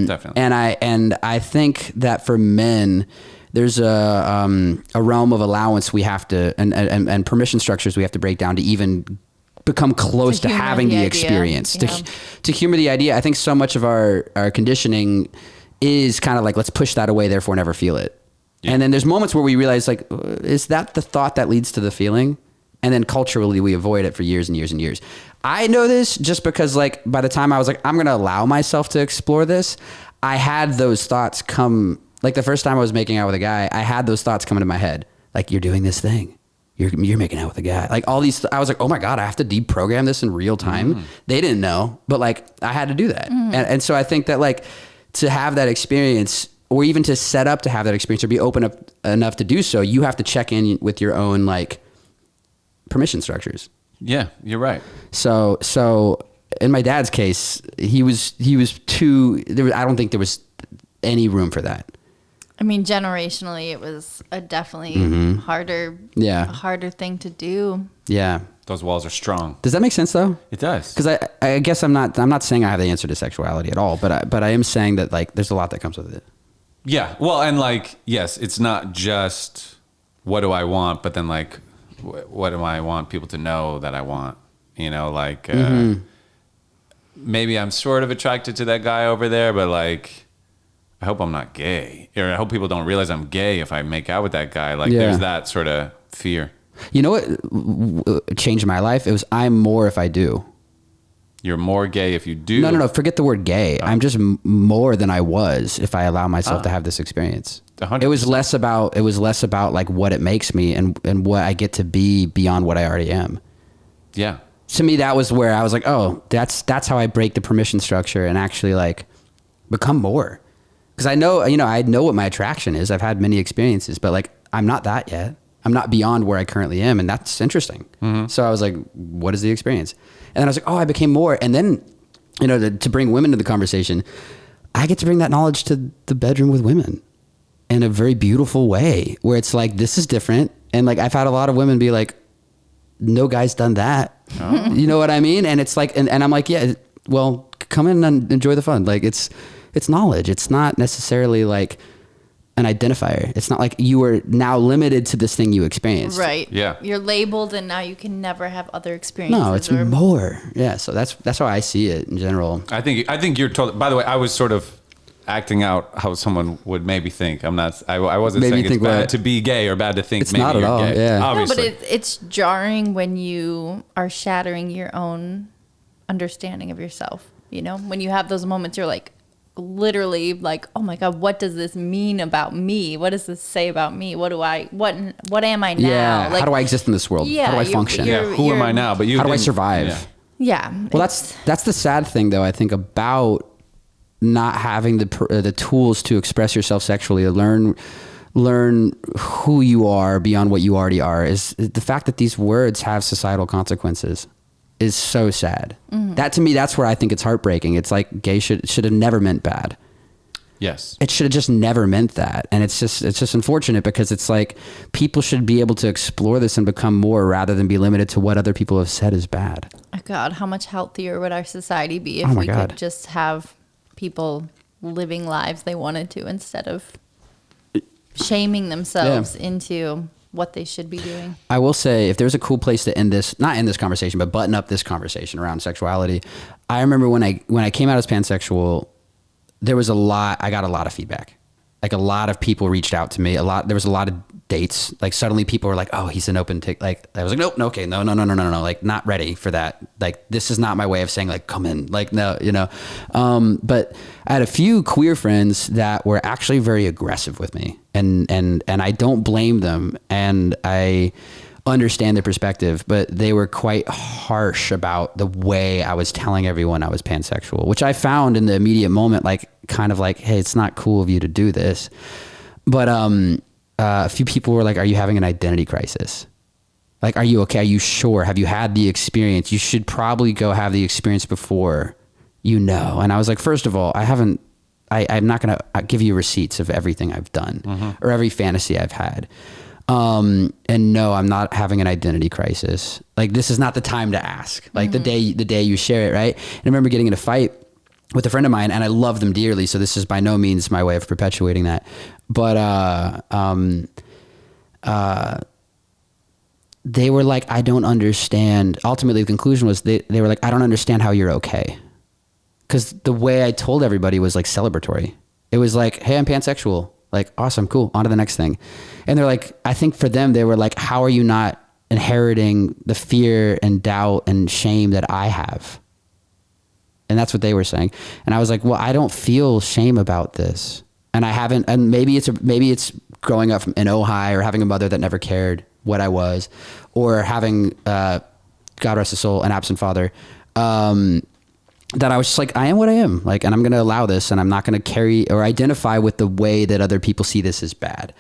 definitely. And I think that for men, there's a realm of allowance we have to and permission structures we have to break down to even become close to humor having the the idea. experience. Yeah. To humor the idea. I think so much of our conditioning is kind of like, let's push that away, therefore never feel it. Yeah. And then there's moments where we realize, like, is that the thought that leads to the feeling? And then culturally we avoid it for years and years and years. I know this just because, like, by the time I was like, I'm going to allow myself to explore this, I had those thoughts come. Like the first time I was making out with a guy, I had those thoughts come into my head. Like, you're doing this thing. You're making out with a guy. Like all these, I was like, oh my God, I have to deprogram this in real time. They didn't know, but like I had to do that. And so I think that like to have that experience, or even to set up to have that experience or be open up enough to do so, you have to check in with your own like permission structures. Yeah, you're right. So in my dad's case, he was too, I don't think there was any room for that. I mean, generationally, it was a definitely harder thing to do. Yeah. Those walls are strong. Does that make sense though? It does. Because I guess I'm not saying I have the answer to sexuality at all, but I am saying that like there's a lot that comes with it. Yeah. Well, and like, yes, it's not just what do I want, but then like, what do I want people to know that I want? You know, like maybe I'm sort of attracted to that guy over there, but like, I hope I'm not gay, or I hope people don't realize I'm gay if I make out with that guy. Like, there's that sort of fear. You know what changed my life? It was, I'm more if I do. You're more gay if you do. No. Forget the word gay. I'm just more than I was if I allow myself to have this experience. 100%. It was less about like what it makes me and what I get to be beyond what I already am. Yeah. To me, that was where I was like, oh, that's how I break the permission structure and actually like become more. Because I know what my attraction is. I've had many experiences, but like, I'm not that yet. I'm not beyond where I currently am. And that's interesting. So I was like, what is the experience? And then I was like, oh, I became more. And then, to bring women to the conversation, I get to bring that knowledge to the bedroom with women in a very beautiful way where it's like, this is different. And like, I've had a lot of women be like, no guy's done that. Oh. You know what I mean? And it's like, and I'm like, yeah, well, come in and enjoy the fun. Like it's knowledge. It's not necessarily like an identifier. It's not like you are now limited to this thing you experienced. Right. Yeah. You're labeled and now you can never have other experiences. No, it's more. Yeah. So that's how I see it in general. I think you're totally, by the way, I was sort of acting out how someone would maybe think. I wasn't Maybe saying it's think bad what? to be gay or bad to think It's maybe not at you're all, gay. yeah. Obviously. No, but it's jarring when you are shattering your own understanding of yourself. When you have those moments, you're like, literally like, oh my God, what does this mean about me? What does this say about me? What am I now? Yeah. Like, how do I exist in this world? Yeah, how do I function? Who am I now? But how do I survive? Yeah. Well, that's the sad thing, though, I think, about not having the tools to express yourself sexually, to learn who you are beyond what you already are, is the fact that these words have societal consequences is so sad. That, to me, that's where I think it's heartbreaking. It's like gay should have never meant bad. Yes. It should have just never meant that. And it's just unfortunate, because it's like people should be able to explore this and become more, rather than be limited to what other people have said is bad. Oh God, how much healthier would our society be if we could just have people living lives they wanted to, instead of shaming themselves into what they should be doing. I will say, if there's a cool place to end this, not end this conversation, but button up this conversation around sexuality. I remember when I came out as pansexual, I got a lot of feedback. Like, a lot of people reached out to me. There was a lot of dates. Like, suddenly people were like, "Oh, he's an open tick." Like, I was like, "Nope, no, okay, no. Like, not ready for that. Like, this is not my way of saying, like, come in. Like, no, you know." But I had a few queer friends that were actually very aggressive with me, and I don't blame them, and I understand their perspective, but they were quite harsh about the way I was telling everyone I was pansexual, which I found in the immediate moment, like, kind of like, "Hey, it's not cool of you to do this." But a few people were like, "Are you having an identity crisis? Like, are you okay? Are you sure? Have you had the experience? You should probably go have the experience before you know." And I was like, first of all, I'm not going to give you receipts of everything I've done or every fantasy I've had. And no, I'm not having an identity crisis. Like, this is not the time to ask. Like, the day you share it, right? And I remember getting in a fight with a friend of mine, and I love them dearly, so this is by no means my way of perpetuating that. But they were like, "I don't understand." Ultimately, the conclusion was they were like, "I don't understand how you're okay." Because the way I told everybody was like celebratory. It was like, "Hey, I'm pansexual." Like, awesome, cool, on to the next thing. And they're like, I think for them, they were like, "How are you not inheriting the fear and doubt and shame that I have?" And that's what they were saying. And I was like, well, I don't feel shame about this. And I haven't, and maybe it's growing up in Ojai, or having a mother that never cared what I was, or having, God rest his soul, an absent father, that I was just like, I am what I am, like, and I'm going to allow this, and I'm not going to carry or identify with the way that other people see this as bad.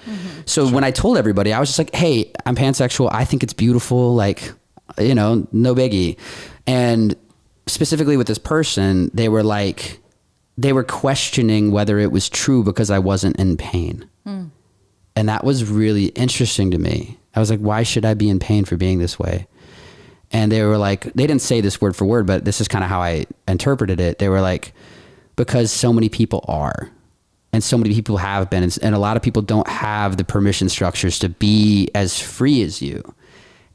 So when I told everybody, I was just like, "Hey, I'm pansexual. I think it's beautiful. Like, you know, no biggie." And specifically with this person, they were questioning whether it was true, because I wasn't in pain. And that was really interesting to me. I was like, why should I be in pain for being this way? And they were like, they didn't say this word for word, but this is kind of how I interpreted it. They were like, because so many people are, and so many people have been, and a lot of people don't have the permission structures to be as free as you.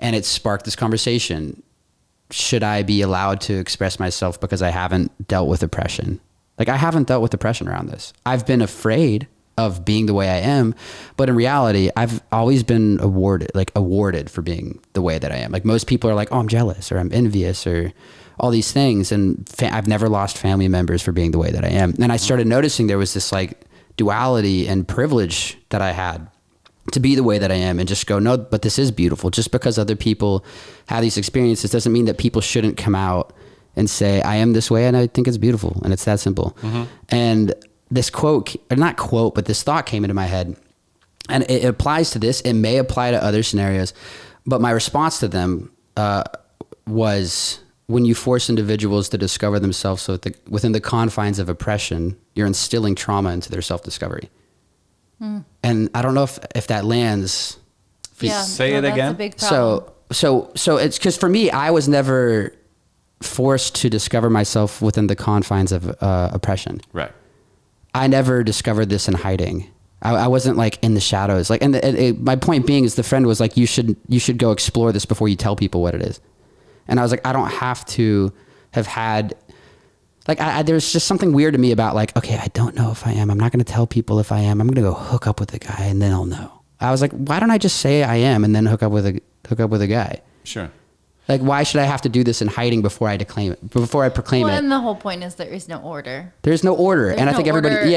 And it sparked this conversation. Should I be allowed to express myself because I haven't dealt with oppression? Like, I haven't dealt with oppression around this. I've been afraid of being the way I am, but in reality, I've always been awarded for being the way that I am. Like, most people are like, "Oh, I'm jealous," or "I'm envious," or all these things. And I've never lost family members for being the way that I am. And I started noticing there was this like duality and privilege that I had to be the way that I am, and just go, no, but this is beautiful. Just because other people have these experiences doesn't mean that people shouldn't come out and say, "I am this way and I think it's beautiful." And it's that simple. And this quote, or not quote, but this thought came into my head, and it applies to this. It may apply to other scenarios, but my response to them was, when you force individuals to discover themselves within the confines of oppression, you're instilling trauma into their self-discovery. And I don't know if that lands. Say it again. That's a big problem. So it's because for me, I was never forced to discover myself within the confines of oppression. Right. I never discovered this in hiding. I wasn't like in the shadows. Like, and my point being is, the friend was like, you should go explore this before you tell people what it is. And I was like, I don't have to have had, like, there's just something weird to me about like, okay, I don't know if I am. I'm not going to tell people if I am. I'm going to go hook up with a guy and then I'll know. I was like, why don't I just say I am and then hook up with a guy? Sure. Like, why should I have to do this in hiding before I proclaim it? And the whole point is there is no order. There's no order. And I think everybody,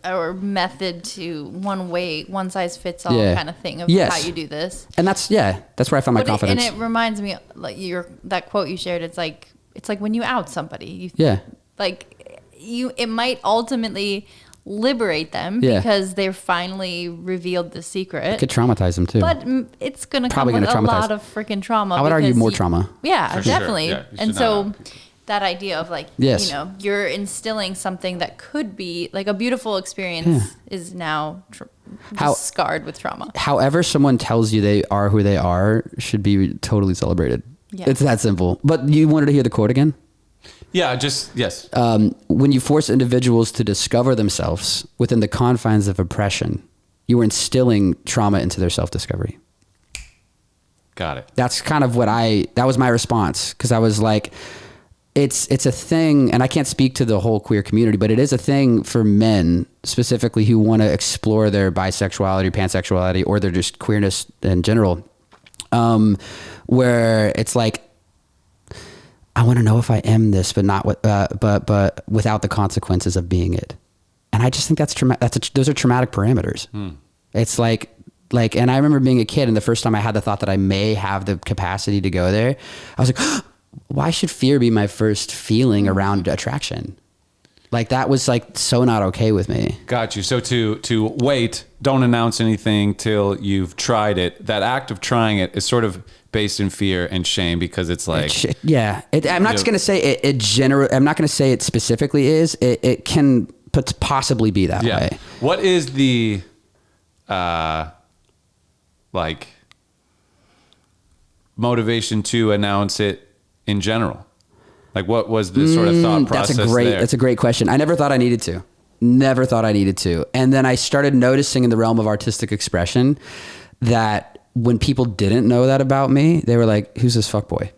or method to one size fits all kind of thing of how you do this. And that's where I found my confidence. And it reminds me, like that quote you shared, it's like, it's like when you out somebody, Yeah. like it might ultimately liberate them Yeah. because they're finally revealed the secret. It could traumatize them too. But it's going to come Probably with gonna a traumatize. lot of freaking trauma. I would argue because more trauma. Yeah, For sure. definitely. Yeah, you And should so not. that idea of like, Yes. you know, you're instilling something that could be like a beautiful experience is now just scarred with trauma. However someone tells you they are who they are should be totally celebrated. Yeah. It's that simple. But you wanted to hear the quote again? Yeah, just, yes. When you force individuals to discover themselves within the confines of oppression, you are instilling trauma into their self-discovery. Got it. That's kind of that was my response. Cause I was like, it's a thing, and I can't speak to the whole queer community, but it is a thing for men specifically who want to explore their bisexuality, pansexuality, or their just queerness in general. Where it's like, I want to know if I am this, but not but without the consequences of being it. And I just think those are traumatic parameters. It's like, and I remember being a kid, and the first time I had the thought that I may have the capacity to go there, I was like, why should fear be my first feeling around attraction? Like that was like so not okay with me. Got you. So to wait, don't announce anything till you've tried it. That act of trying it is sort of based in fear and shame because it's like, yeah. I'm not just going to say it I'm not going to say it specifically is. It can possibly be that way. What is the like motivation to announce it in general? Like what was the sort of thought process there? That's a great question. I never thought I needed to. Never thought I needed to. And then I started noticing in the realm of artistic expression that when people didn't know that about me, they were like, who's this fuckboy?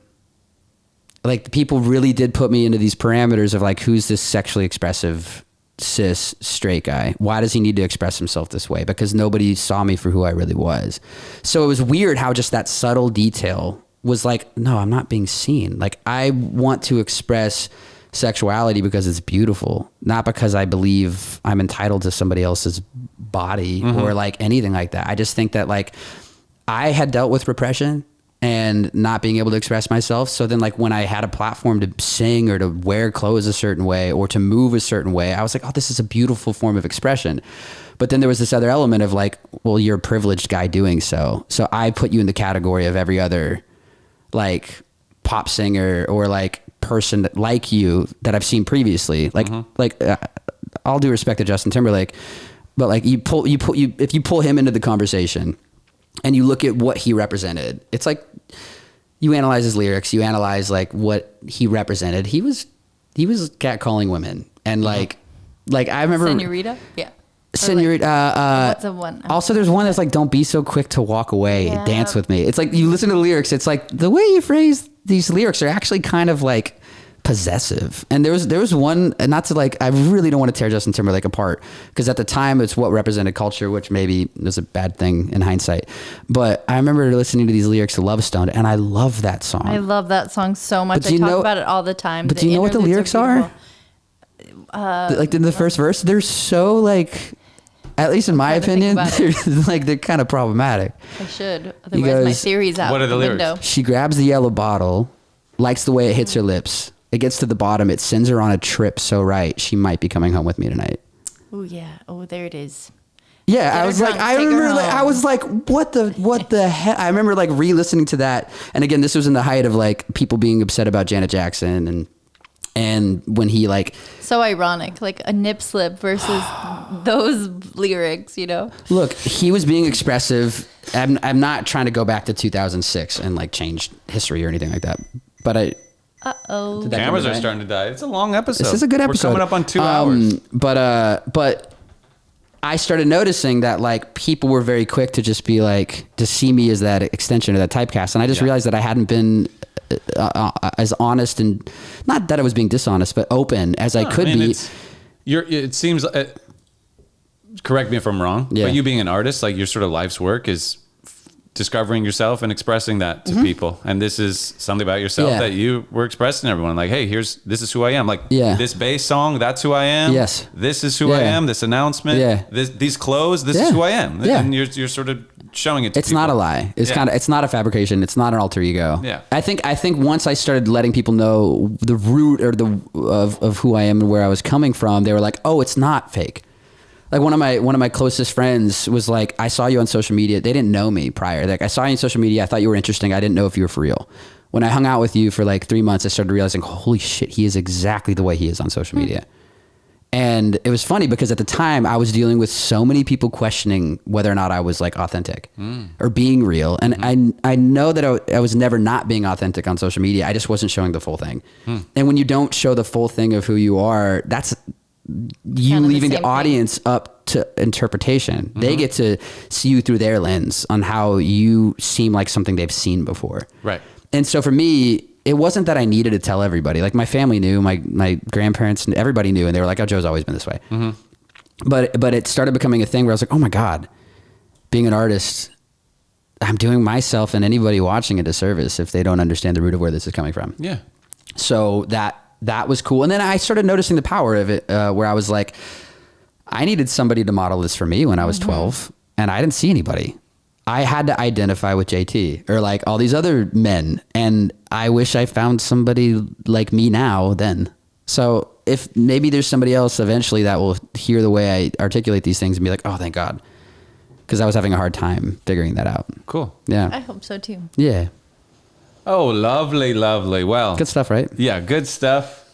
Like people really did put me into these parameters of like, who's this sexually expressive cis straight guy? Why does he need to express himself this way? Because nobody saw me for who I really was. So it was weird how just that subtle detail was like, no, I'm not being seen. Like I want to express sexuality because it's beautiful, not because I believe I'm entitled to somebody else's body or like anything like that. I just think that like I had dealt with repression and not being able to express myself. So then like when I had a platform to sing or to wear clothes a certain way or to move a certain way, I was like, oh, this is a beautiful form of expression. But then there was this other element of like, well, you're a privileged guy doing so. So I put you in the category of every other like pop singer or like person that like you that I've seen previously. Like, all due respect to Justin Timberlake, but like if you pull him into the conversation and you look at what he represented, it's like you analyze his lyrics, you analyze like what he represented. He was catcalling women and like I remember Senorita? Yeah. Senorita. What's the one? Also, there's one that's like, "Don't be so quick to walk away. Dance with me." It's like you listen to the lyrics. It's like the way you phrase these lyrics are actually kind of like possessive. And there was one, and not to like, I really don't want to tear Justin Timberlake apart because at the time it's what represented culture, which maybe was a bad thing in hindsight. But I remember listening to these lyrics to Love Stoned, and I love that song. I love that song so much. But I talk about it all the time. But do you know what the lyrics are? Like in the first verse, they're so like, at least in my opinion, they're kind of problematic. I should. Otherwise, my theory's out. What are the lyrics? window. She grabs the yellow bottle, likes the way it hits her lips. It gets to the bottom. It sends her on a trip so right, she might be coming home with me tonight. Oh yeah. Oh, there it is. Yeah, Get I her was drunk, like, I take her remember, like, I home. was like, what the heck? I remember like re-listening to that, and again, this was in the height of like people being upset about Janet Jackson, and when he like, So ironic, like a nip slip versus those lyrics, you know? look, he was being expressive. I'm not trying to go back to 2006 and like change history or anything like that, but Uh-oh. Did that Cameras come are to starting to die. It's a long episode. This is a good episode. We're coming up on 2 hours. But I started noticing that like people were very quick to just be like, to see me as that extension of that typecast. And I just realized that I hadn't been as honest, and not that I was being dishonest, but open as I could be. It seems, correct me if I'm wrong, Yeah. but you being an artist, like your sort of life's work is discovering yourself and expressing that to people. And this is something about yourself that you were expressing to everyone. Like, hey, this is who I am. Like this bass song, that's who I am. Yes. This is who I am. This announcement, these clothes, this is who I am. Yeah. And you're sort of showing it to It's not a people. lie. It's Yeah. it's not a fabrication. It's not an alter ego. Yeah. I think once I started letting people know the root or of who I am and where I was coming from, they were like, "Oh, it's not fake." Like one of my closest friends was like, "I saw you on social media." They didn't know me prior. Like, "I saw you on social media. I thought you were interesting. I didn't know if you were for real." When I hung out with you for like 3 months, I started realizing, holy shit, he is exactly the way he is on social media. And it was funny because at the time I was dealing with so many people questioning whether or not I was like authentic or being real. And I know that I was never not being authentic on social media. I just wasn't showing the full thing. And when you don't show the full thing of who you are, that's you Kind of the leaving the same thing. audience up to interpretation. They get to see you through their lens on how you seem like something they've seen before. Right. And so for me, it wasn't that I needed to tell everybody. Like my family knew, my grandparents, everybody knew, and they were like, "Oh, Joe's always been this way." But it started becoming a thing where I was like, "Oh my God, being an artist, I'm doing myself and anybody watching a disservice if they don't understand the root of where this is coming from." Yeah. So that was cool. And then I started noticing the power of it, where I was like, I needed somebody to model this for me when I was 12, and I didn't see anybody. I had to identify with JT or like all these other men. And I wish I found somebody like me now then. So if maybe there's somebody else eventually that will hear the way I articulate these things and be like, "Oh, thank God." Because I was having a hard time figuring that out. Cool. Yeah. I hope so too. Yeah. Oh, lovely, lovely. Well, Good stuff, right? yeah, good stuff.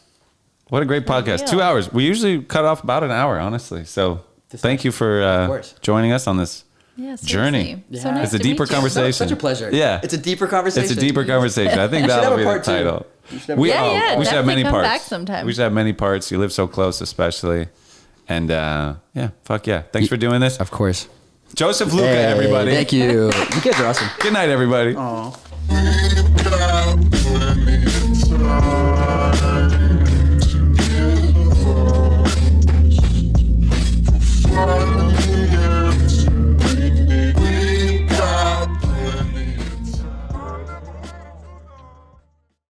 What a great podcast. deal. 2 hours. We usually cut off about an hour, honestly. So thank you for course. joining us on this Yeah, journey. seriously. So Yeah. nice It's a to deeper meet you. conversation. Such a pleasure. Yeah. It's a deeper conversation. It's a deeper conversation. I think We should that'll have a be the part two. title. We should have a We, Yeah, yeah, we should have definitely many come parts. back sometime. We should have many parts. You live so close, especially. And yeah, fuck yeah. Thanks for doing this. Of course. Joseph Luca, Hey, everybody. Thank you. You guys are awesome. Good night, everybody. Aw.